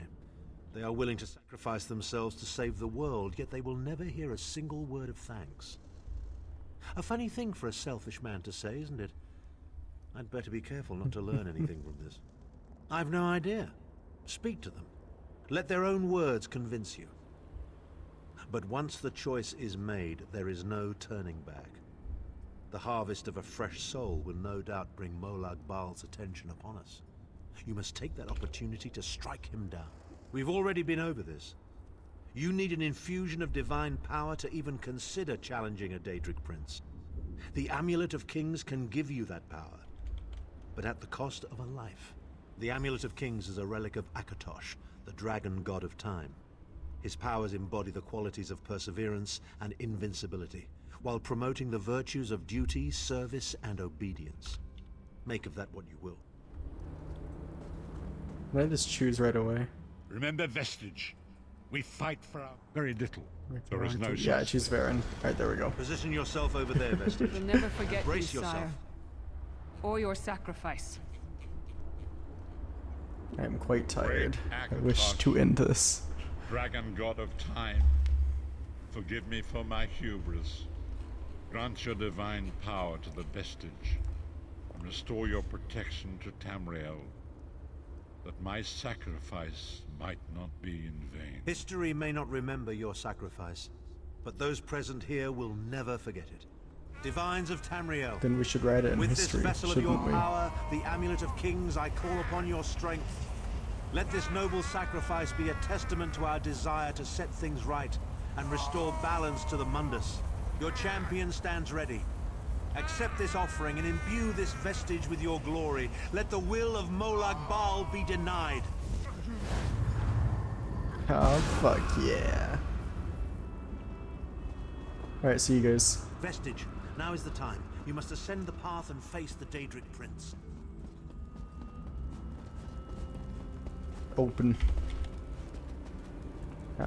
They are willing to sacrifice themselves to save the world, yet they will never hear a single word of thanks. A funny thing for a selfish man to say, isn't it? I'd better be careful not to learn anything from this. I've no idea. Speak to them. Let their own words convince you. But once the choice is made, there is no turning back. The harvest of a fresh soul will no doubt bring Molag Bal's attention upon us. You must take that opportunity to strike him down. We've already been over this. You need an infusion of divine power to even consider challenging a Daedric prince. The Amulet of Kings can give you that power, but at the cost of a life. The Amulet of Kings is a relic of Akatosh, the dragon god of time. His powers embody the qualities of perseverance and invincibility, while promoting the virtues of duty, service, and obedience. Make of that what you will. Can I just choose right away? Remember Vestige. We fight for our very little. There is no Yeah, I choose Varen. Alright, there we go. Position yourself over there, Vestige. We'll never forget Brace you, yourself. sire. Or your sacrifice. I am quite tired. I wish Akatosh, to end this. Dragon god of time, forgive me for my hubris. Grant your divine power to the Vestige, and restore your protection to Tamriel, that my sacrifice might not be in vain. History may not remember your sacrifice, but those present here will never forget it. Divines of Tamriel, Then we should write it in with history, this vessel of your shouldn't we? power, the Amulet of Kings, I call upon your strength. Let this noble sacrifice be a testament to our desire to set things right and restore balance to the Mundus. Your champion stands ready. Accept this offering and imbue this vestige with your glory. Let the will of Molag Bal be denied. Oh, fuck yeah. Alright, see you guys. Vestige, now is the time. You must ascend the path and face the Daedric Prince. Open. Oh.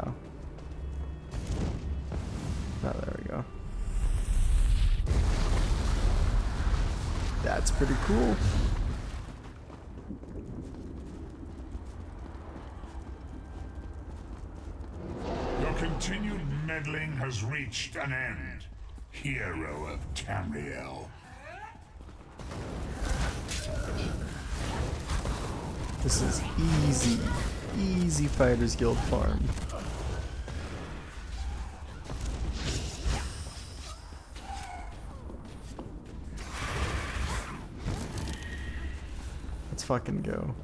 Oh, there we go. That's pretty cool. Your continued meddling has reached an end, hero of Tamriel. This is easy. Easy Fighters Guild farm. Let's fucking go.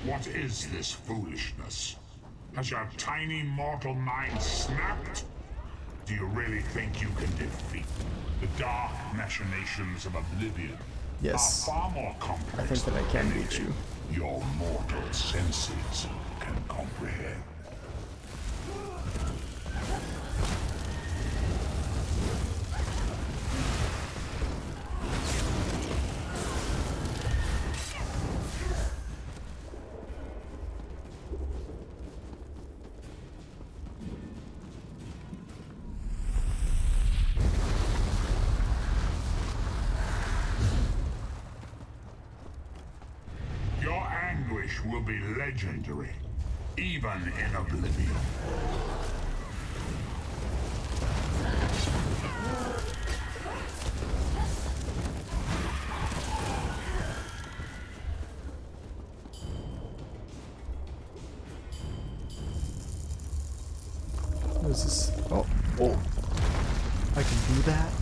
What is this foolishness? Has your tiny mortal mind snapped? Do you really think you can defeat the dark machinations of Oblivion? Yes. Are far more complex I think that I can beat you. your mortal senses can comprehend. Your anguish will be legendary, even in Oblivion. What is this? Oh, oh. I can do that?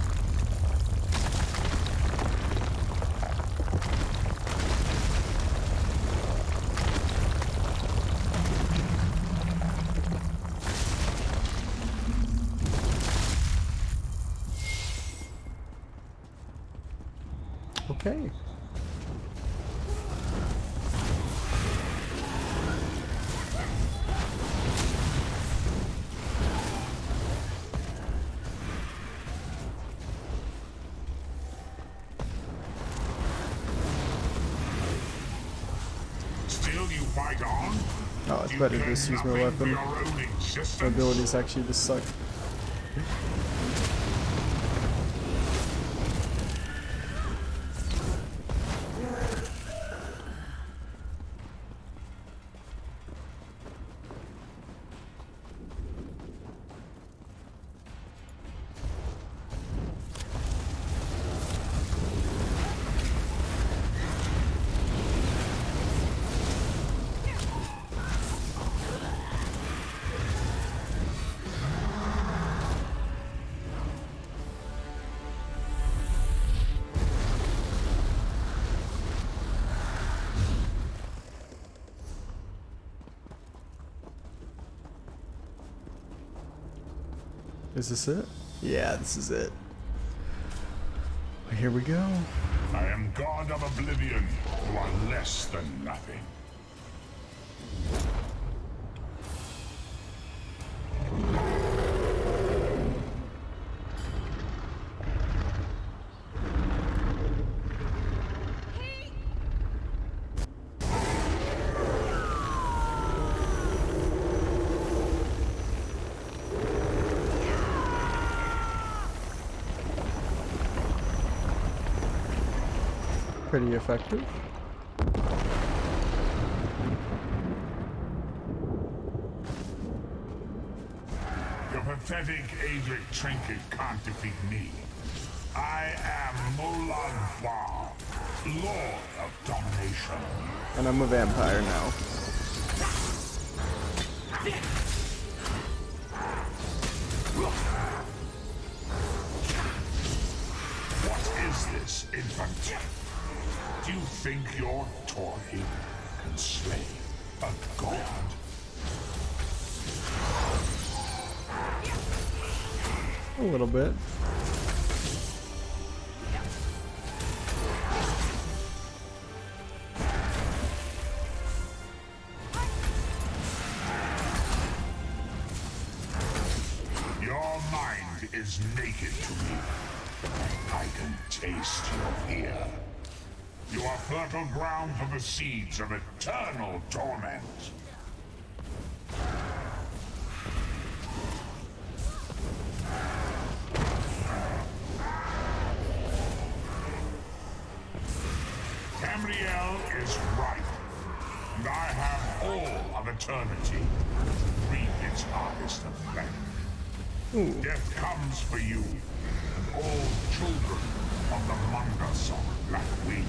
Okay. Still you fight on? Oh, it's better to just use my weapon. My abilities actually just suck. Is this it? Yeah, this is it. Here we go. I am God of Oblivion. You are less than nothing. Pretty effective. Your pathetic Aedric trinket can't defeat me. I am Molag Bal, Lord of Domination. And I'm a vampire now. What is this, infant? Do you think your toy can slay a god? A little bit. Your mind is naked to me. I can taste your fear. You are fertile ground for the seeds of eternal torment. Tamriel is ripe, and I have all of eternity to reap its harvest of flame. Death comes for you, and all children of the Mungus on black wings.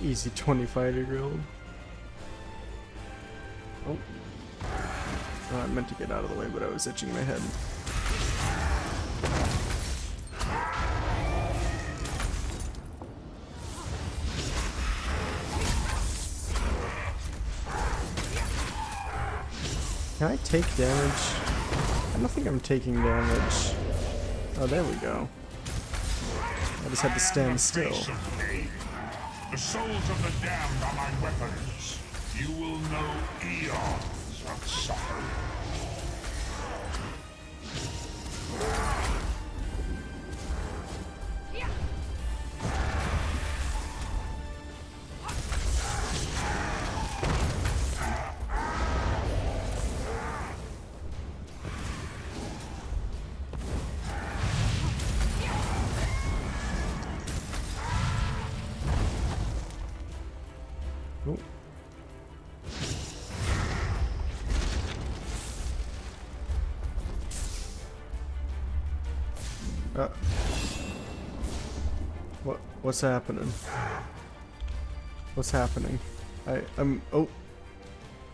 Easy 25-year-old. Oh. Oh, I meant to get out of the way, but I was itching my head. Can I take damage? I don't think I'm taking damage. Oh, there we go. I just had to stand still. The souls of the damned are my weapons. You will know eons of suffering. What's happening? What's happening? I'm oh,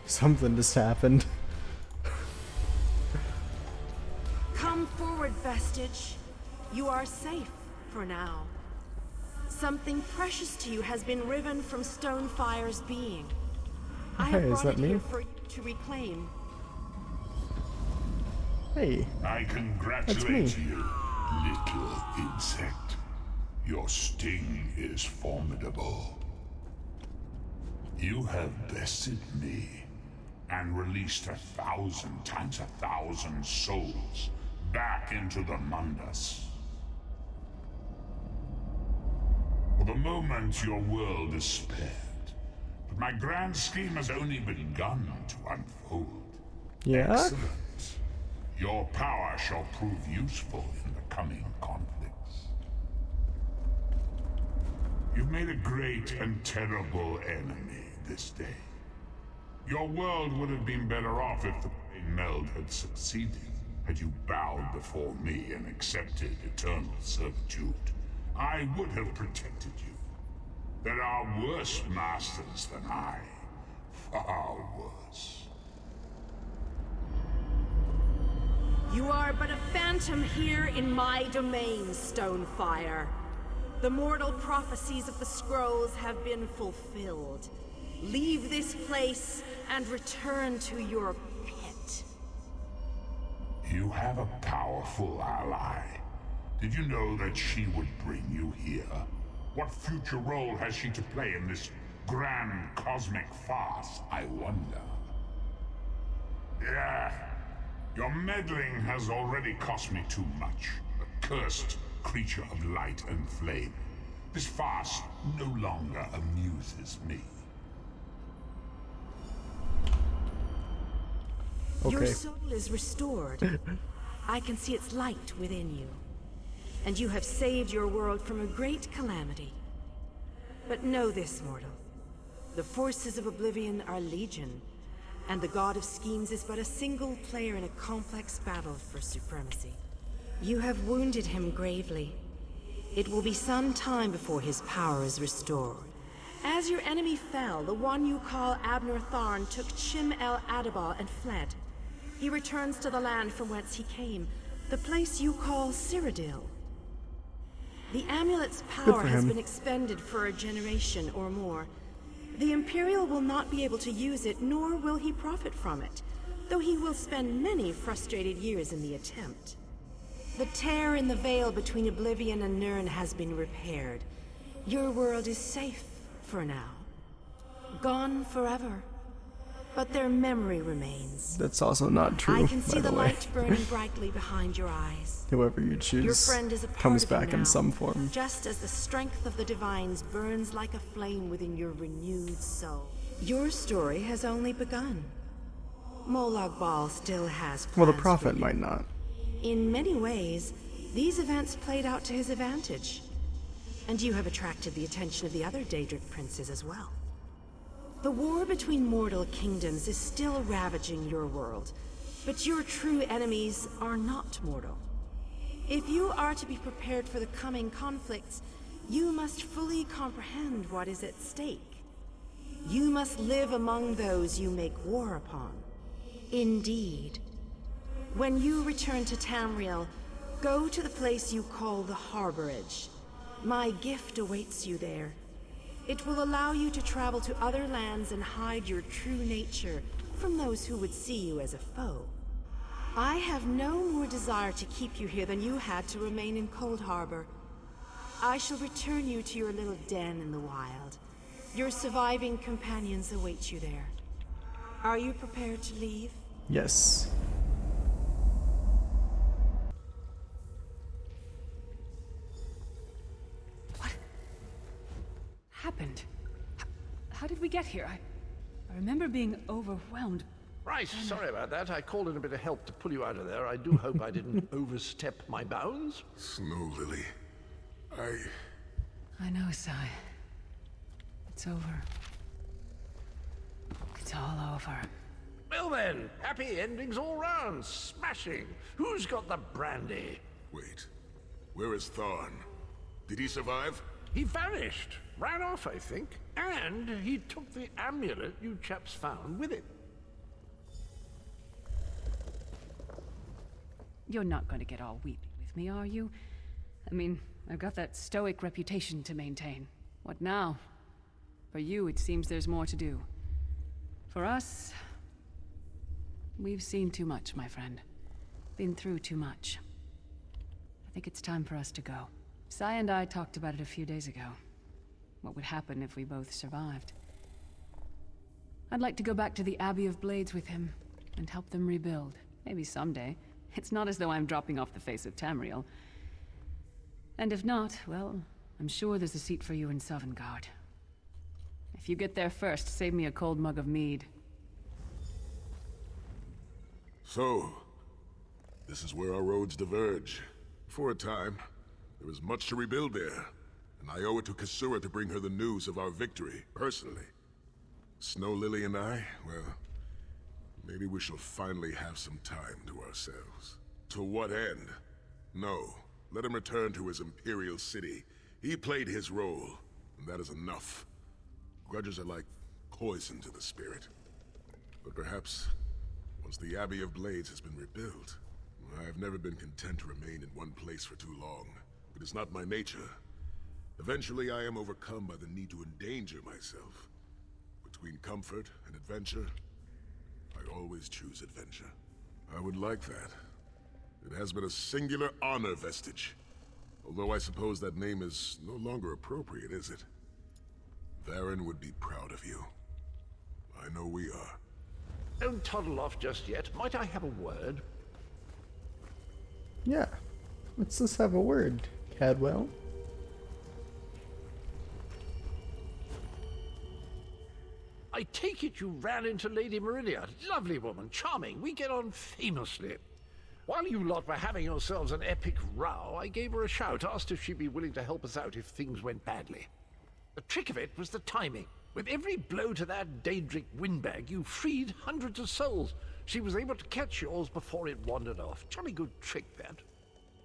something just happened. Come forward, Vestige. You are safe for now. Something precious to you has been riven from Stonefire's being. I have Hey, is brought that it here me? for you to reclaim. Hey, I congratulate you, little insect. Your sting is formidable. You have bested me and released 1,000 times 1,000 souls back into the Mundus. For the moment, your world is spared, but my grand scheme has only begun to unfold. Yeah? Excellent. Your power shall prove useful in the coming conflicts. You've made a great and terrible enemy this day. Your world would have been better off if the Planemeld had succeeded, had you bowed before me and accepted eternal servitude. I would have protected you. There are worse masters than I. Far worse. You are are but a phantom here in my domain, Stonefire. The mortal prophecies of the scrolls have been fulfilled. Leave this place and return to your pit. You have a powerful ally. Did you know that she would bring you here? What future role has she to play in this grand cosmic farce, I wonder? Yeah, your meddling has already cost me too much. A cursed creature of light and flame. This farce no longer amuses me. Your soul is restored. I can see its light within you. And you have saved your world from a great calamity. But know this, mortal. The forces of Oblivion are legion, and the God of Schemes is but a single player in a complex battle for supremacy. You have wounded him gravely. It will be some time before his power is restored. As your enemy fell, the one you call Abner Tharn took Chim El Adabal and fled. He returns to the land from whence he came, the place you call Cyrodiil. The amulet's power has been expended for a generation or more. The Imperial will not be able to use it, nor will he profit from it, though he will spend many frustrated years in the attempt. The tear in the veil between Oblivion and Nirn has been repaired. Your world is safe for now. Gone forever. But their memory remains. That's also not true. I can see by the way. light burning brightly behind your eyes. Whoever you choose Your friend is a part comes of you back in now, some form. just as the strength of the divines burns like a flame within your renewed soul. Your story has only begun. Molag Bal still has plans Well, the for prophet you. might not. In many ways, these events played out to his advantage. And you have attracted the attention of the other Daedric princes as well. The war between mortal kingdoms is still ravaging your world, but your true enemies are not mortal. If you are to be prepared for the coming conflicts, you must fully comprehend what is at stake. You must live among those you make war upon. Indeed. When you return to Tamriel, go to the place you call the Harborage. My gift awaits you there. It will allow you to travel to other lands and hide your true nature from those who would see you as a foe. I have no more desire to keep you here than you had to remain in Coldharbour. I shall return you to your little den in the wild. Your surviving companions await you there. Are you prepared to leave? Yes. Happened? How did we get here? I remember being overwhelmed. Right, sorry about that. I called in a bit of help to pull you out of there. I do hope I didn't overstep my bounds. Snow Lily, I know, Sai. It's over. It's all over. Well then, happy endings all round. Smashing. Who's got the brandy? Wait, where is Tharn? Did he survive? He vanished. Ran off, I think. And he took the amulet you chaps found with him. You're not going to get all weepy with me, are you? I mean, I've got that stoic reputation to maintain. What now? For you, it seems there's more to do. For us, we've seen too much, my friend. Been through too much. I think it's time for us to go. Sai and I talked about it a few days ago. What would happen if we both survived. I'd like to go back to the Abbey of Blades with him, and help them rebuild. Maybe someday. It's not as though I'm dropping off the face of Tamriel. And if not, well, I'm sure there's a seat for you in Sovngarde. If you get there first, save me a cold mug of mead. So, this is where our roads diverge. For a time, there is much to rebuild there, and I owe it to Kasura to bring her the news of our victory, personally. Snow Lily and I, well, maybe we shall finally have some time to ourselves. To what end? No, let him return to his Imperial city. He played his role, and that is enough. Grudges are like poison to the spirit. But perhaps, once the Abbey of Blades has been rebuilt, I have never been content to remain in one place for too long. It is not my nature. Eventually, I am overcome by the need to endanger myself. Between comfort and adventure, I always choose adventure. I would like that. It has been a singular honor vestige. Although I suppose that name is no longer appropriate, is it? Varen would be proud of you. I know we are. Don't toddle off just yet. Might I have a word? Yeah. Let's just have a word, Cadwell. I take it you ran into Lady Meridia. Lovely woman, charming. We get on famously. While you lot were having yourselves an epic row, I gave her a shout, asked if she'd be willing to help us out if things went badly. The trick of it was the timing. With every blow to that Daedric windbag, you freed hundreds of souls. She was able to catch yours before it wandered off. Jolly good trick, that.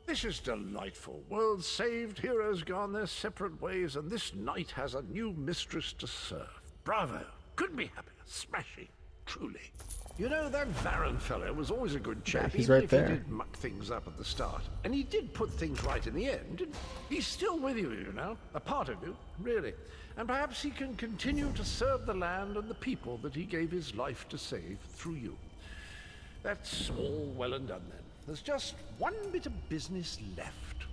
This is delightful. World saved, heroes gone their separate ways, and this knight has a new mistress to serve. Bravo. Couldn't be happier. Smashing. Truly. You know, that Varen fellow was always a good chap, he's even right if there. he did muck things up at the start. And he did put things right in the end. He's still with you, you know. A part of you, really. And perhaps he can continue to serve the land and the people that he gave his life to save through you. That's all well and done then. There's just one bit of business left.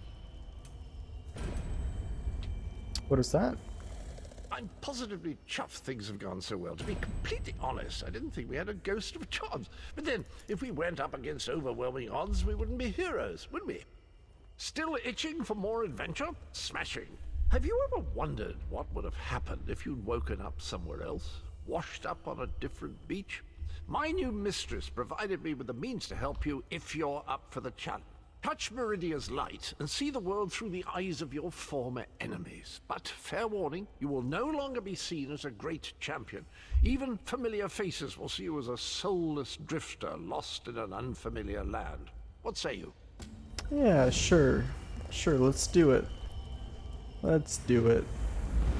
What is that? I'm positively chuffed things have gone so well. To be completely honest, I didn't think we had a ghost of a chance. But then, if we went up against overwhelming odds, we wouldn't be heroes, would we? Still itching for more adventure? Smashing. Have you ever wondered what would have happened if you'd woken up somewhere else? Washed up on a different beach? My new mistress provided me with the means to help you if you're up for the challenge. Touch Meridia's light and see the world through the eyes of your former enemies. But fair warning, you will no longer be seen as a great champion. Even familiar faces will see you as a soulless drifter lost in an unfamiliar land. What say you? Yeah, sure. Sure, let's do it. Let's do it.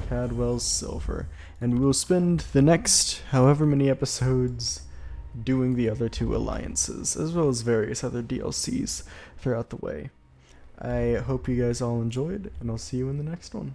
Cadwell's Silver. And we will spend the next however many episodes doing the other two alliances, as well as various other DLCs throughout the way. I hope you guys all enjoyed, and I'll see you in the next one.